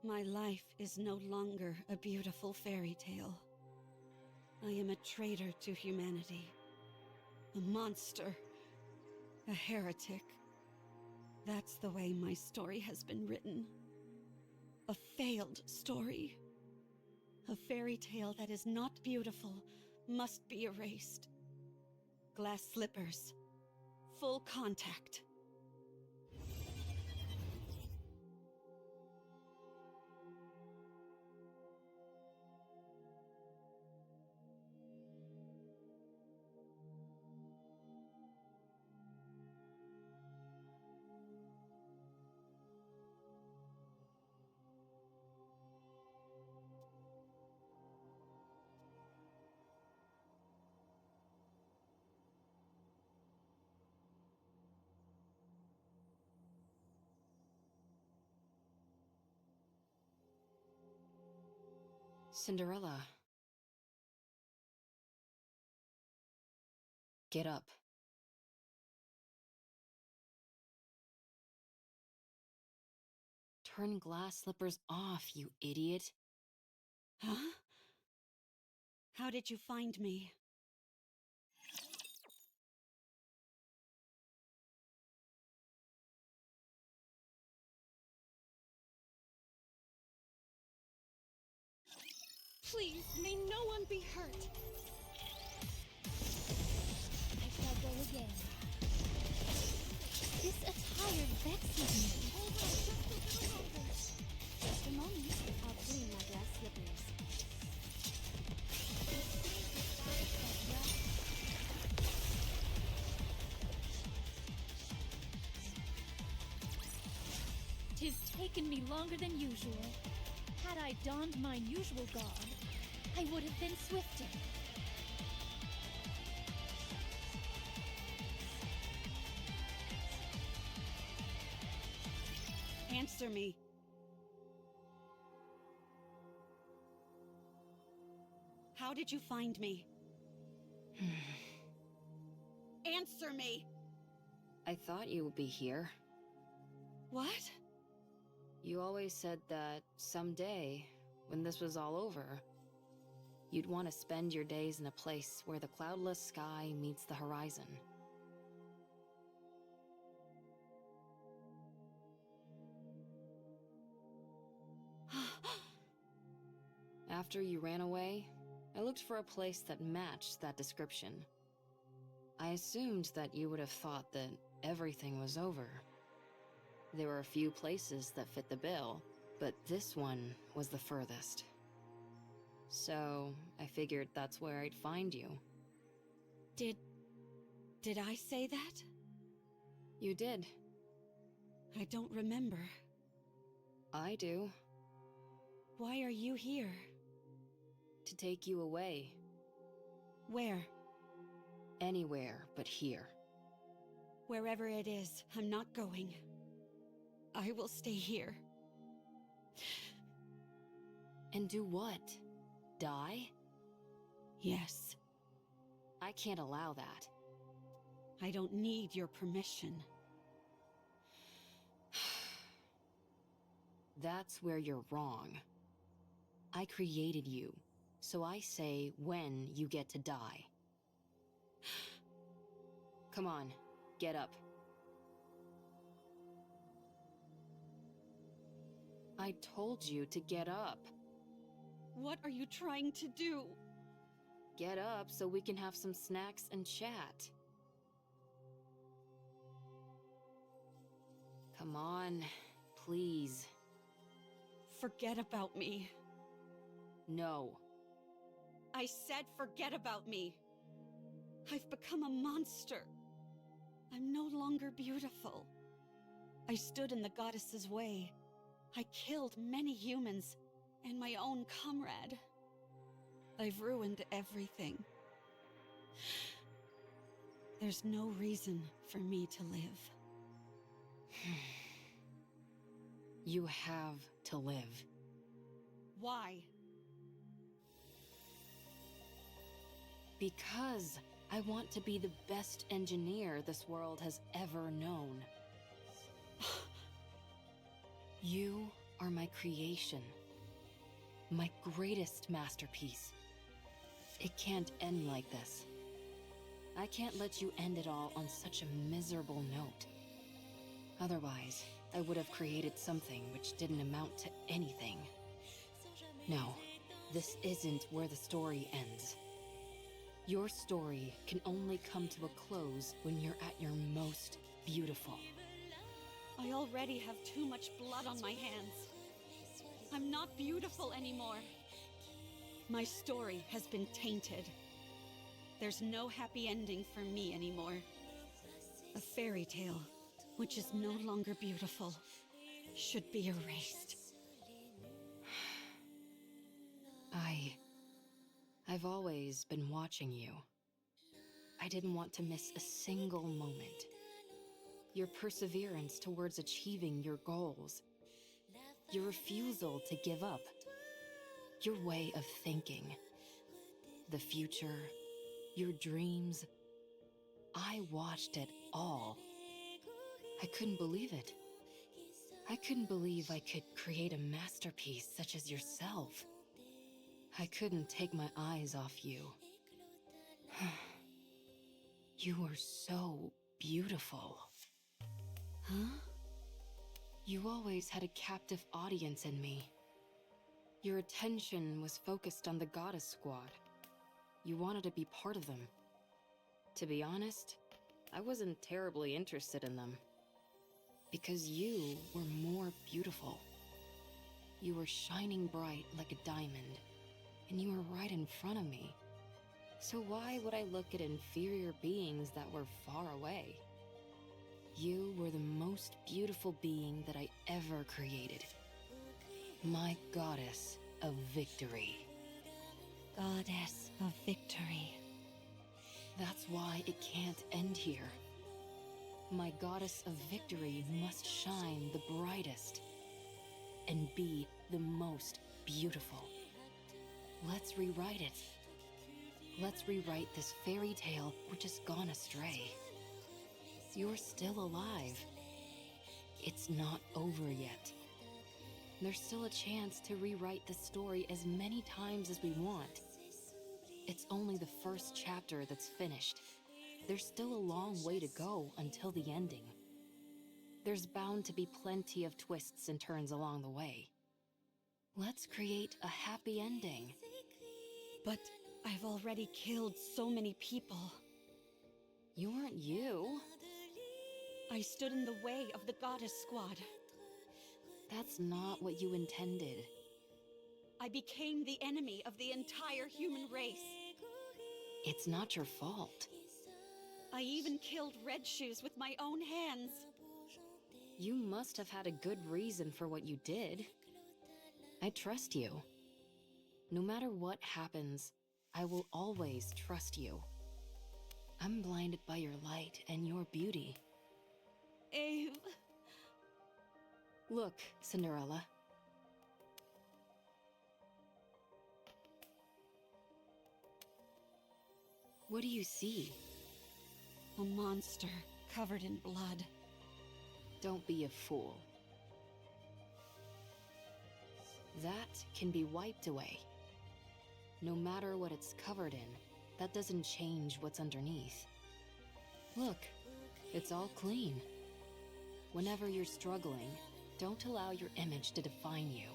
My life is no longer a beautiful fairy tale. I am a traitor to humanity. A monster. A heretic. That's the way my story has been written. A failed story. A fairy tale that is not beautiful must be erased. Glass slippers. Full contact. Cinderella. Get up. Turn glass slippers off, you idiot. Huh? How did you find me? Please, may no one be hurt. I shall go again. This attire vexes me. Hold on, just a little longer. Just a moment. I'll clean my glass slippers. Tis taken me longer than usual. Had I donned mine usual garb, I would have been swifter. Answer me. How did you find me? Answer me! I thought you would be here. What? You always said that someday, when this was all over, you'd want to spend your days in a place where the cloudless sky meets the horizon. After you ran away, I looked for a place that matched that description. I assumed that you would have thought that everything was over. There were a few places that fit the bill, but this one was the furthest. So, I figured that's where I'd find you. Did I say that? You did. I don't remember. I do. Why are you here? To take you away. Where? Anywhere but here. Wherever it is, I'm not going. I will stay here. And do what? Die? Yes. I can't allow that. I don't need your permission. That's where you're wrong. I created you, so I say when you get to die. Come on, get up. I told you to get up. What are you trying to do? Get up so we can have some snacks and chat. Come on, please. Forget about me. No. I said forget about me. I've become a monster. I'm no longer beautiful. I stood in the goddess's way. I killed many humans and my own comrade. I've ruined everything. There's no reason for me to live. You have to live. Why? Because I want to be the best engineer this world has ever known. You are my creation. My greatest masterpiece. It can't end like this. I can't let you end it all on such a miserable note. Otherwise, I would have created something which didn't amount to anything. No, this isn't where the story ends. Your story can only come to a close when you're at your most beautiful. I already have too much blood on my hands. I'm not beautiful anymore. My story has been tainted. There's no happy ending for me anymore. A fairy tale, which is no longer beautiful, should be erased. I've always been watching you. I didn't want to miss a single moment. Your perseverance towards achieving your goals. Your refusal to give up. Your way of thinking. The future. Your dreams. I watched it all. I couldn't believe it. I couldn't believe I could create a masterpiece such as yourself. I couldn't take my eyes off you. You were so beautiful. Huh? You always had a captive audience in me. Your attention was focused on the Goddess Squad. You wanted to be part of them. To be honest, I wasn't terribly interested in them. Because you were more beautiful. You were shining bright like a diamond, and you were right in front of me. So why would I look at inferior beings that were far away? You were the most beautiful being that I ever created. My goddess of victory. Goddess of victory. That's why it can't end here. My goddess of victory must shine the brightest and be the most beautiful. Let's rewrite it. Let's rewrite this fairy tale which has gone astray. You're still alive. It's not over yet. There's still a chance to rewrite the story as many times as we want. It's only the first chapter that's finished. There's still a long way to go until the ending. There's bound to be plenty of twists and turns along the way. Let's create a happy ending. But I've already killed so many people. You weren't you. I stood in the way of the Goddess Squad. That's not what you intended. I became the enemy of the entire human race. It's not your fault. I even killed Red Shoes with my own hands. You must have had a good reason for what you did. I trust you. No matter what happens, I will always trust you. I'm blinded by your light and your beauty. Eve. Look, Cinderella. What do you see? A monster covered in blood. Don't be a fool. That can be wiped away. No matter what it's covered in, that doesn't change what's underneath. Look, it's all clean. Whenever you're struggling, don't allow your image to define you.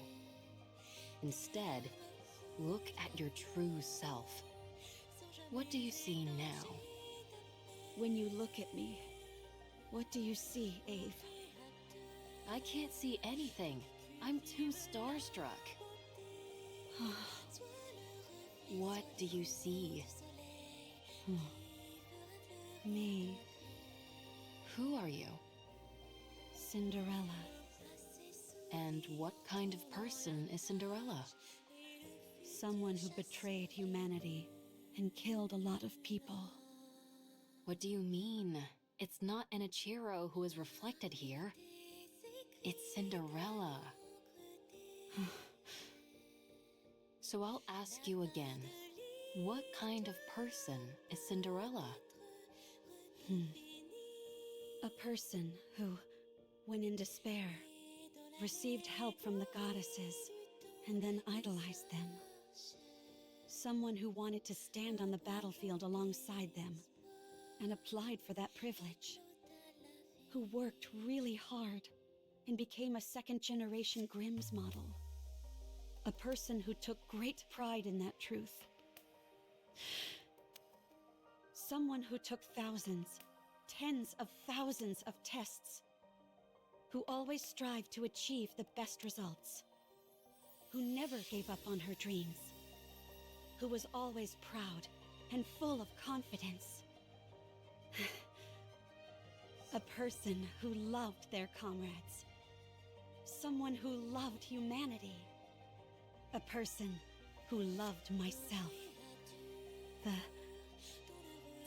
Instead, look at your true self. What do you see now? When you look at me, what do you see, Eve? I can't see anything. I'm too starstruck. What do you see? Me. Who are you? Cinderella. And what kind of person is Cinderella? Someone who betrayed humanity and killed a lot of people. What do you mean? It's not Enichiro who is reflected here. It's Cinderella. So I'll ask you again. What kind of person is Cinderella? A person who, when in despair, received help from the goddesses, and then idolized them. Someone who wanted to stand on the battlefield alongside them, and applied for that privilege. Who worked really hard, and became a second-generation Grimm's model. A person who took great pride in that truth. Someone who took thousands, tens of thousands of tests. Who always strived to achieve the best results. Who never gave up on her dreams. Who was always proud and full of confidence. A person who loved their comrades. Someone who loved humanity. A person who loved myself.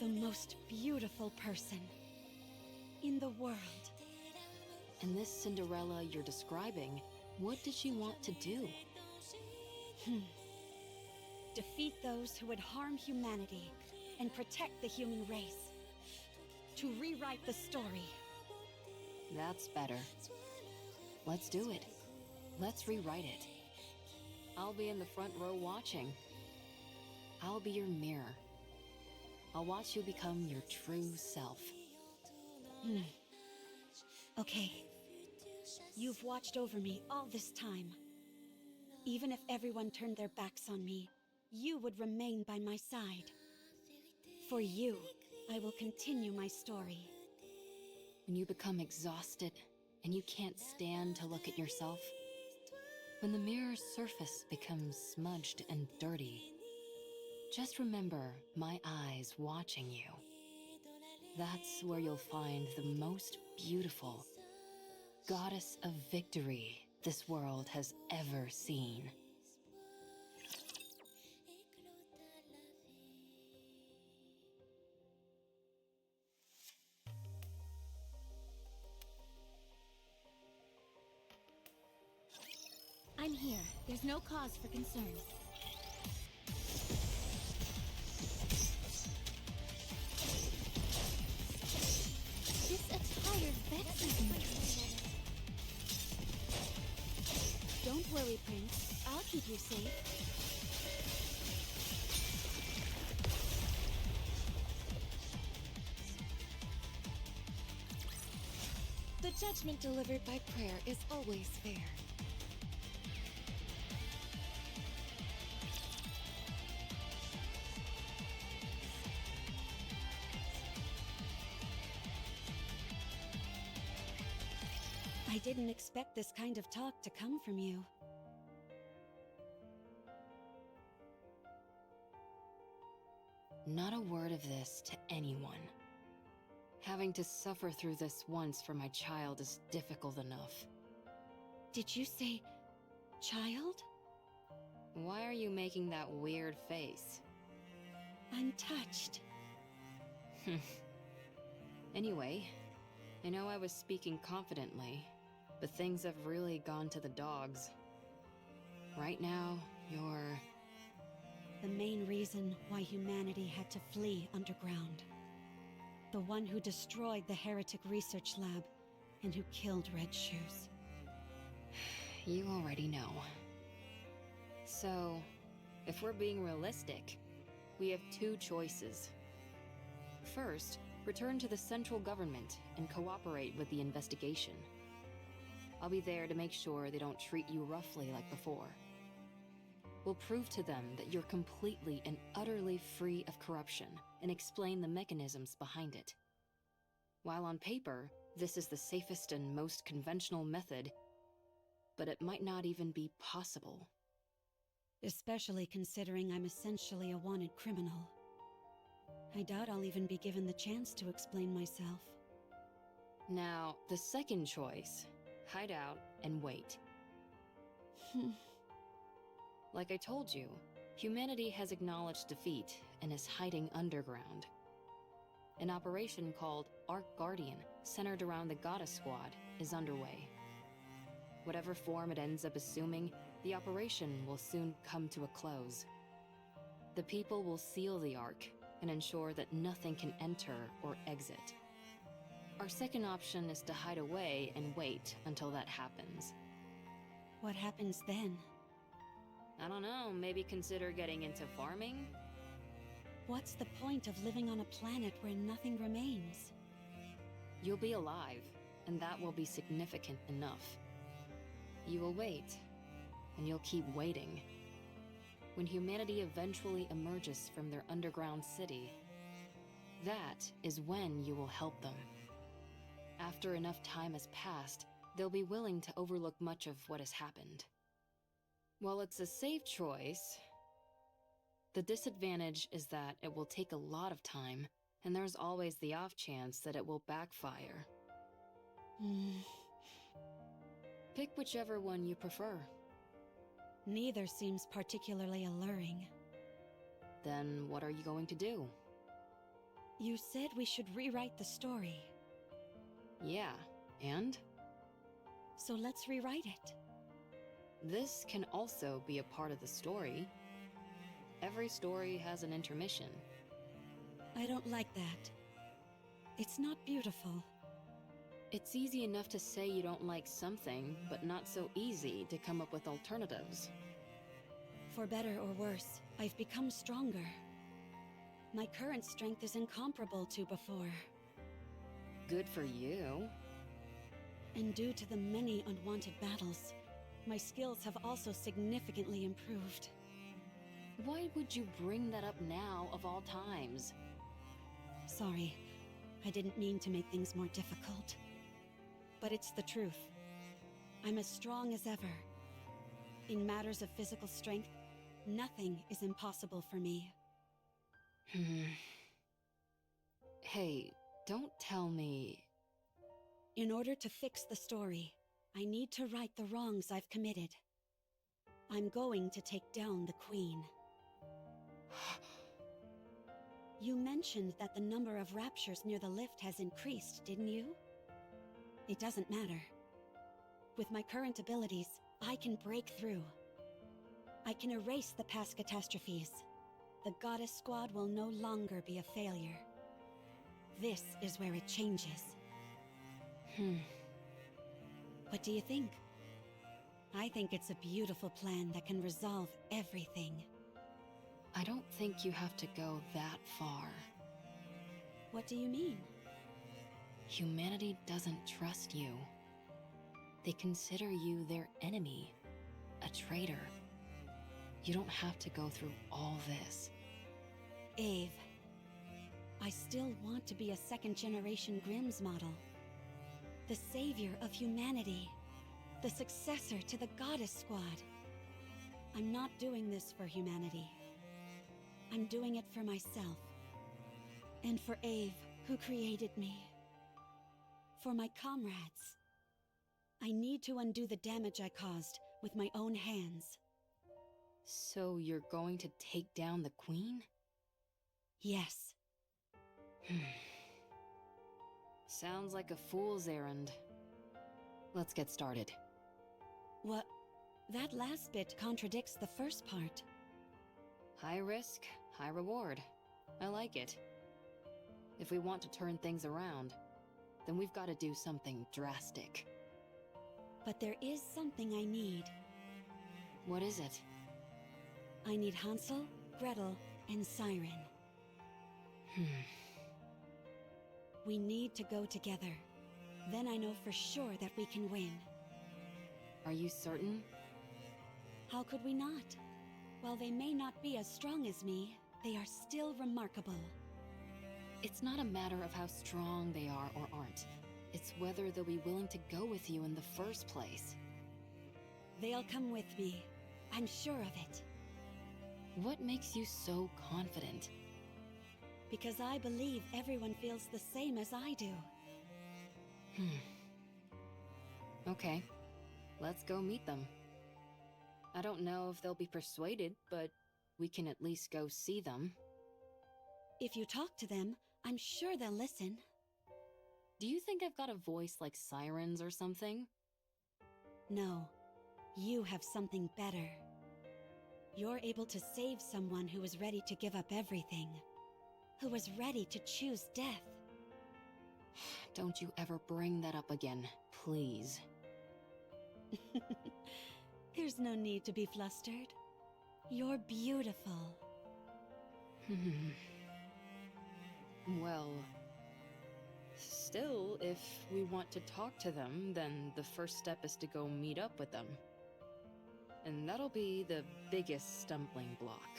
The most beautiful person in the world. And this Cinderella you're describing, what did she want to do? Defeat those who would harm humanity and protect the human race. To rewrite the story. That's better. Let's do it. Let's rewrite it. I'll be in the front row watching. I'll be your mirror. I'll watch you become your true self. Okay. You've watched over me all this time. Even if everyone turned their backs on me, you would remain by my side. For you, I will continue my story. When you become exhausted and you can't stand to look at yourself, when the mirror's surface becomes smudged and dirty, just remember my eyes watching you. That's where you'll find the most beautiful goddess of victory this world has ever seen. I'm here. There's no cause for concern. This attire vexes me. Don't worry, Prince. I'll keep you safe. The judgment delivered by prayer is always fair. I didn't expect this kind of talk to come from you. Not a word of this to anyone. Having to suffer through this once for my child is difficult enough. Did you say child? Why are you making that weird face? I'm touched. Anyway, I know I was speaking confidently, but things have really gone to the dogs. Right now, you're... the main reason why humanity had to flee underground. The one who destroyed the heretic research lab and who killed Red Shoes. You already know. So, if we're being realistic, we have two choices. First, return to the central government and cooperate with the investigation. I'll be there to make sure they don't treat you roughly like before. We'll prove to them that you're completely and utterly free of corruption and explain the mechanisms behind it. While on paper, this is the safest and most conventional method, but it might not even be possible. Especially considering I'm essentially a wanted criminal. I doubt I'll even be given the chance to explain myself. Now, the second choice, hide out and wait. Like I told you, humanity has acknowledged defeat and is hiding underground. An operation called Ark Guardian, centered around the Goddess Squad, is underway. Whatever form it ends up assuming, the operation will soon come to a close. The people will seal the Ark and ensure that nothing can enter or exit. Our second option is to hide away and wait until that happens. What happens then? I don't know, maybe consider getting into farming? What's the point of living on a planet where nothing remains? You'll be alive, and that will be significant enough. You will wait, and you'll keep waiting. When humanity eventually emerges from their underground city, that is when you will help them. After enough time has passed, they'll be willing to overlook much of what has happened. While it's a safe choice, the disadvantage is that it will take a lot of time, and there's always the off chance that it will backfire. Pick whichever one you prefer. Neither seems particularly alluring. Then what are you going to do? You said we should rewrite the story. Yeah, and? So let's rewrite it. This can also be a part of the story. Every story has an intermission. I don't like that. It's not beautiful. It's easy enough to say you don't like something, but not so easy to come up with alternatives. For better or worse, I've become stronger. My current strength is incomparable to before. Good for you. And due to the many unwanted battles, my skills have also significantly improved. Why would you bring that up now, of all times? Sorry, I didn't mean to make things more difficult. But it's the truth. I'm as strong as ever. In matters of physical strength, nothing is impossible for me. Hey, don't tell me... In order to fix the story, I need to right the wrongs I've committed. I'm going to take down the Queen. You mentioned that the number of raptures near the lift has increased, didn't you? It doesn't matter. With my current abilities, I can break through. I can erase the past catastrophes. The Goddess Squad will no longer be a failure. This is where it changes. What do you think? I think it's a beautiful plan that can resolve everything. I don't think you have to go that far. What do you mean? Humanity doesn't trust you. They consider you their enemy, a traitor. You don't have to go through all this. Eve, I still want to be a second-generation Grimm's model. The savior of humanity. The successor to the Goddess Squad. I'm not doing this for humanity. I'm doing it for myself. And for Eve, who created me. For my comrades. I need to undo the damage I caused with my own hands. So you're going to take down the Queen? Yes. Sounds like a fool's errand. Let's get started. What? That last bit contradicts the first part. High risk, high reward. I like it. If we want to turn things around, then we've got to do something drastic. But there is something I need. What is it? I need Hansel, Gretel, and Siren. We need to go together. Then I know for sure that we can win. Are you certain? How could we not? While they may not be as strong as me, they are still remarkable. It's not a matter of how strong they are or aren't. It's whether they'll be willing to go with you in the first place. They'll come with me. I'm sure of it. What makes you so confident? Because I believe everyone feels the same as I do. Okay, let's go meet them. I don't know if they'll be persuaded, but we can at least go see them. If you talk to them, I'm sure they'll listen. Do you think I've got a voice like sirens or something? No, you have something better. You're able to save someone who is ready to give up everything. Who was ready to choose death. Don't you ever bring that up again, please. There's no need to be flustered. You're beautiful. Well, still, if we want to talk to them, then the first step is to go meet up with them. And that'll be the biggest stumbling block.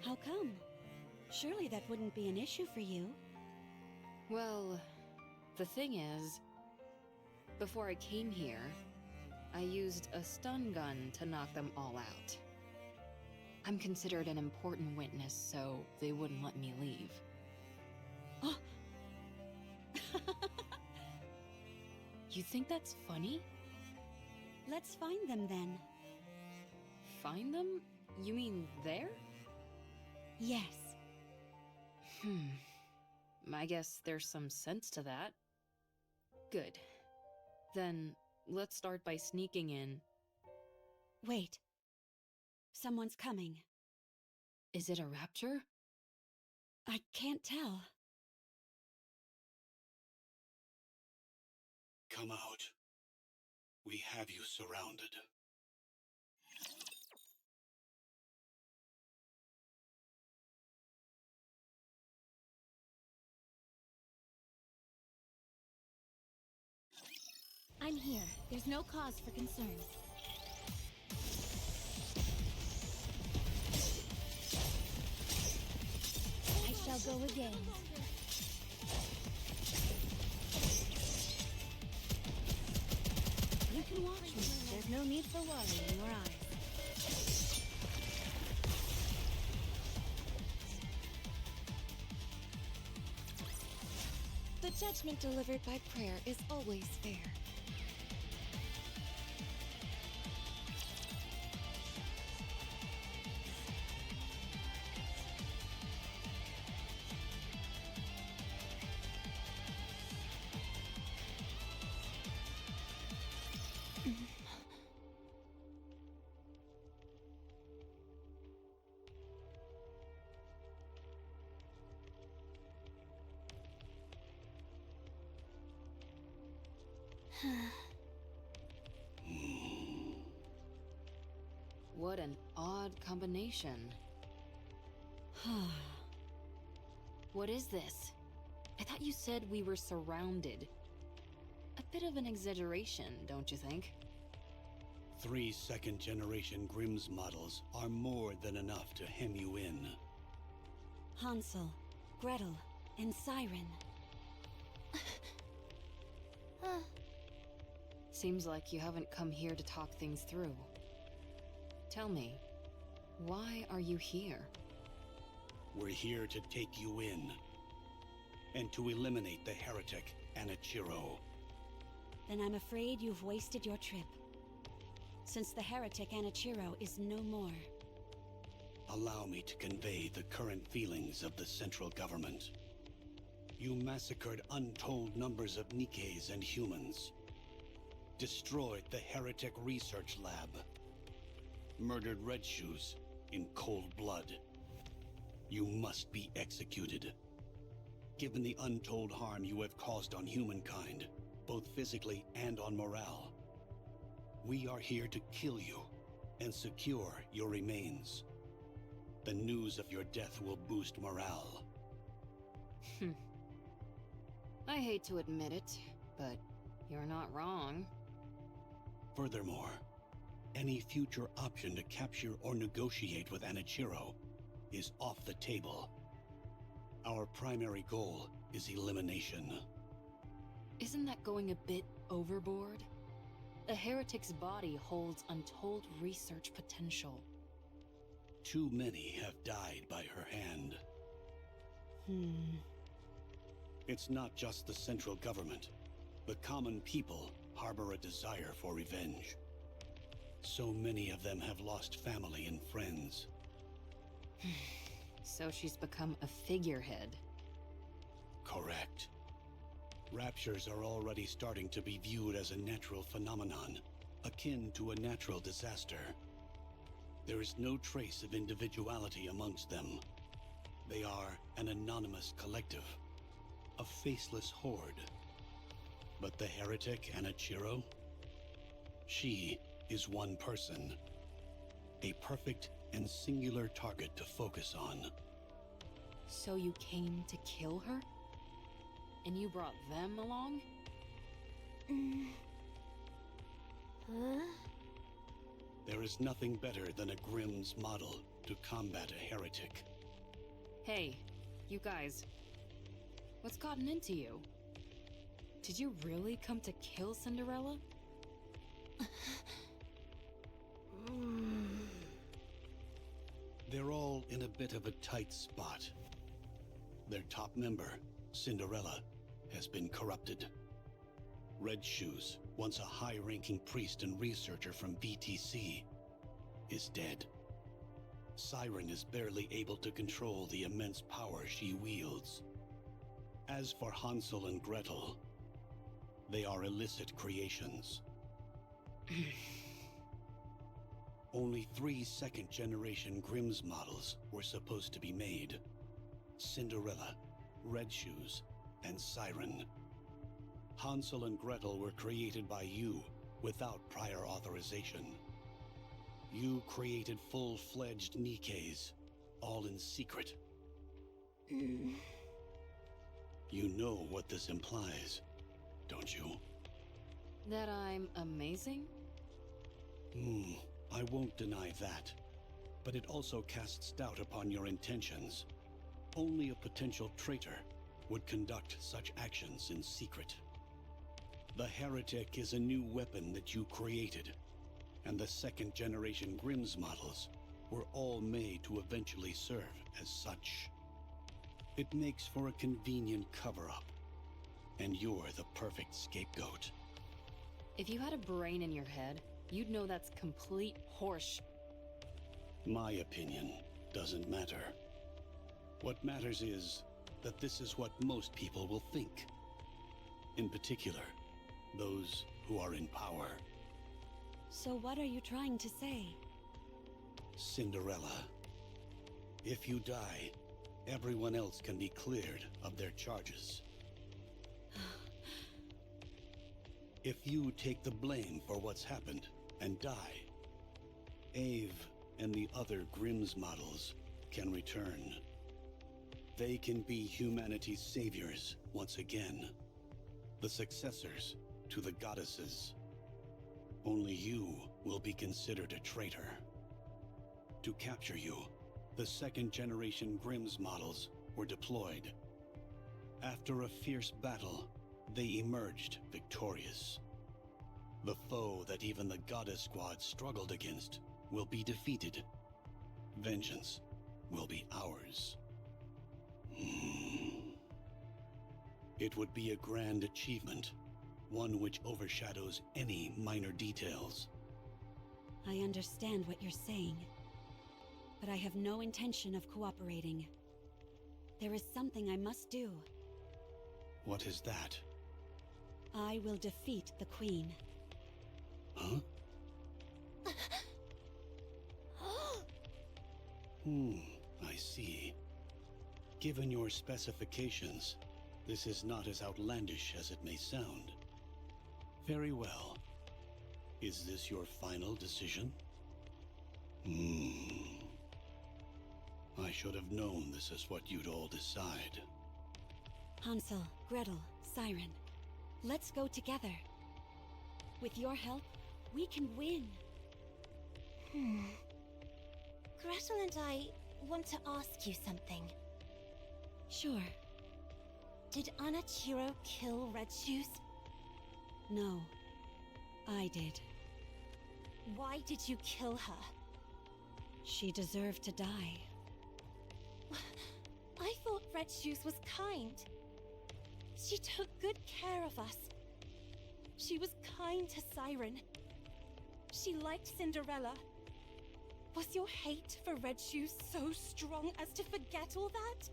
How come? Surely that wouldn't be an issue for you. Well, the thing is, before I came here, I used a stun gun to knock them all out. I'm considered an important witness, so they wouldn't let me leave. Oh. You think that's funny? Let's find them then. Find them? You mean there? Yes. I guess there's some sense to that. Good. Then, let's start by sneaking in. Wait. Someone's coming. Is it a rapture? I can't tell. Come out. We have you surrounded. I'm here. There's no cause for concern. I shall go again. You can watch me. There's no need for worry in your eyes. The judgment delivered by prayer is always fair. What an odd combination. What is this? I thought you said we were surrounded. A bit of an exaggeration, don't you think? 3 second-generation Grimm's models are more than enough to hem you in. Hansel, Gretel, and Siren. Seems like you haven't come here to talk things through. Tell me, why are you here? We're here to take you in, and to eliminate the heretic Anichiro. Then I'm afraid you've wasted your trip. Since the heretic Anichiro is no more. Allow me to convey the current feelings of the central government. You massacred untold numbers of Nikkes and humans. Destroyed the heretic research lab. Murdered Red Shoes in cold blood. You must be executed. Given the untold harm you have caused on humankind, both physically and on morale, we are here to kill you and secure your remains. The news of your death will boost morale. I hate to admit it, but you're not wrong. Furthermore, any future option to capture or negotiate with Anichiro is off the table. Our primary goal is elimination. Isn't that going a bit overboard? The heretic's body holds untold research potential. Too many have died by her hand. It's not just the central government. The common people harbor a desire for revenge. So many of them have lost family and friends. So she's become a figurehead. Correct. Raptures are already starting to be viewed as a natural phenomenon, akin to a natural disaster. There is no trace of individuality amongst them. They are an anonymous collective, a faceless horde. But the heretic Anichiro? She is one person. A perfect and singular target to focus on. So you came to kill her? And you brought them along? Huh? There is nothing better than a Grimm's model to combat a heretic. Hey, you guys. What's gotten into you? Did you really come to kill Cinderella? They're all in a bit of a tight spot. Their top member, Cinderella, has been corrupted. Red Shoes, once a high-ranking priest and researcher from VTC, is dead. Siren is barely able to control the immense power she wields. As for Hansel and Gretel, they are illicit creations. Only 3 second-generation Grimm's models were supposed to be made. Cinderella, Red Shoes, and Siren. Hansel and Gretel were created by you without prior authorization. You created full-fledged Nikkes, all in secret. You know what this implies, don't you? That I'm amazing? I won't deny that. But it also casts doubt upon your intentions. Only a potential traitor would conduct such actions in secret. The Heretic is a new weapon that you created, and the second-generation Grimm's models were all made to eventually serve as such. It makes for a convenient cover-up, and you're the perfect scapegoat. If you had a brain in your head, you'd know that's complete horse. My opinion doesn't matter. What matters is that this is what most people will think. In particular, those who are in power. So what are you trying to say? Cinderella, if you die, everyone else can be cleared of their charges. If you take the blame for what's happened and die, Eve and the other Grimm's models can return. They can be humanity's saviors once again, the successors to the goddesses. Only you will be considered a traitor. To capture you, the second-generation Grimm's models were deployed. After a fierce battle, they emerged victorious. The foe that even the Goddess Squad struggled against will be defeated. Vengeance will be ours. It would be a grand achievement, one which overshadows any minor details. I understand what you're saying, but I have no intention of cooperating. There is something I must do. What is that? I will defeat the Queen. Huh? I see. Given your specifications, this is not as outlandish as it may sound. Very well. Is this your final decision? I should have known this is what you'd all decide. Hansel, Gretel, Siren, let's go together. With your help, we can win. Gretel and I want to ask you something. Sure. Did Anachiro kill Red Shoes? No, I did. Why did you kill her? She deserved to die. I thought Red Shoes was kind. She took good care of us. She was kind to Siren. She liked Cinderella. Was your hate for Red Shoes so strong as to forget all that?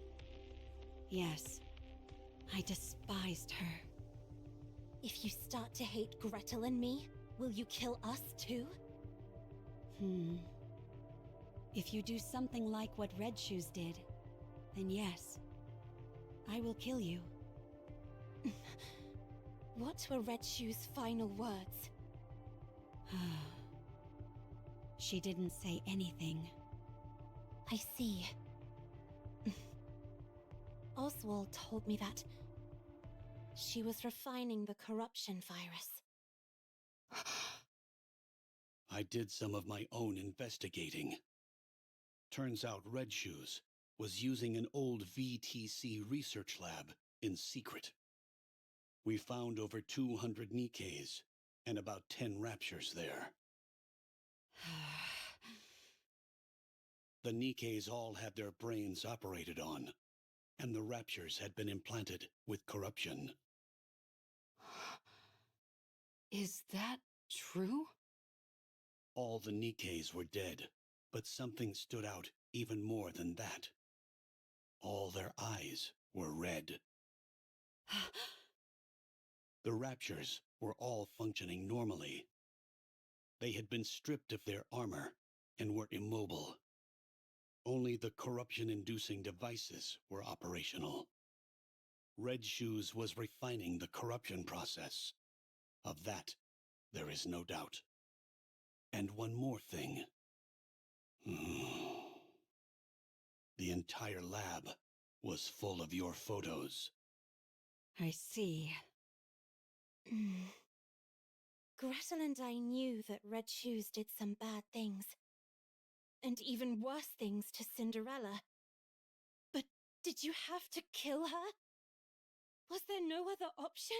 Yes, I despised her. If you start to hate Gretel and me, will you kill us too? If you do something like what Red Shoes did, then yes, I will kill you. What were Red Shoes' final words? She didn't say anything. I see. Oswald told me that she was refining the corruption virus. I did some of my own investigating. Turns out Red Shoes was using an old VTC research lab in secret. We found over 200 Nikkes and about 10 raptures there. The Nikkes all had their brains operated on, and the raptures had been implanted with corruption. Is that true? All the Nikkes were dead, but something stood out even more than that. All their eyes were red. The raptures were all functioning normally. They had been stripped of their armor and were immobile. Only the corruption-inducing devices were operational. Red Shoes was refining the corruption process. Of that, there is no doubt. And one more thing. The entire lab was full of your photos. I see. Gretel and I knew that Red Shoes did some bad things. And even worse things to Cinderella. But did you have to kill her? Was there no other option?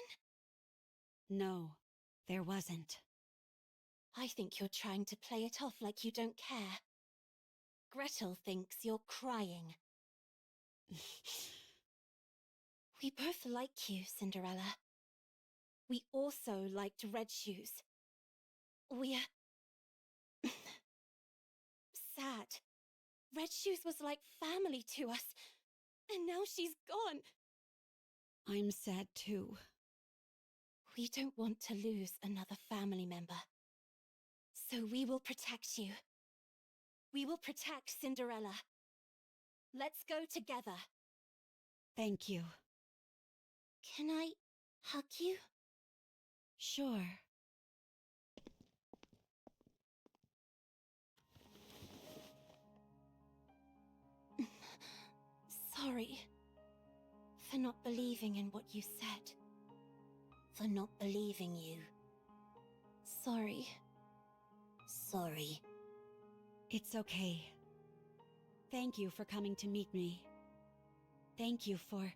No, there wasn't. I think you're trying to play it off like you don't care. Gretel thinks you're crying. We both like you, Cinderella. We also liked Red Shoes. We're sad. Red Shoes was like family to us, and now she's gone. I'm sad too. We don't want to lose another family member. So we will protect you. We will protect Cinderella. Let's go together. Thank you. Can I hug you? Sure. Sorry for not believing in what you said. For not believing you. Sorry. Sorry. It's okay. Thank you for coming to meet me. Thank you for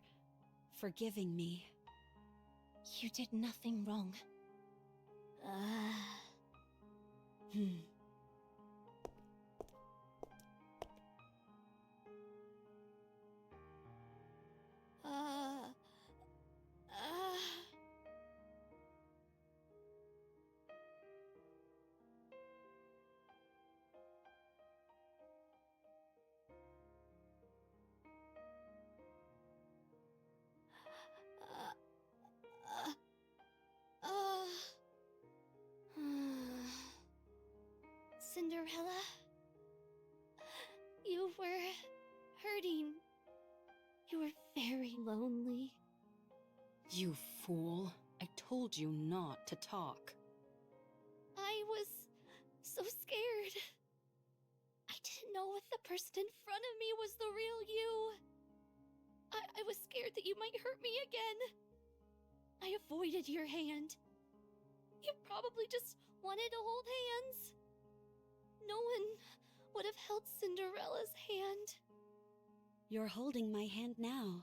forgiving me. You did nothing wrong. Cinderella, you were hurting. You were very lonely. You fool. I told you not to talk. I was so scared. I didn't know if the person in front of me was the real you. I was scared that you might hurt me again. I avoided your hand. You probably just wanted to hold hands. No one would have held Cinderella's hand. You're holding my hand now.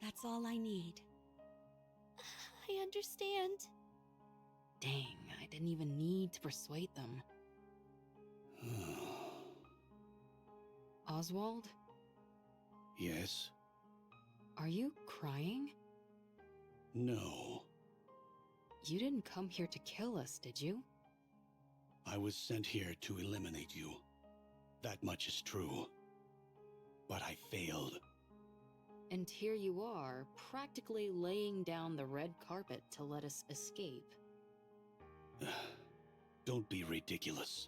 That's all I need. I understand. Dang, I didn't even need to persuade them. Oswald? Yes? Are you crying? No. You didn't come here to kill us, did you? I was sent here to eliminate you. That much is true. But I failed. And here you are, practically laying down the red carpet to let us escape. Don't be ridiculous.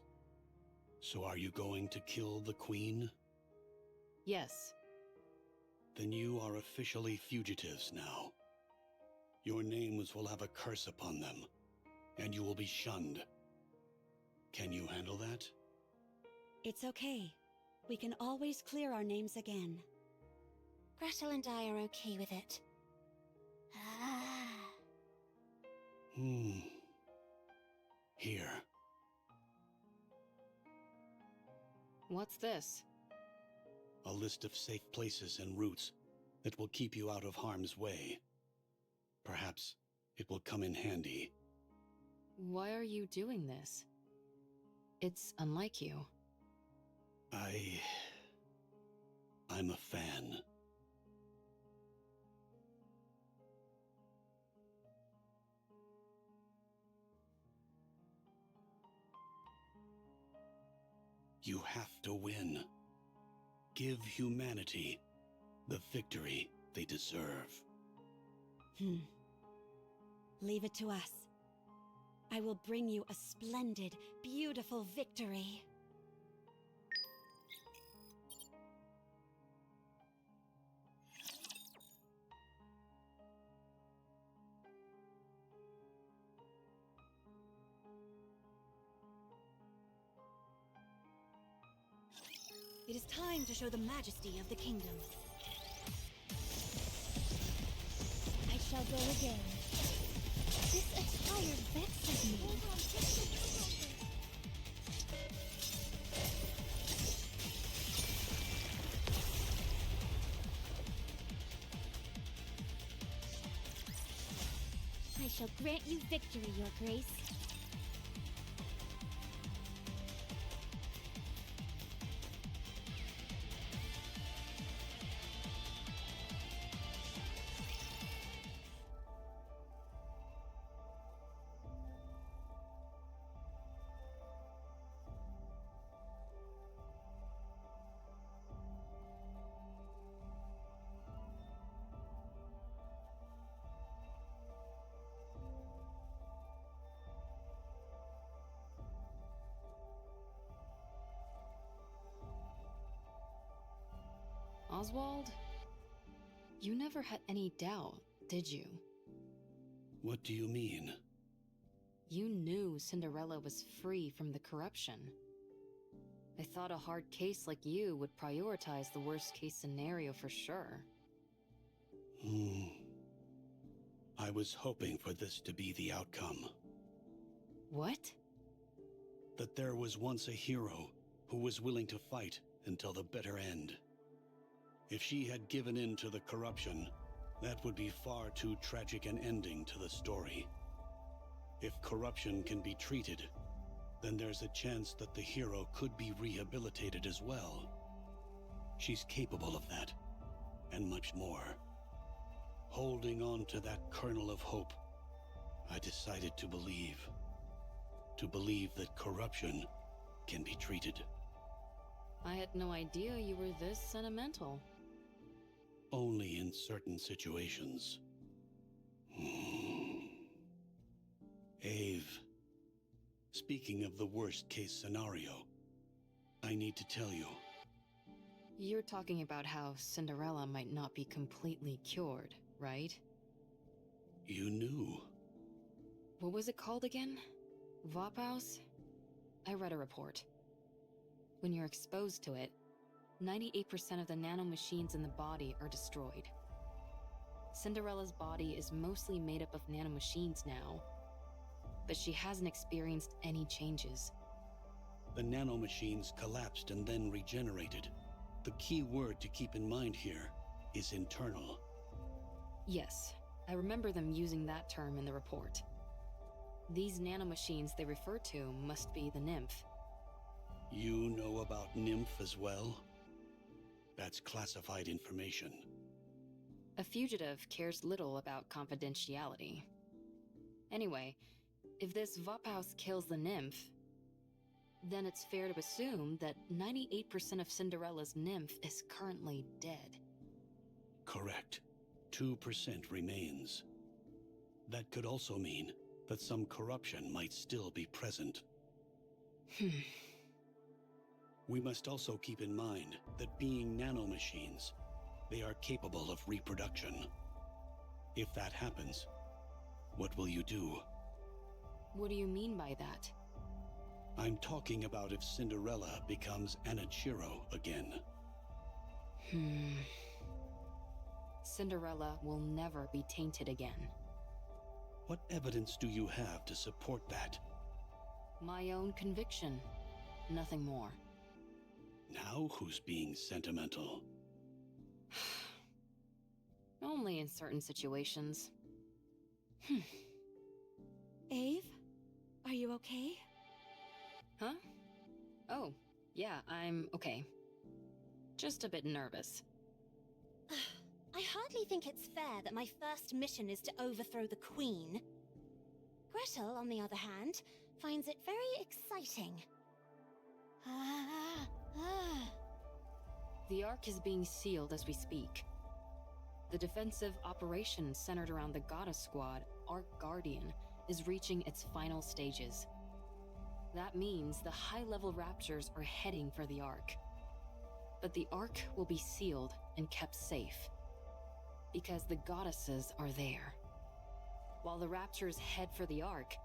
So are you going to kill the Queen? Yes. Then you are officially fugitives now. Your names will have a curse upon them, and you will be shunned. Can you handle that? It's okay. We can always clear our names again. Gretel and I are okay with it. Here. What's this? A list of safe places and routes that will keep you out of harm's way. Perhaps it will come in handy. Why are you doing this? It's unlike you. I'm a fan. You have to win. Give humanity the victory they deserve. Leave it to us. I will bring you a splendid, beautiful victory. It is time to show the majesty of the kingdom. I shall go again. This attire vexes me. I shall grant you victory, Your Grace. Oswald? You never had any doubt, did you? What do you mean? You knew Cinderella was free from the corruption. I thought a hard case like you would prioritize the worst case scenario for sure. I was hoping for this to be the outcome. What? That there was once a hero who was willing to fight until the bitter end. If she had given in to the corruption, that would be far too tragic an ending to the story. If corruption can be treated, then there's a chance that the hero could be rehabilitated as well. She's capable of that, and much more. Holding on to that kernel of hope, I decided to believe. To believe that corruption can be treated. I had no idea you were this sentimental. Only in certain situations. Eve, speaking of the worst-case scenario, I need to tell you. You're talking about how Cinderella might not be completely cured, right? You knew. What was it called again? Vophaus? I read a report. When you're exposed to it, 98% of the nanomachines in the body are destroyed. Cinderella's body is mostly made up of nanomachines now, but she hasn't experienced any changes. The nanomachines collapsed and then regenerated. The key word to keep in mind here is internal. Yes, I remember them using that term in the report. These nanomachines they refer to must be the nymph. You know about nymph as well? That's classified information. A fugitive cares little about confidentiality. Anyway, if this Vophaus kills the nymph, then it's fair to assume that 98% of Cinderella's nymph is currently dead. Correct. 2% remains. That could also mean that some corruption might still be present. We must also keep in mind that being nanomachines, they are capable of reproduction. If that happens, what will you do? What do you mean by that? I'm talking about if Cinderella becomes Anichiro again. Cinderella will never be tainted again. What evidence do you have to support that? My own conviction. Nothing more. Now who's being sentimental? Only in certain situations. Eve? Are you okay? Huh? Oh, yeah, I'm okay. Just a bit nervous. I hardly think it's fair that my first mission is to overthrow the Queen. Gretel, on the other hand, finds it very exciting. The Ark is being sealed as we speak. The defensive operation centered around the Goddess Squad, Ark Guardian, is reaching its final stages. That means the high-level Raptors are heading for the Ark. But the Ark will be sealed and kept safe, because the goddesses are there. While the Raptors head for the Ark,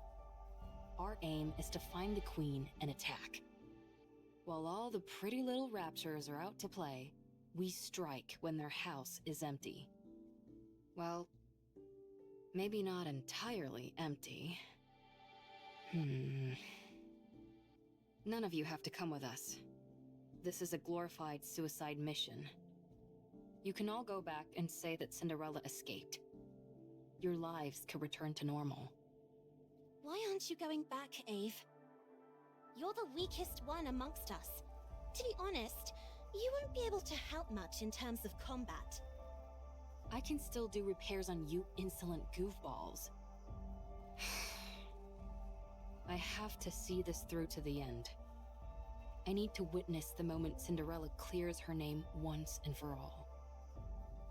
our aim is to find the Queen and attack. While all the pretty little Raptors are out to play, we strike when their house is empty. Well, maybe not entirely empty. None of you have to come with us. This is a glorified suicide mission. You can all go back and say that Cinderella escaped. Your lives could return to normal. Why aren't you going back, Eve? You're the weakest one amongst us. To be honest, you won't be able to help much in terms of combat. I can still do repairs on you insolent goofballs. I have to see this through to the end. I need to witness the moment Cinderella clears her name once and for all.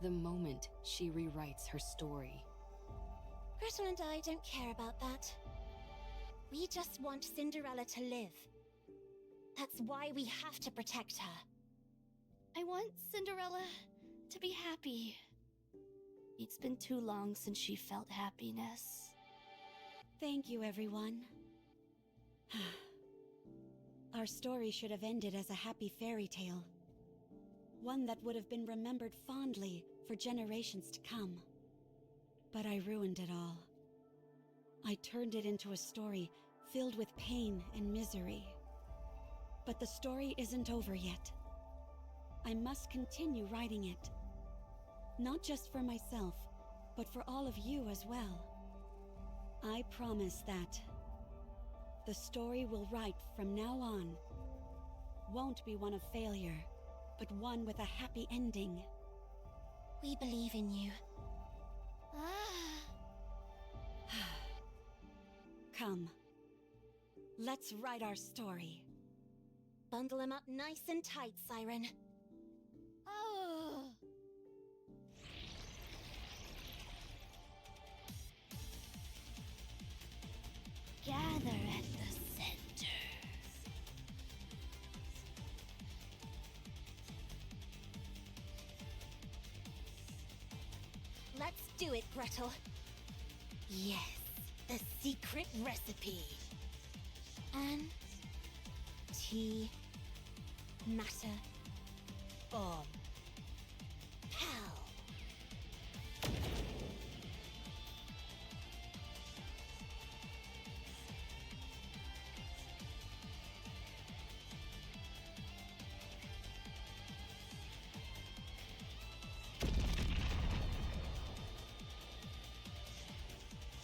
The moment she rewrites her story. Gretel and I don't care about that. We just want Cinderella to live. That's why we have to protect her. I want Cinderella to be happy. It's been too long since she felt happiness. Thank you, everyone. Our story should have ended as a happy fairy tale. One that would have been remembered fondly for generations to come. But I ruined it all. I turned it into a story filled with pain and misery. But the story isn't over yet. I must continue writing it. Not just for myself, but for all of you as well. I promise that the story we'll write from now on won't be one of failure, but one with a happy ending. We believe in you. Come. Let's write our story. Bundle him up nice and tight, Siren. Oh. Gather at the center. Let's do it, Gretel. Yes, the secret recipe. Matter bomb. Pow.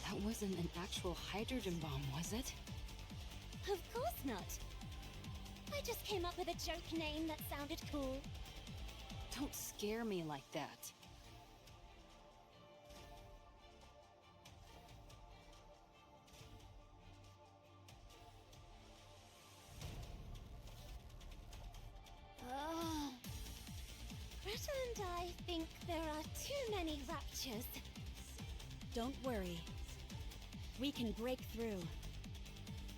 That wasn't an actual hydrogen bomb, was it? Of course not. I just came up with a joke name that sounded cool. Don't scare me like that. Gretel and I think there are too many raptures. Don't worry. We can break through.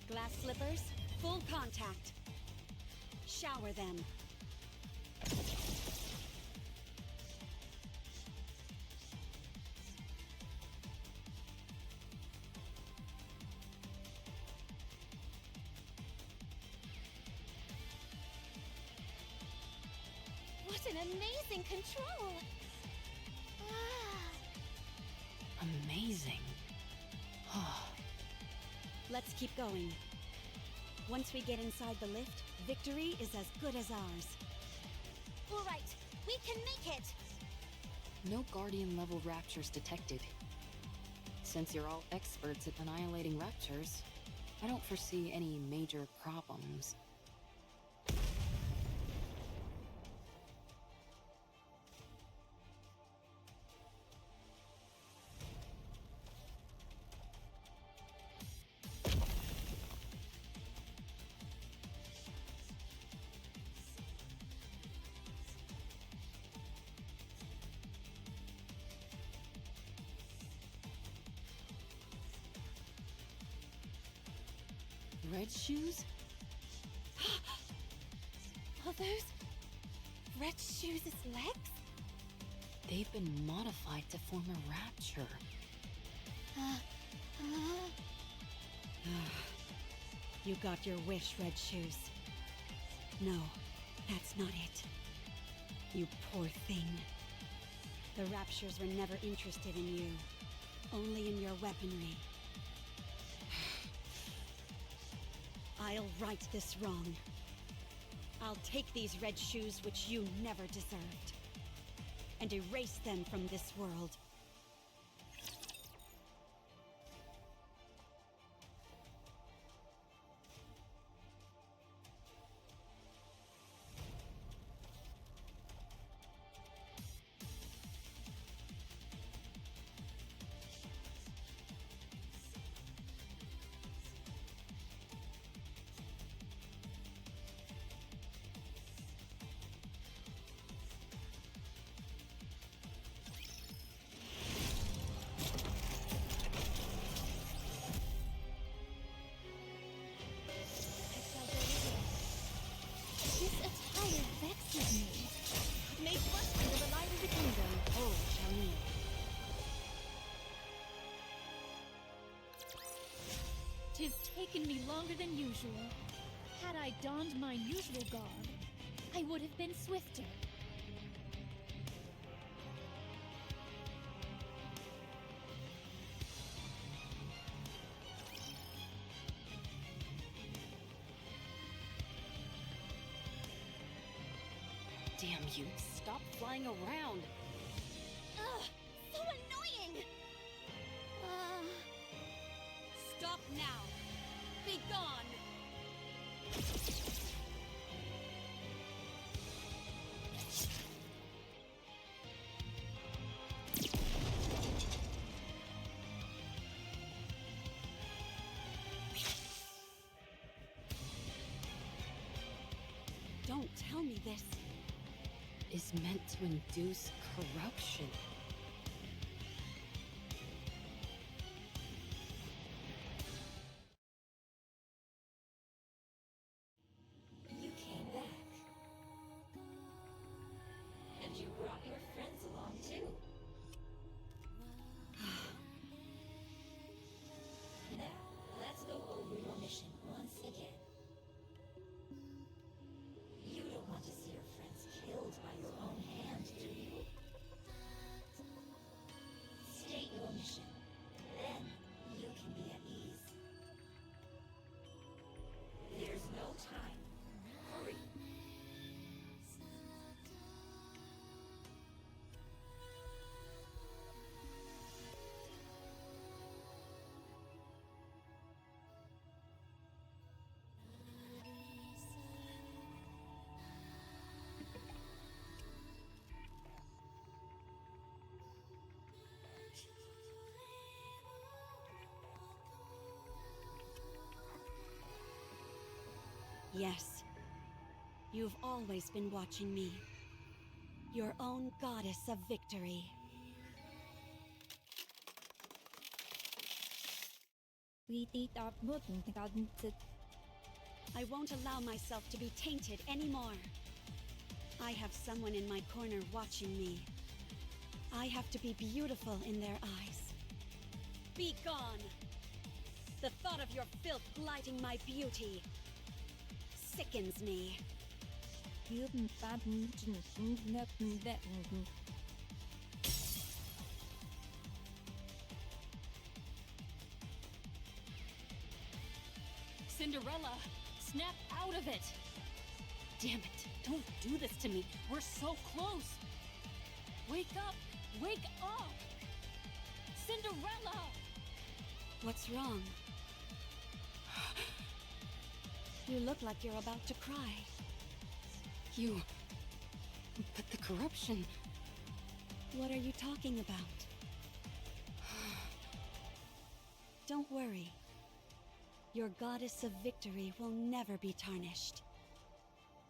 Glass slippers, full contact. Shower them. What an amazing control! Amazing. Let's keep going. Once we get inside the lift, victory is as good as ours. All right, we can make it! No Guardian-level raptures detected. Since you're all experts at annihilating raptures, I don't foresee any major problems. Red shoes? Are those Red Shoes' legs? They've been modified to form a rapture. You got your wish, Red Shoes. No, that's not it. You poor thing. The Raptures were never interested in you, only in your weaponry. I'll right this wrong. I'll take these Red Shoes which you never deserved, and erase them from this world. This attire vexes me. Make blessing of the light of the kingdom, oh Shani. Tis taken me longer than usual. Had I donned my usual garb, I would have been swifter. Damn you, stop flying around! Ugh, so annoying! Stop now! Be gone! Don't tell me this. Is meant to induce corruption. You came back. And you brought your friends along too. Now, let's go over your mission once again. You don't want to see your friends killed by your own hand, do you? State your mission. Then you can be at ease. There's no time. Hurry. Yes. You've always been watching me. Your own goddess of victory. I won't allow myself to be tainted anymore. I have someone in my corner watching me. I have to be beautiful in their eyes. Be gone! The thought of your filth blighting my beauty sickens me. Cinderella, snap out of it! Damn it, don't do this to me. We're so close! Wake up! Wake up! Cinderella! What's wrong? You look like you're about to cry. But the corruption... What are you talking about? Don't worry. Your goddess of victory will never be tarnished.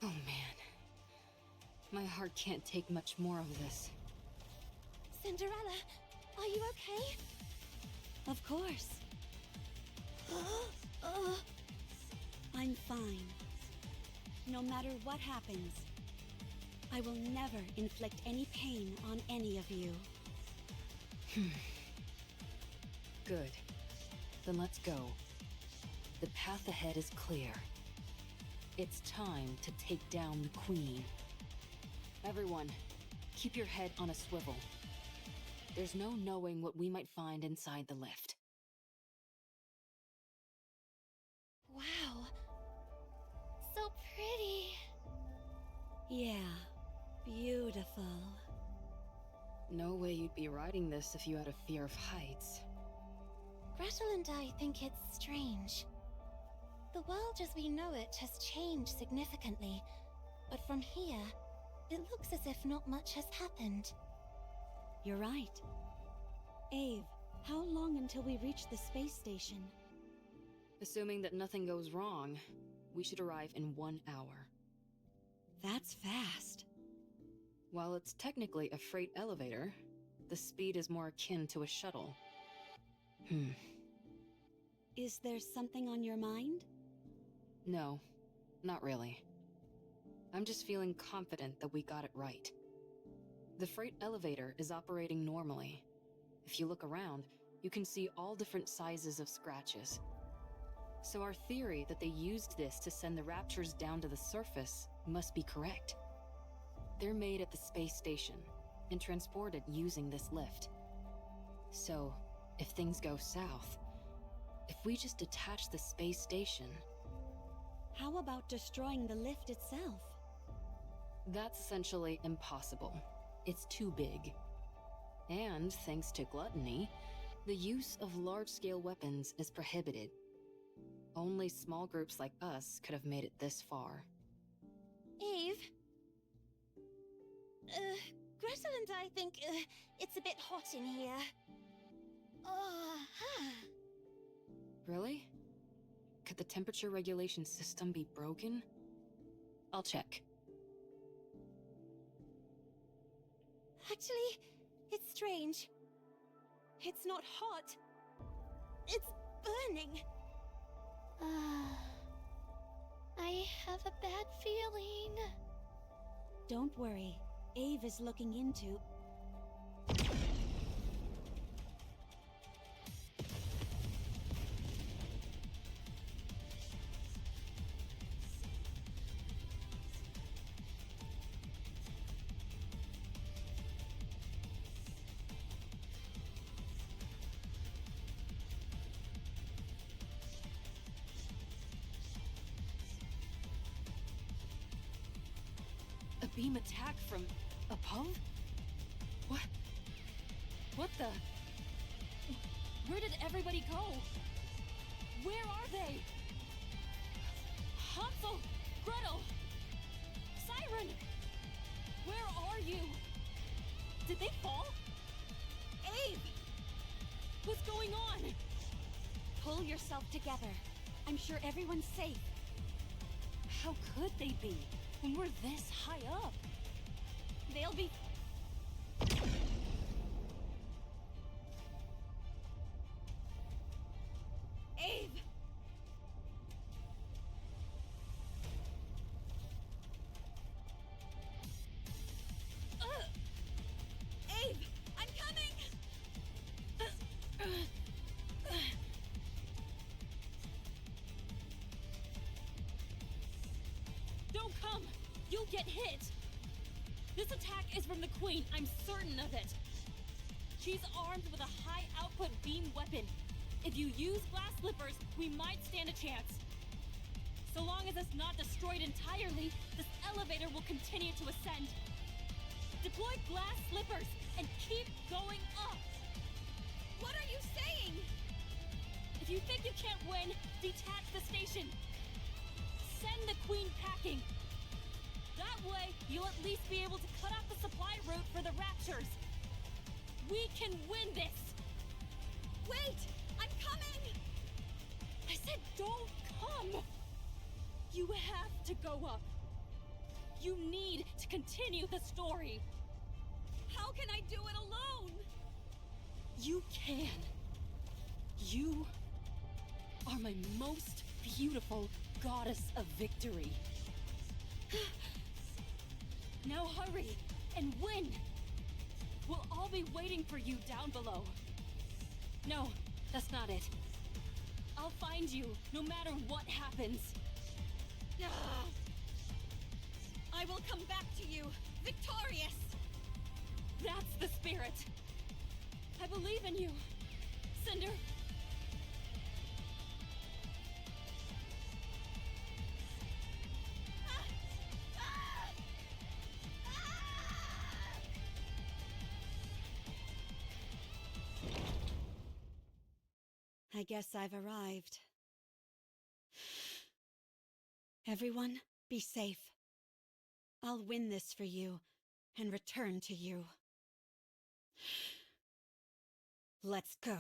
Oh man. My heart can't take much more of this. Cinderella, are you okay? Of course. I'm fine. No matter what happens, I will never inflict any pain on any of you. Good. Then let's go. The path ahead is clear. It's time to take down the Queen. Everyone, keep your head on a swivel. There's no knowing what we might find inside the lift. Wow. So pretty. Yeah, beautiful. No way you'd be riding this if you had a fear of heights. Gretel and I think it's strange. The world as we know it has changed significantly, but from here, it looks as if not much has happened. You're right. Eve, how long until we reach the space station? Assuming that nothing goes wrong, we should arrive in 1 hour. That's fast. While it's technically a freight elevator, the speed is more akin to a shuttle. Is there something on your mind? No, not really. I'm just feeling confident that we got it right. The freight elevator is operating normally. If you look around, you can see all different sizes of scratches. So our theory that they used this to send the Raptures down to the surface must be correct. They're made at the space station and transported using this lift. So, if things go south, if we just detach the space station... How about destroying the lift itself? That's essentially impossible. It's too big. And, thanks to gluttony, the use of large-scale weapons is prohibited. Only small groups like us could have made it this far. Eve? Gretel and I think, it's a bit hot in here. Really? Could the temperature regulation system be broken? I'll check. Actually, it's strange. It's not hot. It's burning. I have a bad feeling. Don't worry. Eve is looking into... A beam attack from above? What the? Where did everybody go? Where are they? Hansel! Gretel! Siren! Where are you? Did they fall? Abe! What's going on? Pull yourself together. I'm sure everyone's safe. How could they be when we're this high up? They'll be... Eve! Eve, I'm coming! Don't come! You'll get hit! This attack is from the Queen, I'm certain of it. She's armed with a high-output beam weapon. If you use glass slippers, we might stand a chance. So long as it's not destroyed entirely, this elevator will continue to ascend. Deploy glass slippers and keep going up! What are you saying? If you think you can't win, detach the station. Send the Queen packing. That way, you'll at least be able to cut off the supply route for the Raptures. We can win this! Wait! I'm coming! I said don't come! You have to go up. You need to continue the story. How can I do it alone? You can. You are my most beautiful goddess of victory. Now hurry and win! We'll all be waiting for you down below. No, that's not it. I'll find you, no matter what happens. I will come back to you, victorious! That's the spirit. I believe in you, Cinder. I guess I've arrived. Everyone, be safe. I'll win this for you and return to you. Let's go.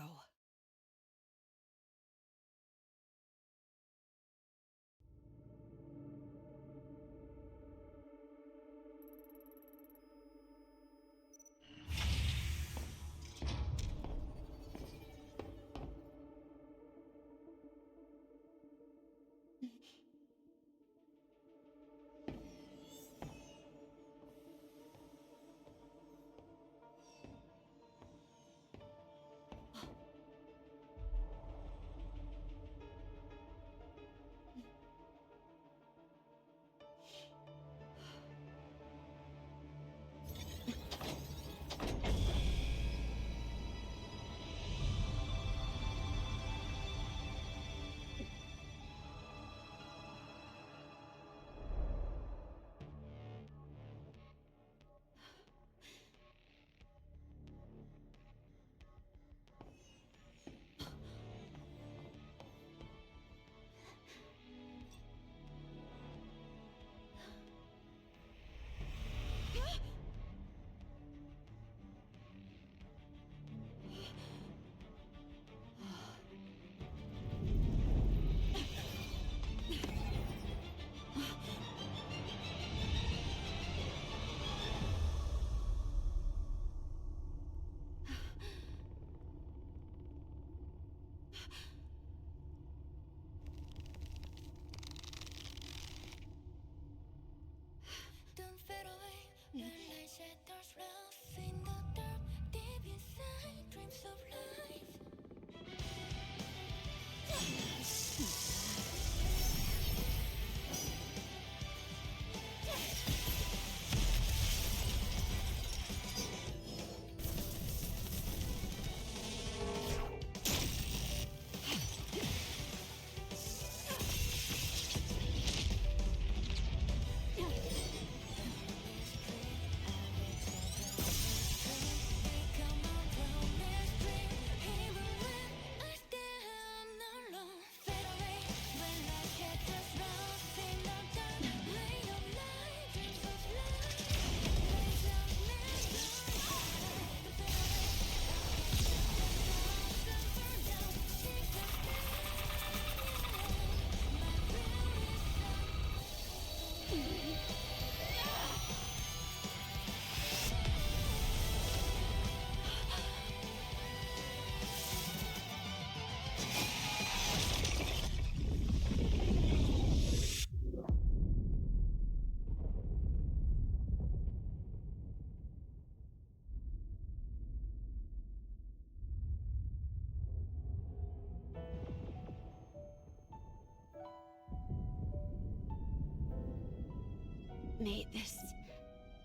May this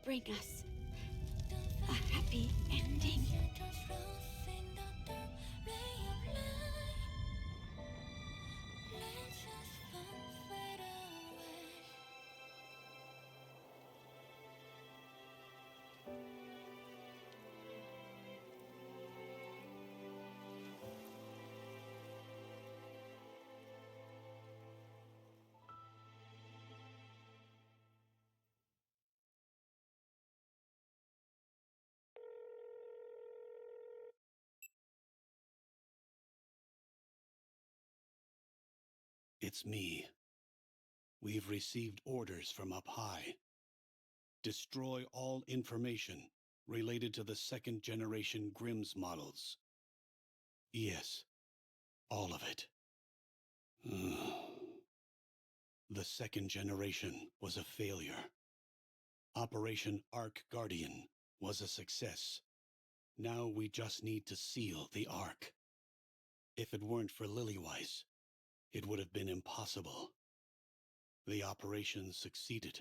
bring us a happy ending. It's me. We've received orders from up high. Destroy all information related to the second-generation Grimm's models. Yes, all of it. The second generation was a failure. Operation Ark Guardian was a success. Now we just need to seal the Ark. If it weren't for Lilyweiss, it would have been impossible. The operation succeeded,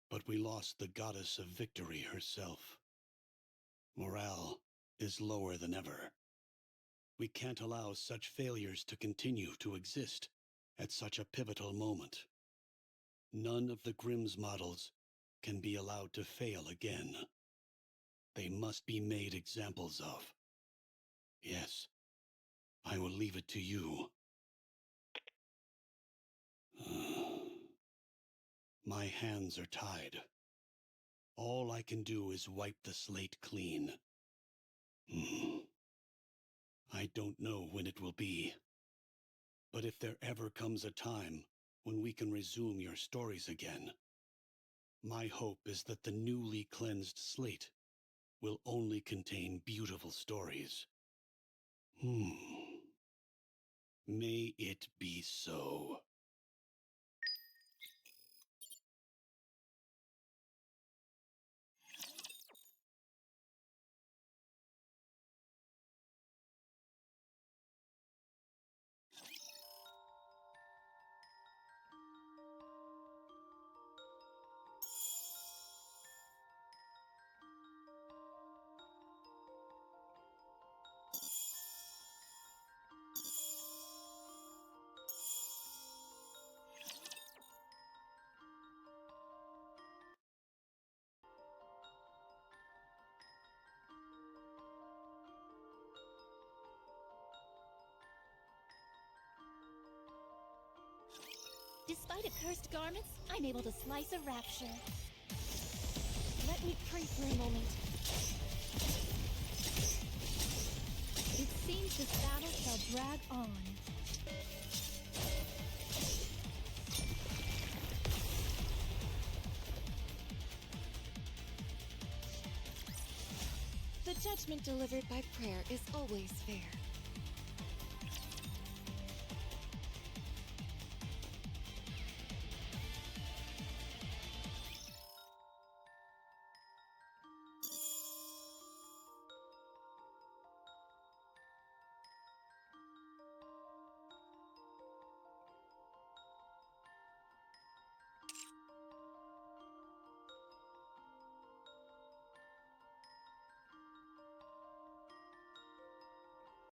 but we lost the goddess of victory herself. Morale is lower than ever. We can't allow such failures to continue to exist at such a pivotal moment. None of the Grimm's models can be allowed to fail again. They must be made examples of. Yes, I will leave it to you. My hands are tied. All I can do is wipe the slate clean. I don't know when it will be. But if there ever comes a time when we can resume your stories again, my hope is that the newly cleansed slate will only contain beautiful stories. May it be so. Despite accursed garments, I'm able to slice a rapture. Let me pray for a moment. It seems this battle shall drag on. The judgment delivered by prayer is always fair.